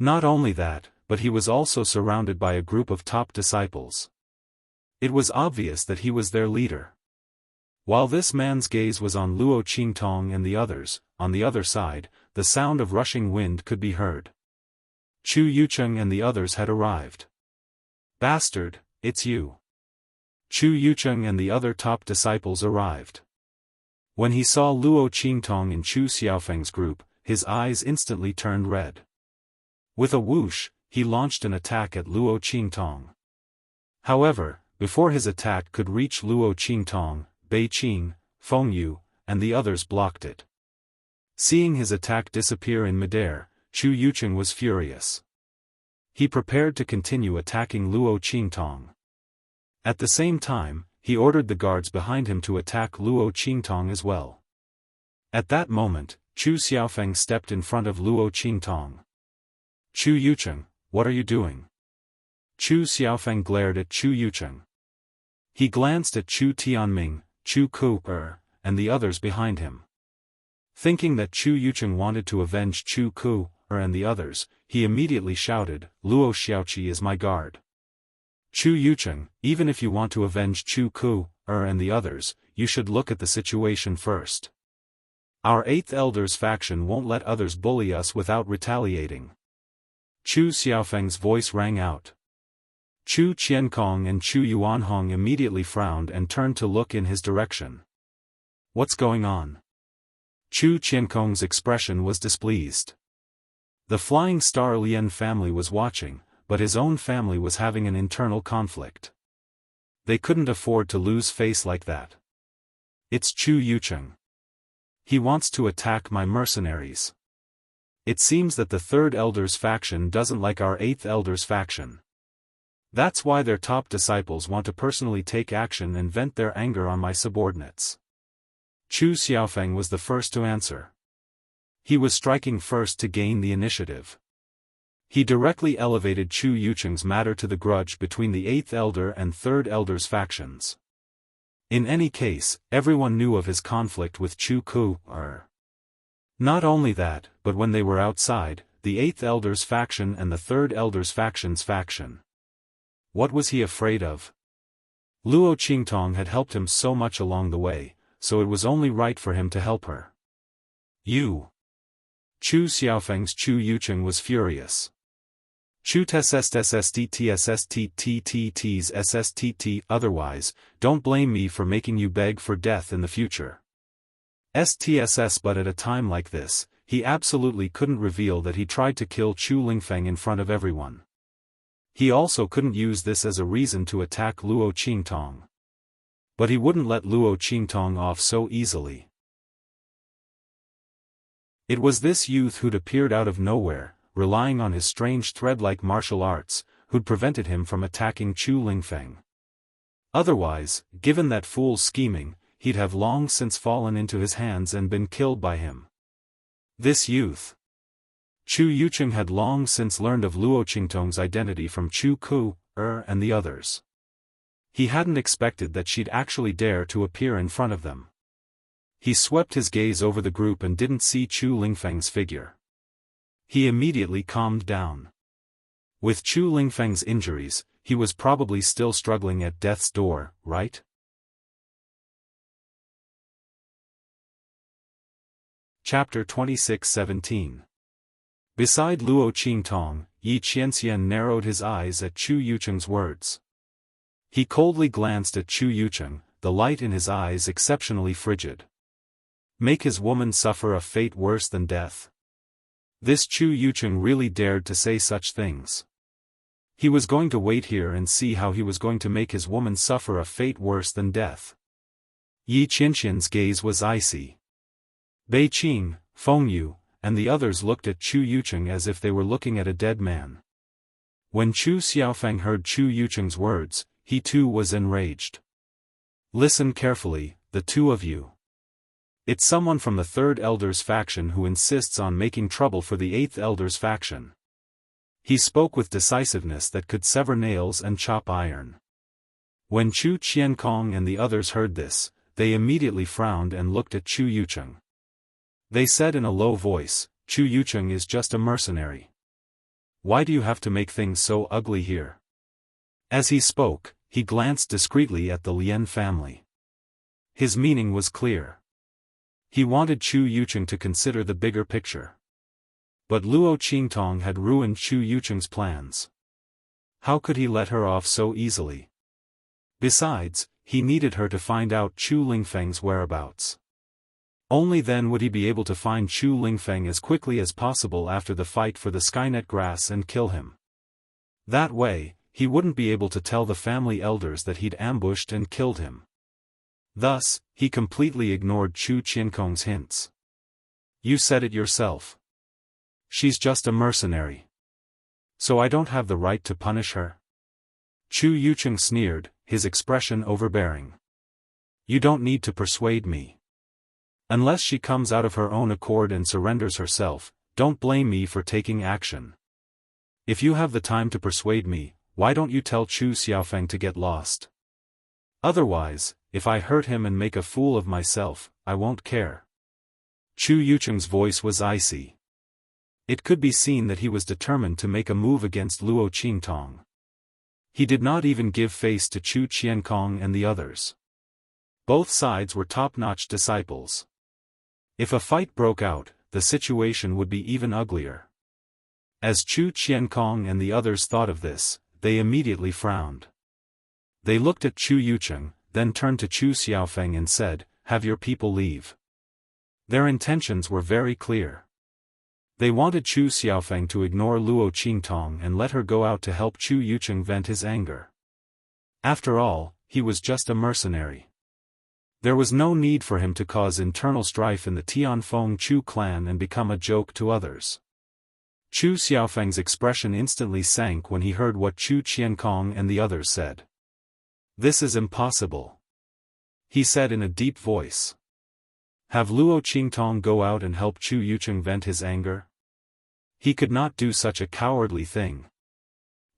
Not only that, but he was also surrounded by a group of top disciples. It was obvious that he was their leader. While this man's gaze was on Luo Qingtong and the others, on the other side, the sound of rushing wind could be heard. Chu Yucheng and the others had arrived. "Bastard, it's you." Chu Yucheng and the other top disciples arrived. When he saw Luo Qingtong in Chu Xiaofeng's group, his eyes instantly turned red. With a whoosh, he launched an attack at Luo Qingtong. However, before his attack could reach Luo Qingtong, Bei Qing, Feng Yu, and the others blocked it. Seeing his attack disappear in midair, Chu Yucheng was furious. He prepared to continue attacking Luo Qingtong. At the same time, he ordered the guards behind him to attack Luo Qingtong as well. At that moment, Chu Xiaofeng stepped in front of Luo Qingtong. "Chu Yucheng, what are you doing?" Chu Xiaofeng glared at Chu Yucheng. He glanced at Chu Tianming, Chu Ku and the others behind him. Thinking that Chu Yucheng wanted to avenge Chu Ku and the others, he immediately shouted, "Luo Xiaoqi is my guard." "Chu Yucheng, even if you want to avenge Chu Ku and the others, you should look at the situation first. Our 8th Elder's faction won't let others bully us without retaliating." Chu Xiaofeng's voice rang out. Chu Qiankong and Chu Yuanhong immediately frowned and turned to look in his direction. "What's going on?" Chu Qiankong's expression was displeased. The Flying Star Lien family was watching, but his own family was having an internal conflict. They couldn't afford to lose face like that. "It's Chu Yucheng. He wants to attack my mercenaries. It seems that the 3rd Elder's faction doesn't like our 8th Elder's faction. That's why their top disciples want to personally take action and vent their anger on my subordinates." Chu Xiaofeng was the first to answer. He was striking first to gain the initiative. He directly elevated Chu Yucheng's matter to the grudge between the 8th Elder and 3rd Elder's factions. In any case, everyone knew of his conflict with Chu Ku. Not only that, but when they were outside, the 8th Elder's faction and the 3rd Elder's faction. What was he afraid of? Luo Qingtong had helped him so much along the way, so it was only right for him to help her. "You!" Chu Xiaofeng's Chu Yucheng was furious. "Chu SST, otherwise, don't blame me for making you beg for death in the future." STSS. But at a time like this, he absolutely couldn't reveal that he tried to kill Chu Lingfeng in front of everyone. He also couldn't use this as a reason to attack Luo Qingtong. But he wouldn't let Luo Qingtong off so easily. It was this youth who'd appeared out of nowhere, relying on his strange thread-like martial arts, who'd prevented him from attacking Chu Lingfeng. Otherwise, given that fool's scheming, he'd have long since fallen into his hands and been killed by him. This youth. Chu Yucheng had long since learned of Luo Qingtong's identity from Chu Ku, and the others. He hadn't expected that she'd actually dare to appear in front of them. He swept his gaze over the group and didn't see Chu Lingfeng's figure. He immediately calmed down. With Chu Lingfeng's injuries, he was probably still struggling at death's door, right? Chapter 26:17. Beside Luo Qingtong, Yi Qianxian narrowed his eyes at Chu Yucheng's words. He coldly glanced at Chu Yucheng, the light in his eyes exceptionally frigid. Make his woman suffer a fate worse than death. This Chu Yucheng really dared to say such things. He was going to wait here and see how he was going to make his woman suffer a fate worse than death. Yi Qianxian's gaze was icy. Bei Qing, Feng Yu, and the others looked at Chu Yucheng as if they were looking at a dead man. When Chu Xiaofan heard Chu Yucheng's words, he too was enraged. Listen carefully, the two of you. It's someone from the third elder's faction who insists on making trouble for the eighth elder's faction. He spoke with decisiveness that could sever nails and chop iron. When Chu Qiankong and the others heard this, they immediately frowned and looked at Chu Yucheng. They said in a low voice, Chu Yucheng is just a mercenary. Why do you have to make things so ugly here? As he spoke, he glanced discreetly at the Lian family. His meaning was clear. He wanted Chu Yucheng to consider the bigger picture. But Luo Qingtong had ruined Chu Yucheng's plans. How could he let her off so easily? Besides, he needed her to find out Chu Lingfeng's whereabouts. Only then would he be able to find Chu Lingfeng as quickly as possible after the fight for the Skynet grass and kill him. That way, he wouldn't be able to tell the family elders that he'd ambushed and killed him. Thus, he completely ignored Chu Qiankong's hints. You said it yourself. She's just a mercenary. So I don't have the right to punish her? Chu Yucheng sneered, his expression overbearing. You don't need to persuade me. Unless she comes out of her own accord and surrenders herself, don't blame me for taking action. If you have the time to persuade me, why don't you tell Chu Xiaofan to get lost? Otherwise, if I hurt him and make a fool of myself, I won't care. Chu Yucheng's voice was icy. It could be seen that he was determined to make a move against Luo Qingtong. He did not even give face to Chu Qiankong and the others. Both sides were top-notch disciples. If a fight broke out, the situation would be even uglier. As Chu Qiankong and the others thought of this, they immediately frowned. They looked at Chu Yucheng, then turned to Chu Xiaofan and said, "Have your people leave." Their intentions were very clear. They wanted Chu Xiaofan to ignore Luo Qingtong and let her go out to help Chu Yucheng vent his anger. After all, he was just a mercenary. There was no need for him to cause internal strife in the Tianfeng Chu clan and become a joke to others. Chu Xiaofang's expression instantly sank when he heard what Chu Qiankong and the others said. This is impossible, he said in a deep voice. Have Luo Qingtong go out and help Chu Yucheng vent his anger? He could not do such a cowardly thing.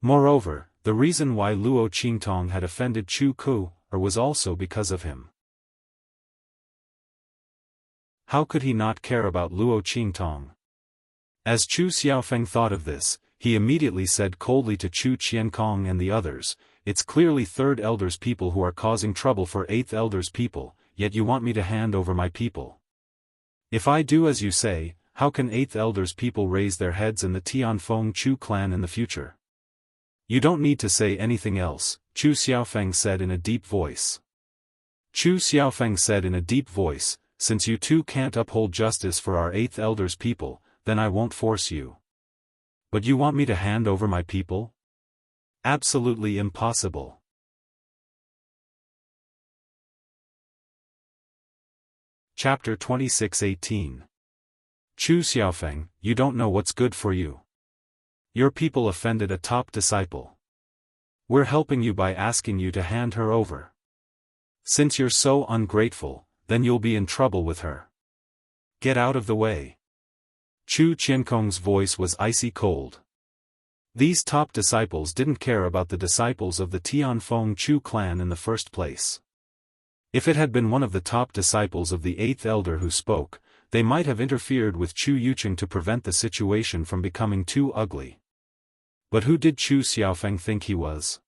Moreover, the reason why Luo Qingtong had offended Chu Ku, was also because of him. How could he not care about Luo Qingtong? As Chu Xiaofan thought of this, he immediately said coldly to Chu Qiankong and the others, "It's clearly third elder's people who are causing trouble for eighth elder's people, yet you want me to hand over my people. If I do as you say, how can eighth elder's people raise their heads in the Tianfeng Chu clan in the future?" "You don't need to say anything else," Chu Xiaofan said in a deep voice. Chu Xiaofan said in a deep voice, "Since you two can't uphold justice for our eighth elder's people, then I won't force you. But you want me to hand over my people? Absolutely impossible." Chapter 26:18. Chu Xiaofan, you don't know what's good for you. Your people offended a top disciple. We're helping you by asking you to hand her over. Since you're so ungrateful, then you'll be in trouble with her. Get out of the way. Chu Qiankong's voice was icy cold. These top disciples didn't care about the disciples of the Tianfeng Chu clan in the first place. If it had been one of the top disciples of the 8th elder who spoke, they might have interfered with Chu Yucheng to prevent the situation from becoming too ugly. But who did Chu Xiaofan think he was?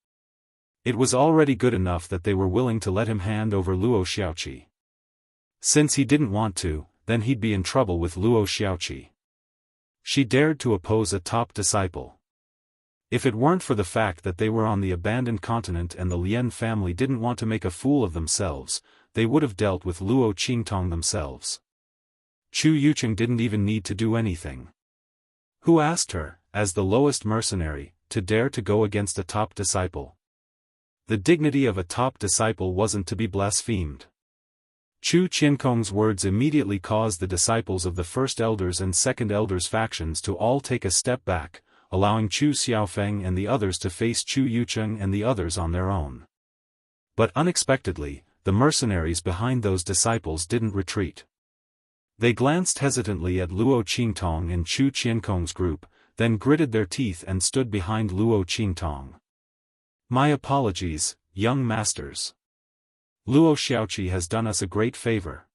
It was already good enough that they were willing to let him hand over Luo Xiaoqi. Since he didn't want to, then he'd be in trouble with Luo Xiaoqi. She dared to oppose a top disciple. If it weren't for the fact that they were on the abandoned continent and the Lian family didn't want to make a fool of themselves, they would have dealt with Luo Qingtong themselves. Chu Yucheng didn't even need to do anything. Who asked her, as the lowest mercenary, to dare to go against a top disciple? The dignity of a top disciple wasn't to be blasphemed. Chu Qiankong's words immediately caused the disciples of the first elders and second elders factions to all take a step back, allowing Chu Xiaofeng and the others to face Chu Yucheng and the others on their own. But unexpectedly, the mercenaries behind those disciples didn't retreat. They glanced hesitantly at Luo Qingtong and Chu Qiankong's group, then gritted their teeth and stood behind Luo Qingtong. My apologies, young masters. Luo Xiaoqi has done us a great favor.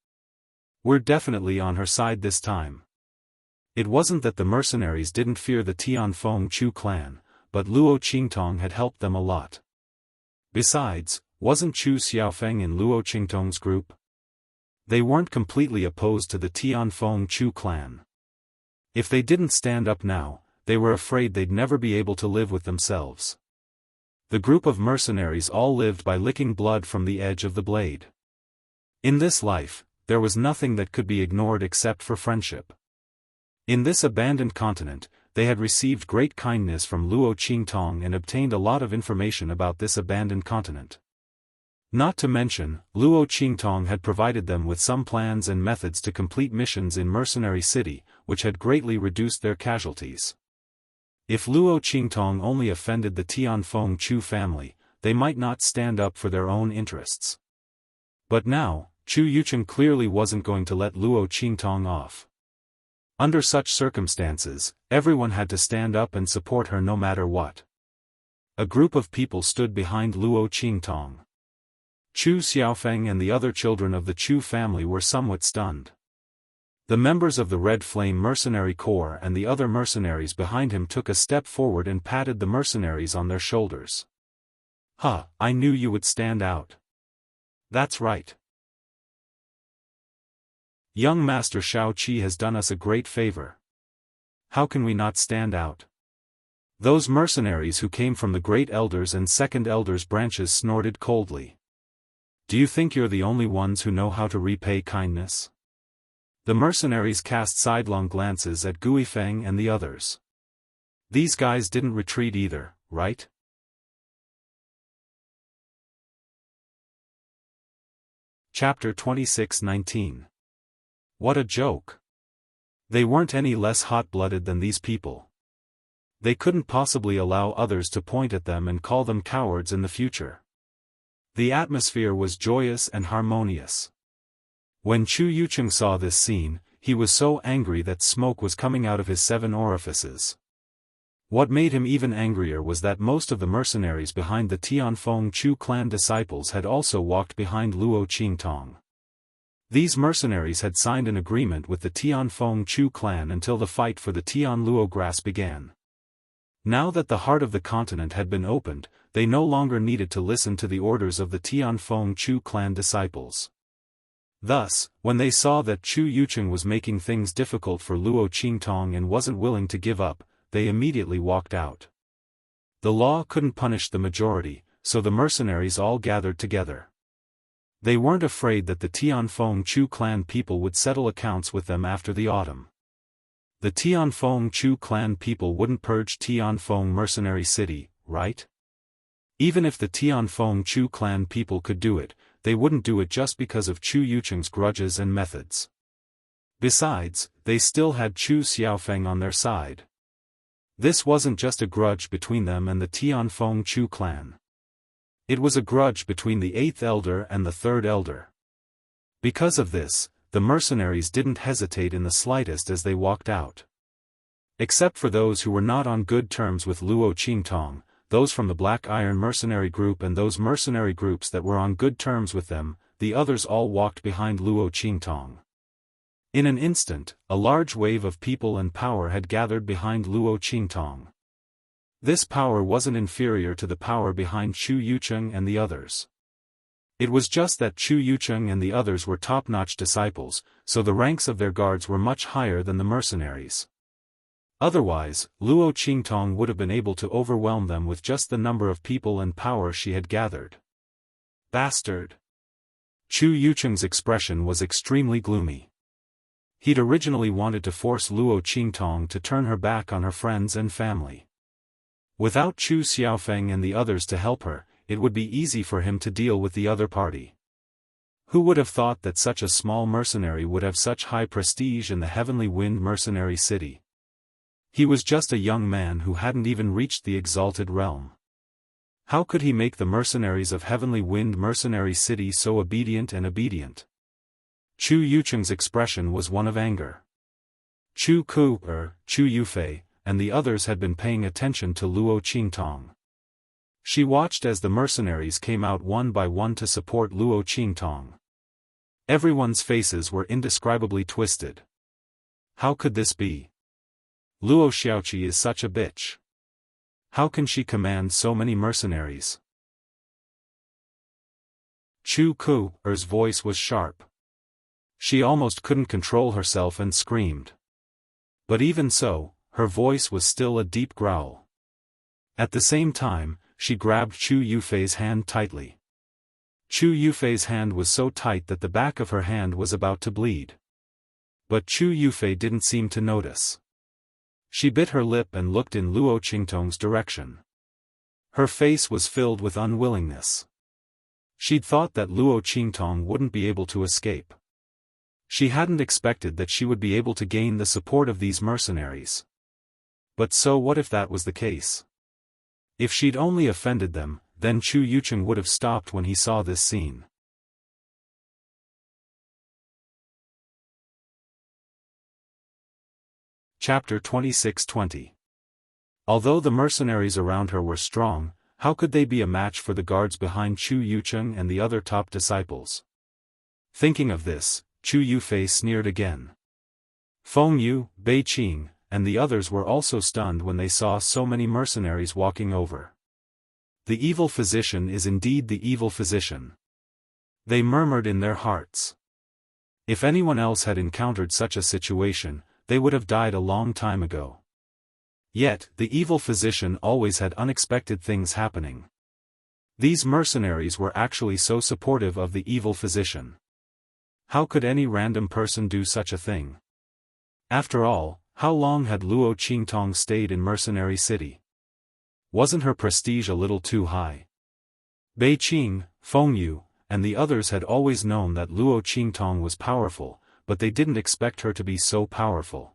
We're definitely on her side this time. It wasn't that the mercenaries didn't fear the Tianfeng Chu clan, but Luo Qingtong had helped them a lot. Besides, wasn't Chu Xiaofeng in Luo Qingtong's group? They weren't completely opposed to the Tianfeng Chu clan. If they didn't stand up now, they were afraid they'd never be able to live with themselves. The group of mercenaries all lived by licking blood from the edge of the blade. In this life, there was nothing that could be ignored except for friendship. In this abandoned continent, they had received great kindness from Luo Qingtong and obtained a lot of information about this abandoned continent. Not to mention, Luo Qingtong had provided them with some plans and methods to complete missions in Mercenary City, which had greatly reduced their casualties. If Luo Qingtong only offended the Tianfeng Chu family, they might not stand up for their own interests. But now, Chu Yucheng clearly wasn't going to let Luo Qingtong off. Under such circumstances, everyone had to stand up and support her no matter what. A group of people stood behind Luo Qingtong. Chu Xiaofeng and the other children of the Chu family were somewhat stunned. The members of the Red Flame Mercenary Corps and the other mercenaries behind him took a step forward and patted the mercenaries on their shoulders. "Huh, I knew you would stand out. That's right. Young Master Shao Qi has done us a great favor. How can we not stand out?" Those mercenaries who came from the Great Elders and Second Elders branches snorted coldly. Do you think you're the only ones who know how to repay kindness? The mercenaries cast sidelong glances at Guifeng and the others. These guys didn't retreat either, right? Chapter 26:19. What a joke. They weren't any less hot-blooded than these people. They couldn't possibly allow others to point at them and call them cowards in the future. The atmosphere was joyous and harmonious. When Chu Yucheng saw this scene, he was so angry that smoke was coming out of his 7 orifices. What made him even angrier was that most of the mercenaries behind the Tianfeng Chu clan disciples had also walked behind Luo Qingtong. These mercenaries had signed an agreement with the Tianfeng Chu clan until the fight for the Tianluo grass began. Now that the heart of the continent had been opened, they no longer needed to listen to the orders of the Tianfeng Chu clan disciples. Thus, when they saw that Chu Yucheng was making things difficult for Luo Qingtong and wasn't willing to give up, they immediately walked out. The law couldn't punish the majority, so the mercenaries all gathered together. They weren't afraid that the Tianfeng Chu clan people would settle accounts with them after the autumn. The Tianfeng Chu clan people wouldn't purge Tianfeng Mercenary City, right? Even if the Tianfeng Chu clan people could do it, they wouldn't do it just because of Chu Yucheng's grudges and methods. Besides, they still had Chu Xiaofeng on their side. This wasn't just a grudge between them and the Tianfeng Chu clan. It was a grudge between the 8th elder and the 3rd elder. Because of this, the mercenaries didn't hesitate in the slightest as they walked out. Except for those who were not on good terms with Luo Qingtong, those from the Black Iron mercenary group and those mercenary groups that were on good terms with them, the others all walked behind Luo Qingtong. In an instant, a large wave of people and power had gathered behind Luo Qingtong. This power wasn't inferior to the power behind Chu Yucheng and the others. It was just that Chu Yucheng and the others were top-notch disciples, so the ranks of their guards were much higher than the mercenaries. Otherwise, Luo Qingtong would have been able to overwhelm them with just the number of people and power she had gathered. Bastard! Chu Yucheng's expression was extremely gloomy. He'd originally wanted to force Luo Qingtong to turn her back on her friends and family. Without Chu Xiaofan and the others to help her, it would be easy for him to deal with the other party. Who would have thought that such a small mercenary would have such high prestige in the Heavenly Wind mercenary city? He was just a young man who hadn't even reached the exalted realm. How could he make the mercenaries of Heavenly Wind mercenary city so obedient and obedient? Chu Yucheng's expression was one of anger. Chu Yufei, and the others had been paying attention to Luo Qingtong. She watched as the mercenaries came out one by one to support Luo Qingtong. Everyone's faces were indescribably twisted. How could this be? Luo Xiaoqi is such a bitch. How can she command so many mercenaries? Chu Ku's voice was sharp. She almost couldn't control herself and screamed. But even so, her voice was still a deep growl. At the same time, she grabbed Chu Yufei's hand tightly. Chu Yufei's hand was so tight that the back of her hand was about to bleed. But Chu Yufei didn't seem to notice. She bit her lip and looked in Luo Qingtong's direction. Her face was filled with unwillingness. She'd thought that Luo Qingtong wouldn't be able to escape. She hadn't expected that she would be able to gain the support of these mercenaries. But so what if that was the case? If she'd only offended them, then Chu Yucheng would have stopped when he saw this scene. Chapter 26-20. Although the mercenaries around her were strong, how could they be a match for the guards behind Chu Yucheng and the other top disciples? Thinking of this, Chu Yufei sneered again. Feng Yu, Bei Qing, and the others were also stunned when they saw so many mercenaries walking over. The evil physician is indeed the evil physician. They murmured in their hearts. If anyone else had encountered such a situation, they would have died a long time ago. Yet, the evil physician always had unexpected things happening. These mercenaries were actually so supportive of the evil physician. How could any random person do such a thing? After all, how long had Luo Qingtong stayed in Mercenary City? Wasn't her prestige a little too high? Bei Qing, Feng Yu, and the others had always known that Luo Qingtong was powerful, but they didn't expect her to be so powerful.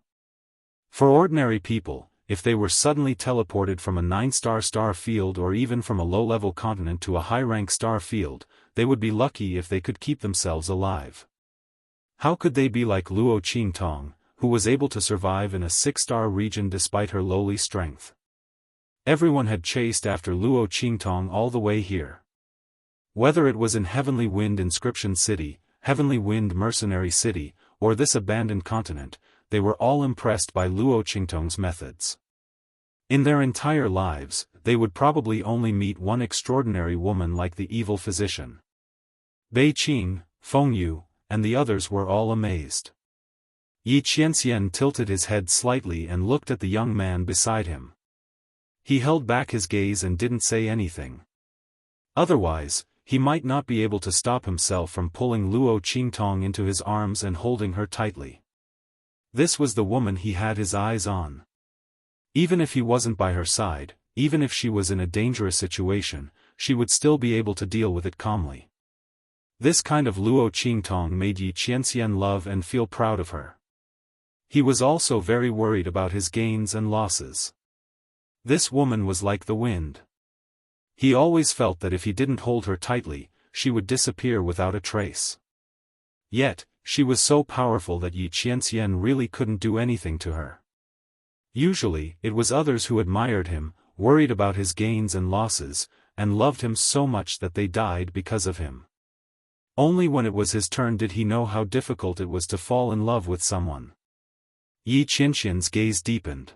For ordinary people, if they were suddenly teleported from a 9-star star field or even from a low-level continent to a high-rank star field, they would be lucky if they could keep themselves alive. How could they be like Luo Qingtong, who was able to survive in a 6-star region despite her lowly strength? Everyone had chased after Luo Qingtong all the way here. Whether it was in Heavenly Wind Inscription City, Heavenly Wind Mercenary City, or this abandoned continent, they were all impressed by Luo Qingtong's methods. In their entire lives, they would probably only meet one extraordinary woman like the evil physician. Bei Qing, Feng Yu, and the others were all amazed. Yi Qianxian tilted his head slightly and looked at the young man beside him. He held back his gaze and didn't say anything. Otherwise, he might not be able to stop himself from pulling Luo Qingtong into his arms and holding her tightly. This was the woman he had his eyes on. Even if he wasn't by her side, even if she was in a dangerous situation, she would still be able to deal with it calmly. This kind of Luo Qingtong made Yi Qianxian love and feel proud of her. He was also very worried about his gains and losses. This woman was like the wind. He always felt that if he didn't hold her tightly, she would disappear without a trace. Yet, she was so powerful that Yi Qianxian really couldn't do anything to her. Usually, it was others who admired him, worried about his gains and losses, and loved him so much that they died because of him. Only when it was his turn did he know how difficult it was to fall in love with someone. Yi Qianxian's gaze deepened.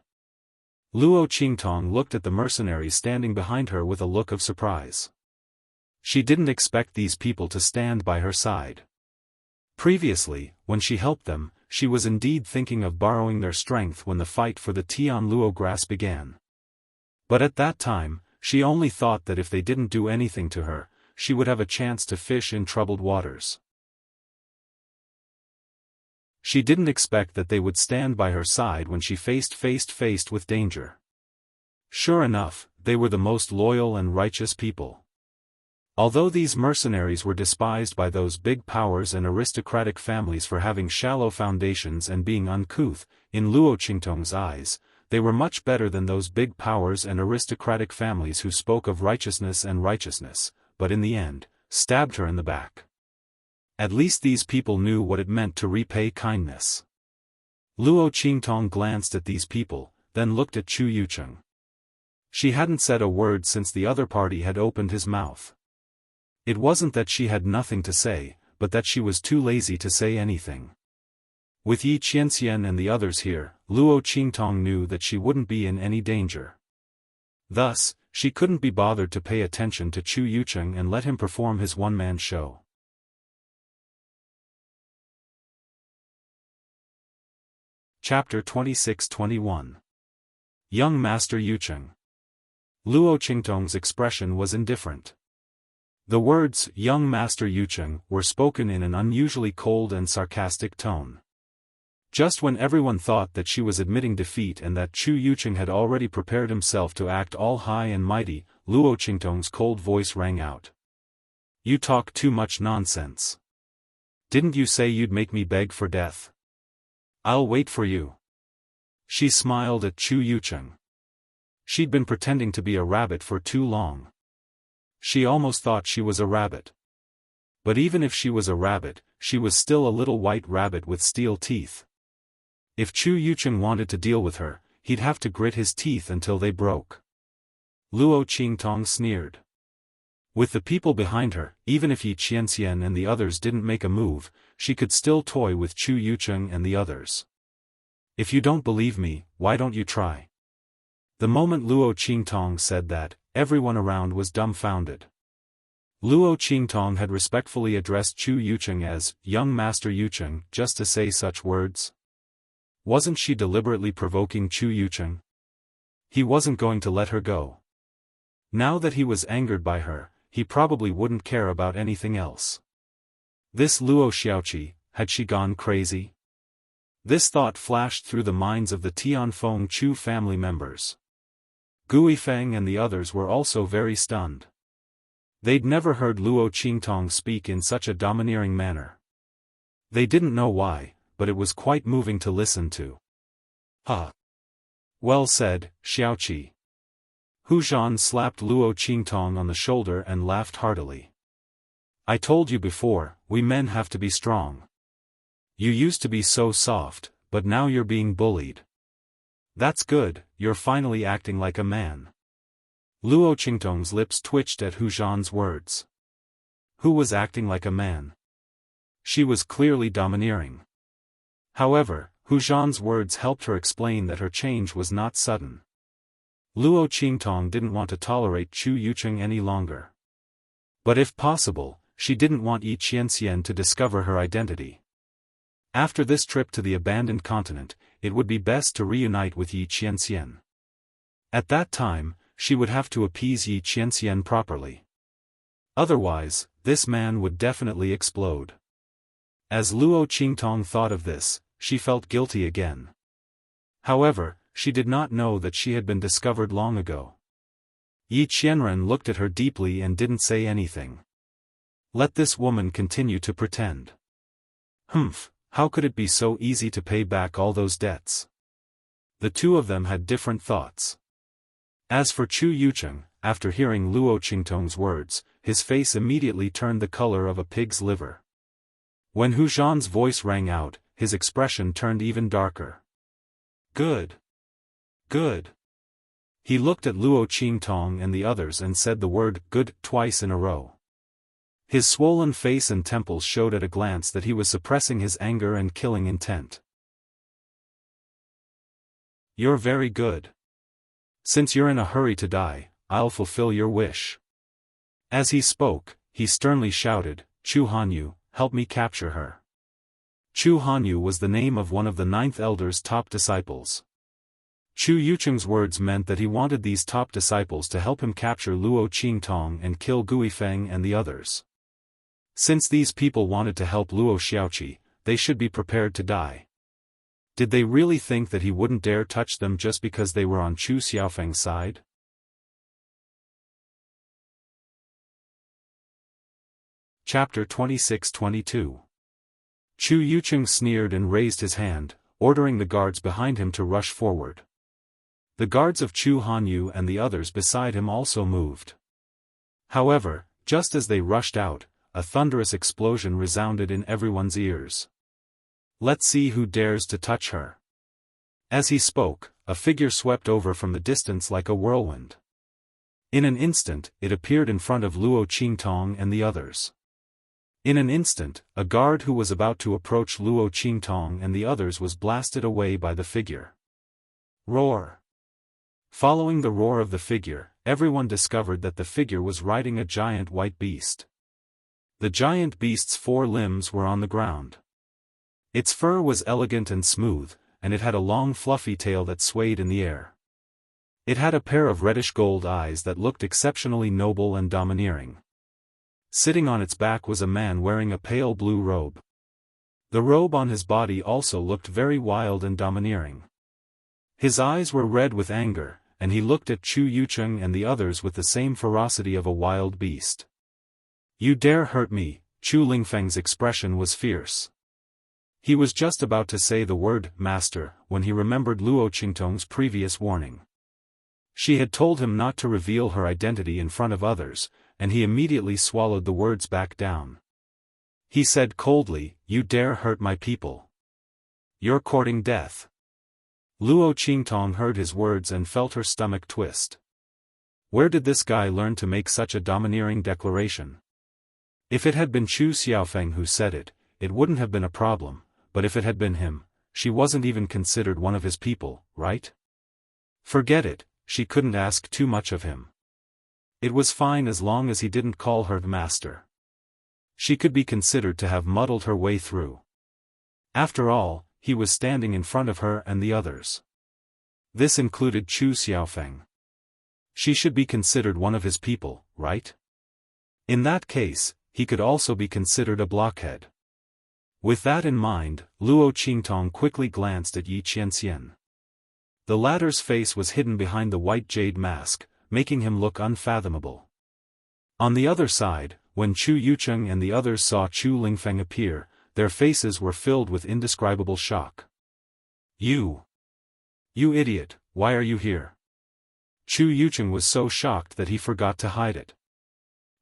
Luo Qingtong looked at the mercenaries standing behind her with a look of surprise. She didn't expect these people to stand by her side. Previously, when she helped them, she was indeed thinking of borrowing their strength when the fight for the Tianluo grass began. But at that time, she only thought that if they didn't do anything to her, she would have a chance to fish in troubled waters. She didn't expect that they would stand by her side when she faced with danger. Sure enough, they were the most loyal and righteous people. Although these mercenaries were despised by those big powers and aristocratic families for having shallow foundations and being uncouth, in Luo Qingtong's eyes, they were much better than those big powers and aristocratic families who spoke of righteousness, but in the end, stabbed her in the back. At least these people knew what it meant to repay kindness. Luo Qingtong glanced at these people, then looked at Chu Yucheng. She hadn't said a word since the other party had opened his mouth. It wasn't that she had nothing to say, but that she was too lazy to say anything. With Yi Qianxian and the others here, Luo Qingtong knew that she wouldn't be in any danger. Thus, she couldn't be bothered to pay attention to Chu Yucheng and let him perform his one-man show. Chapter 26-21. Young Master Yucheng. Luo Qingtong's expression was indifferent. The words, "Young Master Yucheng," were spoken in an unusually cold and sarcastic tone. Just when everyone thought that she was admitting defeat and that Chu Yucheng had already prepared himself to act all high and mighty, Luo Qingtong's cold voice rang out. "You talk too much nonsense. Didn't you say you'd make me beg for death? I'll wait for you." She smiled at Chu Yucheng. She'd been pretending to be a rabbit for too long. She almost thought she was a rabbit. But even if she was a rabbit, she was still a little white rabbit with steel teeth. If Chu Yucheng wanted to deal with her, he'd have to grit his teeth until they broke. Luo Qingtong sneered. With the people behind her, even if Yi Qianxian and the others didn't make a move, she could still toy with Chu Yucheng and the others. "If you don't believe me, why don't you try?" The moment Luo Qingtong said that, everyone around was dumbfounded. Luo Qingtong had respectfully addressed Chu Yucheng as, "Young Master Yucheng," just to say such words. Wasn't she deliberately provoking Chu Yucheng? He wasn't going to let her go. Now that he was angered by her, he probably wouldn't care about anything else. This Luo Xiaoqi, had she gone crazy? This thought flashed through the minds of the Tianfeng Chu family members. Guifeng and the others were also very stunned. They'd never heard Luo Qingtong speak in such a domineering manner. They didn't know why, but it was quite moving to listen to. "Ha! Well said, Xiaoqi." Hu Zhan slapped Luo Qingtong on the shoulder and laughed heartily. "I told you before, we men have to be strong. You used to be so soft, but now you're being bullied. That's good, you're finally acting like a man." Luo Qingtong's lips twitched at Hu Zhan's words. Who was acting like a man? She was clearly domineering. However, Hu Zhan's words helped her explain that her change was not sudden. Luo Qingtong didn't want to tolerate Chu Yucheng any longer. But if possible, she didn't want Yi Qianxian to discover her identity. After this trip to the abandoned continent, it would be best to reunite with Yi Qianxian. At that time, she would have to appease Yi Qianxian properly. Otherwise, this man would definitely explode. As Luo Qingtong thought of this, she felt guilty again. However, she did not know that she had been discovered long ago. Yi Qianren looked at her deeply and didn't say anything. Let this woman continue to pretend. Humph. How could it be so easy to pay back all those debts? The two of them had different thoughts. As for Chu Yucheng, after hearing Luo Qingtong's words, his face immediately turned the color of a pig's liver. When Hu Zhan's voice rang out, his expression turned even darker. "Good. Good. He looked at Luo Qingtong and the others and said the word good twice in a row. His swollen face and temples showed at a glance that he was suppressing his anger and killing intent. You're very good. Since you're in a hurry to die, I'll fulfill your wish. As he spoke, he sternly shouted, Chu Hanyu, help me capture her. Chu Hanyu was the name of one of the ninth elder's top disciples. Chu Yucheng's words meant that he wanted these top disciples to help him capture Luo Qingtong and kill Guifeng and the others. Since these people wanted to help Luo Xiaoqi, they should be prepared to die. Did they really think that he wouldn't dare touch them just because they were on Chu Xiaofeng's side? Chapter 26-22. Chu Yucheng sneered and raised his hand, ordering the guards behind him to rush forward. The guards of Chu Hanyu and the others beside him also moved. However, just as they rushed out, a thunderous explosion resounded in everyone's ears. Let's see who dares to touch her. As he spoke, a figure swept over from the distance like a whirlwind. In an instant, it appeared in front of Luo Qingtong and the others. In an instant, a guard who was about to approach Luo Qingtong and the others was blasted away by the figure. Roar! Following the roar of the figure, everyone discovered that the figure was riding a giant white beast. The giant beast's 4 limbs were on the ground. Its fur was elegant and smooth, and it had a long fluffy tail that swayed in the air. It had a pair of reddish-gold eyes that looked exceptionally noble and domineering. Sitting on its back was a man wearing a pale blue robe. The robe on his body also looked very wild and domineering. His eyes were red with anger, and he looked at Chu Yucheng and the others with the same ferocity of a wild beast. You dare hurt me, Chu Lingfeng's expression was fierce. He was just about to say the word, master, when he remembered Luo Qingtong's previous warning. She had told him not to reveal her identity in front of others, and he immediately swallowed the words back down. He said coldly, you dare hurt my people. You're courting death. Luo Qingtong heard his words and felt her stomach twist. Where did this guy learn to make such a domineering declaration? If it had been Chu Xiaofeng who said it, it wouldn't have been a problem, but if it had been him, she wasn't even considered one of his people, right? Forget it, she couldn't ask too much of him. It was fine as long as he didn't call her master. She could be considered to have muddled her way through. After all, he was standing in front of her and the others. This included Chu Xiaofeng. She should be considered one of his people, right? In that case, he could also be considered a blockhead. With that in mind, Luo Qingtong quickly glanced at Yi Qianxian. The latter's face was hidden behind the white jade mask, making him look unfathomable. On the other side, when Chu Yucheng and the others saw Chu Lingfeng appear, their faces were filled with indescribable shock. You idiot, why are you here? Chu Yucheng was so shocked that he forgot to hide it.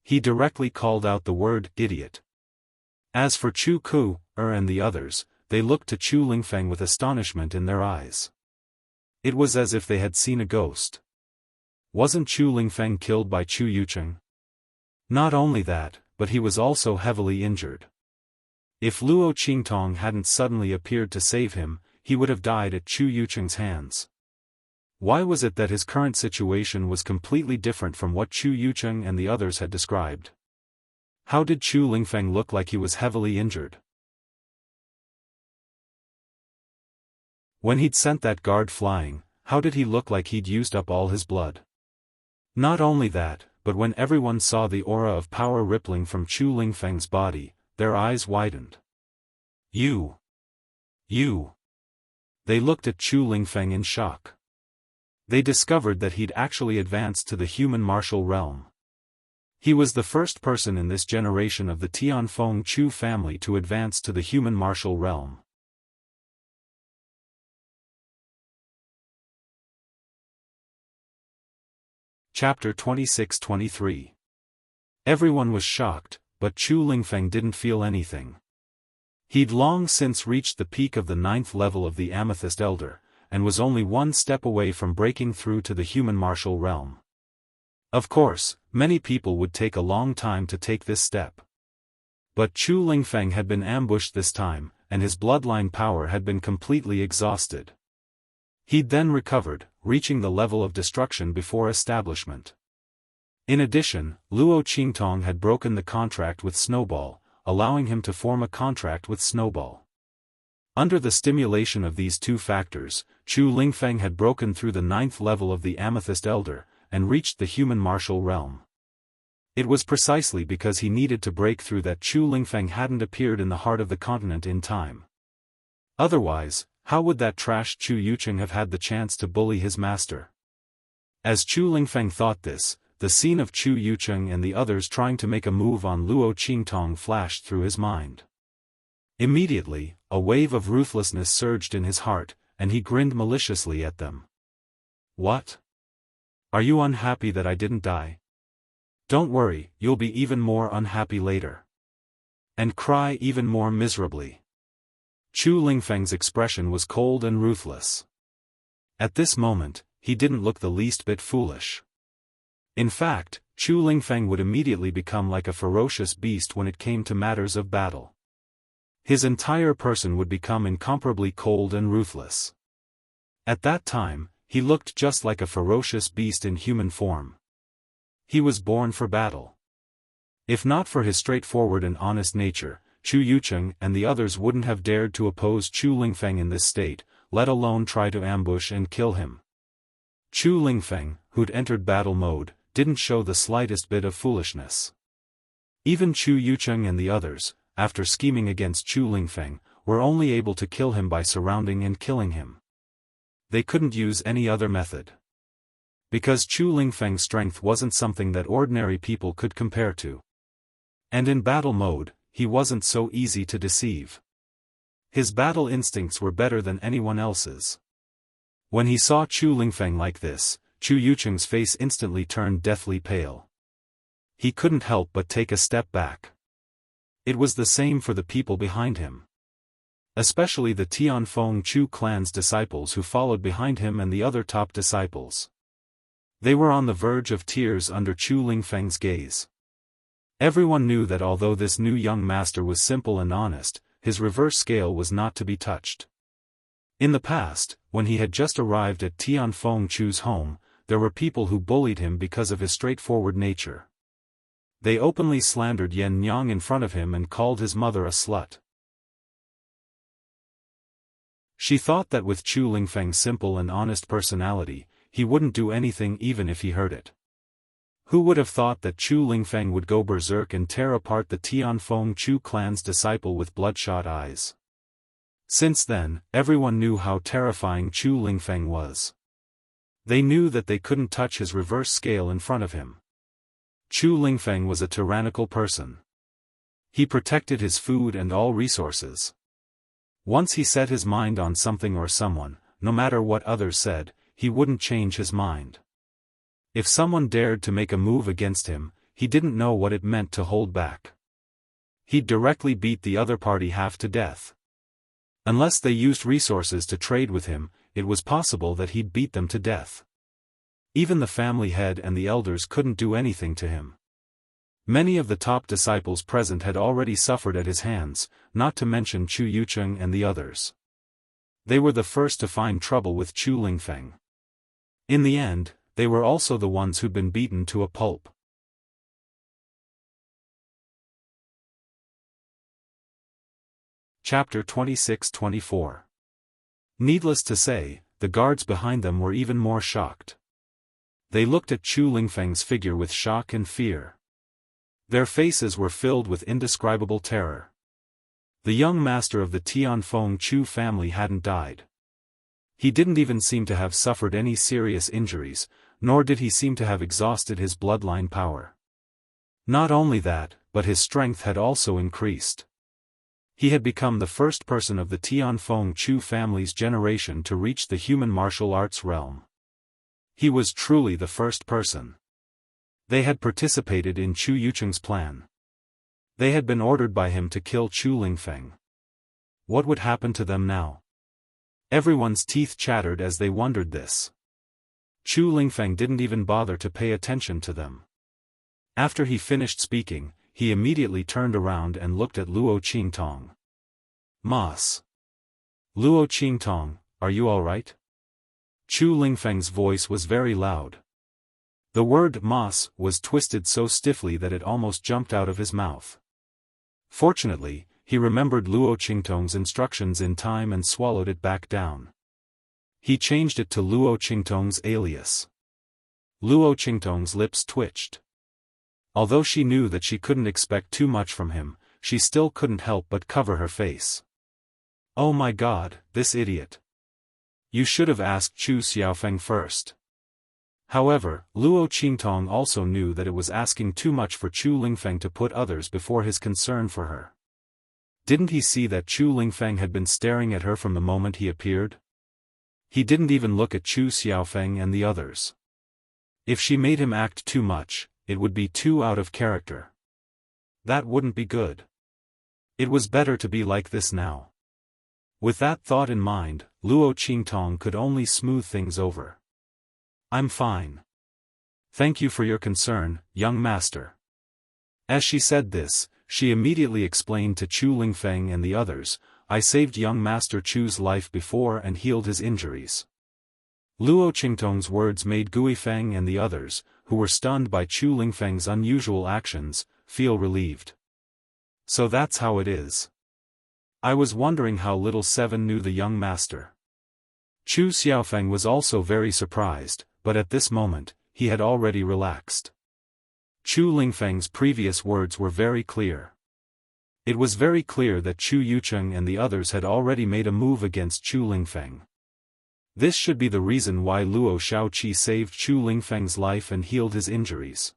He directly called out the word, idiot. As for Chu Ku, and the others, they looked to Chu Lingfeng with astonishment in their eyes. It was as if they had seen a ghost. Wasn't Chu Lingfeng killed by Chu Yucheng? Not only that, but he was also heavily injured. If Luo Qingtong hadn't suddenly appeared to save him, he would have died at Chu Yucheng's hands. Why was it that his current situation was completely different from what Chu Yucheng and the others had described? How did Chu Lingfeng look like he was heavily injured? When he'd sent that guard flying, how did he look like he'd used up all his blood? Not only that, but when everyone saw the aura of power rippling from Chu Lingfeng's body, their eyes widened. You. They looked at Chu Lingfeng in shock. They discovered that he'd actually advanced to the human martial realm. He was the first person in this generation of the Tianfeng Chu family to advance to the human martial realm. Chapter 26-23. Everyone was shocked, but Chu Lingfeng didn't feel anything. He'd long since reached the peak of the 9th level of the Amethyst Elder, and was only one step away from breaking through to the human martial realm. Of course, many people would take a long time to take this step. But Chu Lingfeng had been ambushed this time, and his bloodline power had been completely exhausted. He'd then recovered, reaching the level of destruction before establishment. In addition, Luo Qingtong had broken the contract with Snowball, allowing him to form a contract with Snowball. Under the stimulation of these two factors, Chu Lingfeng had broken through the 9th level of the Amethyst Elder, and reached the human martial realm. It was precisely because he needed to break through that Chu Lingfeng hadn't appeared in the heart of the continent in time. Otherwise, how would that trash Chu Yucheng have had the chance to bully his master? As Chu Lingfeng thought this, the scene of Chu Yucheng and the others trying to make a move on Luo Qingtong flashed through his mind. Immediately, a wave of ruthlessness surged in his heart, and he grinned maliciously at them. What? Are you unhappy that I didn't die? Don't worry, you'll be even more unhappy later. And cry even more miserably. Chu Lingfeng's expression was cold and ruthless. At this moment, he didn't look the least bit foolish. In fact, Chu Lingfeng would immediately become like a ferocious beast when it came to matters of battle. His entire person would become incomparably cold and ruthless. At that time, he looked just like a ferocious beast in human form. He was born for battle. If not for his straightforward and honest nature, Chu Yucheng and the others wouldn't have dared to oppose Chu Lingfeng in this state, let alone try to ambush and kill him. Chu Lingfeng, who'd entered battle mode, didn't show the slightest bit of foolishness. Even Chu Yucheng and the others, after scheming against Chu Lingfeng, were only able to kill him by surrounding and killing him. They couldn't use any other method. Because Chu Lingfeng's strength wasn't something that ordinary people could compare to. And in battle mode, he wasn't so easy to deceive. His battle instincts were better than anyone else's. When he saw Chu Lingfeng like this, Chu Yucheng's face instantly turned deathly pale. He couldn't help but take a step back. It was the same for the people behind him. Especially the Tianfeng Chu clan's disciples who followed behind him and the other top disciples. They were on the verge of tears under Chu Lingfeng's gaze. Everyone knew that although this new young master was simple and honest, his reverse scale was not to be touched. In the past, when he had just arrived at Tianfeng Chu's home, there were people who bullied him because of his straightforward nature. They openly slandered Yan Nyang in front of him and called his mother a slut. She thought that with Chu Lingfeng's simple and honest personality, he wouldn't do anything even if he heard it. Who would have thought that Chu Lingfeng would go berserk and tear apart the Tianfeng Chu clan's disciple with bloodshot eyes? Since then, everyone knew how terrifying Chu Lingfeng was. They knew that they couldn't touch his reverse scale in front of him. Chu Lingfeng was a tyrannical person. He protected his food and all resources. Once he set his mind on something or someone, no matter what others said, he wouldn't change his mind. If someone dared to make a move against him, he didn't know what it meant to hold back. He'd directly beat the other party half to death. Unless they used resources to trade with him, it was possible that he'd beat them to death. Even the family head and the elders couldn't do anything to him. Many of the top disciples present had already suffered at his hands, not to mention Chu Yucheng and the others. They were the first to find trouble with Chu Lingfeng. In the end, they were also the ones who'd been beaten to a pulp. Chapter 26-24. Needless to say, the guards behind them were even more shocked. They looked at Chu Lingfeng's figure with shock and fear. Their faces were filled with indescribable terror. The young master of the Tianfeng Chu family hadn't died. He didn't even seem to have suffered any serious injuries, nor did he seem to have exhausted his bloodline power. Not only that, but his strength had also increased. He had become the first person of the Tianfeng Chu family's generation to reach the human martial arts realm. He was truly the first person. They had participated in Chu Yucheng's plan. They had been ordered by him to kill Chu Lingfeng. What would happen to them now? Everyone's teeth chattered as they wondered this. Chu Lingfeng didn't even bother to pay attention to them. After he finished speaking, he immediately turned around and looked at Luo Qingtong. "Mas. Luo Qingtong, are you alright?" Chu Lingfeng's voice was very loud. The word "mas" was twisted so stiffly that it almost jumped out of his mouth. Fortunately, he remembered Luo Qingtong's instructions in time and swallowed it back down. He changed it to Luo Qingtong's alias. Luo Qingtong's lips twitched. Although she knew that she couldn't expect too much from him, she still couldn't help but cover her face. "Oh my God, this idiot. You should have asked Chu Xiaofan first." However, Luo Qingtong also knew that it was asking too much for Chu Lingfeng to put others before his concern for her. Didn't he see that Chu Lingfeng had been staring at her from the moment he appeared? He didn't even look at Chu Xiaofan and the others. If she made him act too much, it would be too out of character. That wouldn't be good. It was better to be like this now. With that thought in mind, Luo Qingtong could only smooth things over. "I'm fine. Thank you for your concern, young master." As she said this, she immediately explained to Chu Lingfeng and the others, "I saved young Master Chu's life before and healed his injuries." Luo Qingtong's words made Guifeng and the others, who were stunned by Chu Lingfeng's unusual actions, feel relieved. "So that's how it is. I was wondering how little Seven knew the young master." Chu Xiaofeng was also very surprised, but at this moment, he had already relaxed. Chu Lingfeng's previous words were very clear. It was very clear that Chu Yucheng and the others had already made a move against Chu Lingfeng. This should be the reason why Luo Shaoqi saved Chu Lingfeng's life and healed his injuries.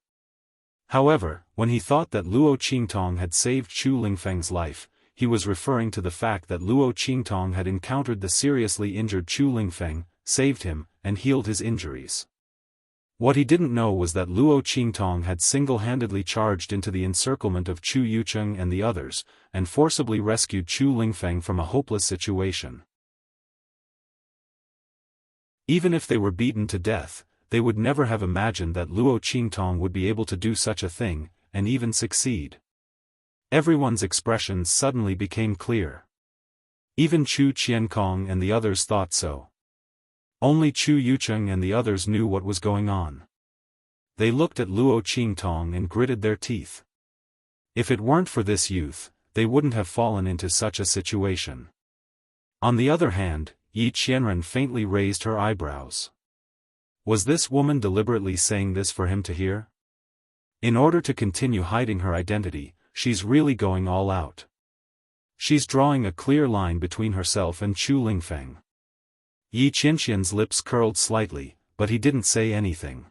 However, when he thought that Luo Qingtong had saved Chu Lingfeng's life, he was referring to the fact that Luo Qingtong had encountered the seriously injured Chu Lingfeng, saved him, and healed his injuries. What he didn't know was that Luo Qingtong had single-handedly charged into the encirclement of Chu Yucheng and the others, and forcibly rescued Chu Lingfeng from a hopeless situation. Even if they were beaten to death, they would never have imagined that Luo Qingtong would be able to do such a thing, and even succeed. Everyone's expressions suddenly became clear. Even Chu Qiankong and the others thought so. Only Chu Yucheng and the others knew what was going on. They looked at Luo Qingtong and gritted their teeth. If it weren't for this youth, they wouldn't have fallen into such a situation. On the other hand, Yi Qianren faintly raised her eyebrows. Was this woman deliberately saying this for him to hear? In order to continue hiding her identity, she's really going all out. She's drawing a clear line between herself and Chu Lingfeng. Yi Qianxian's lips curled slightly, but he didn't say anything.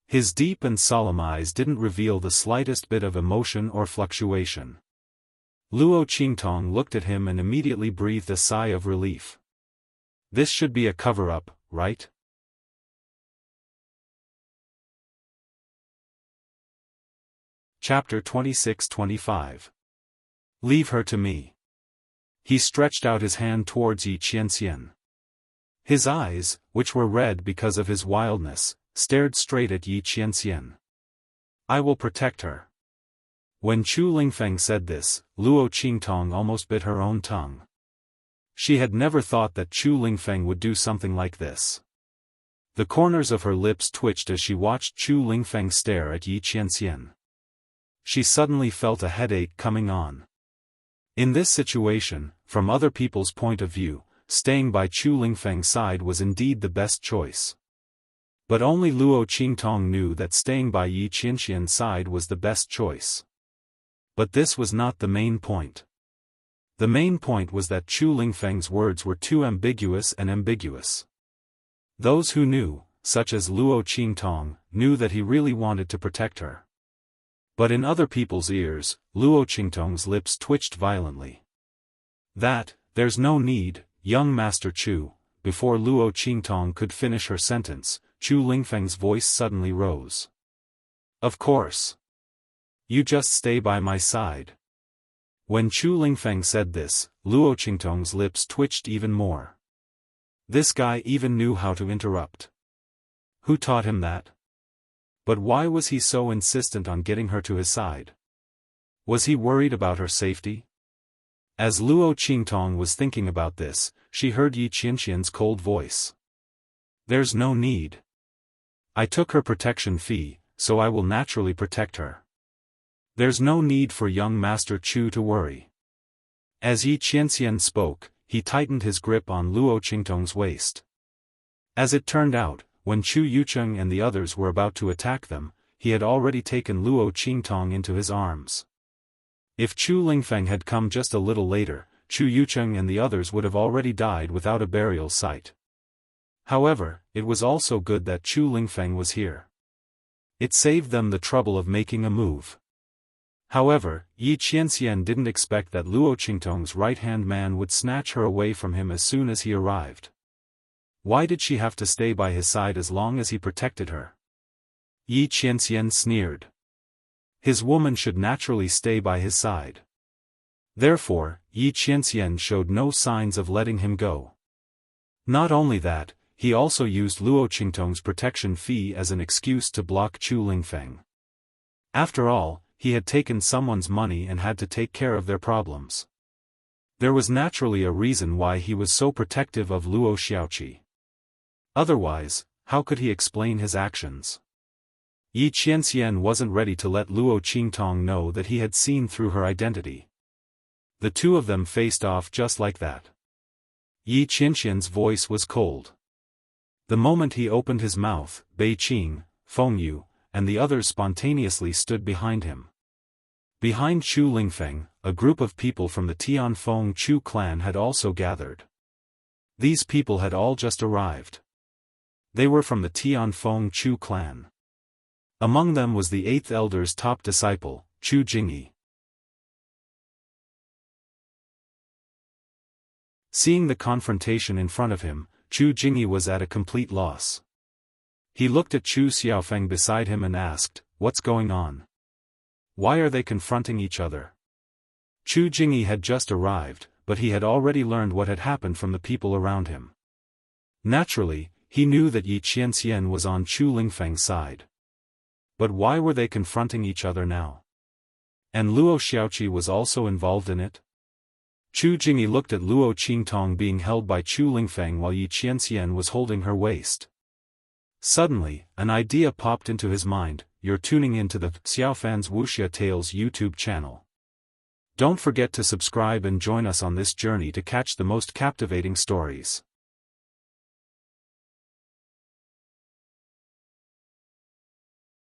His deep and solemn eyes didn't reveal the slightest bit of emotion or fluctuation. Luo Qingtong looked at him and immediately breathed a sigh of relief. This should be a cover-up, right? Chapter 26-25. Leave her to me. He stretched out his hand towards Yi Qianxian. His eyes, which were red because of his wildness, stared straight at Yi Qianxian. "I will protect her." When Chu Lingfeng said this, Luo Qingtong almost bit her own tongue. She had never thought that Chu Lingfeng would do something like this. The corners of her lips twitched as she watched Chu Lingfeng stare at Yi Qianxian. She suddenly felt a headache coming on. In this situation, from other people's point of view, staying by Chu Lingfeng's side was indeed the best choice. But only Luo Qingtong knew that staying by Yi Qianxian's side was the best choice. But this was not the main point. The main point was that Chu Lingfeng's words were too ambiguous. Those who knew, such as Luo Qingtong, knew that he really wanted to protect her. But in other people's ears, Luo Qingtong's lips twitched violently. "There's no need, young Master Chu." Before Luo Qingtong could finish her sentence, Chu Lingfeng's voice suddenly rose. "Of course. You just stay by my side." When Chu Lingfeng said this, Luo Qingtong's lips twitched even more. This guy even knew how to interrupt. Who taught him that? But why was he so insistent on getting her to his side? Was he worried about her safety? As Luo Qingtong was thinking about this, she heard Yi Qianqian's cold voice. There's no need. I took her protection fee, so I will naturally protect her. There's no need for young Master Chu to worry. As Yi Qianqian spoke, he tightened his grip on Luo Qingtong's waist. As it turned out, when Chu Yucheng and the others were about to attack them, he had already taken Luo Qingtong into his arms. If Chu Lingfeng had come just a little later, Chu Yucheng and the others would have already died without a burial site. However, it was also good that Chu Lingfeng was here. It saved them the trouble of making a move. However, Yi Qianxian didn't expect that Luo Qingtong's right-hand man would snatch her away from him as soon as he arrived. Why did she have to stay by his side as long as he protected her? Yi Qianxian sneered. His woman should naturally stay by his side. Therefore, Yi Qianxian showed no signs of letting him go. Not only that, he also used Luo Qingtong's protection fee as an excuse to block Chu Lingfeng. After all, he had taken someone's money and had to take care of their problems. There was naturally a reason why he was so protective of Luo Xiaoqi. Otherwise, how could he explain his actions? Yi Qianxian wasn't ready to let Luo Qingtong know that he had seen through her identity. The two of them faced off just like that. Yi Qianxian's voice was cold. The moment he opened his mouth, Bei Qing, Feng Yu, and the others spontaneously stood behind him. Behind Chu Lingfeng, a group of people from the Tianfeng Chu clan had also gathered. These people had all just arrived. They were from the Tianfeng Chu clan. Among them was the 8th elder's top disciple, Chu Jingyi. Seeing the confrontation in front of him, Chu Jingyi was at a complete loss. He looked at Chu Xiaofan beside him and asked, "What's going on? Why are they confronting each other?" Chu Jingyi had just arrived, but he had already learned what had happened from the people around him. Naturally, he knew that Yi Qianxian was on Chu Lingfeng's side. But why were they confronting each other now? And Luo Xiaoqi was also involved in it? Chu Jingyi looked at Luo Qingtong being held by Chu Lingfeng while Yi Qianxian was holding her waist. Suddenly, an idea popped into his mind. You're tuning into the Xiaofan's Wuxia Tales YouTube channel. Don't forget to subscribe and join us on this journey to catch the most captivating stories.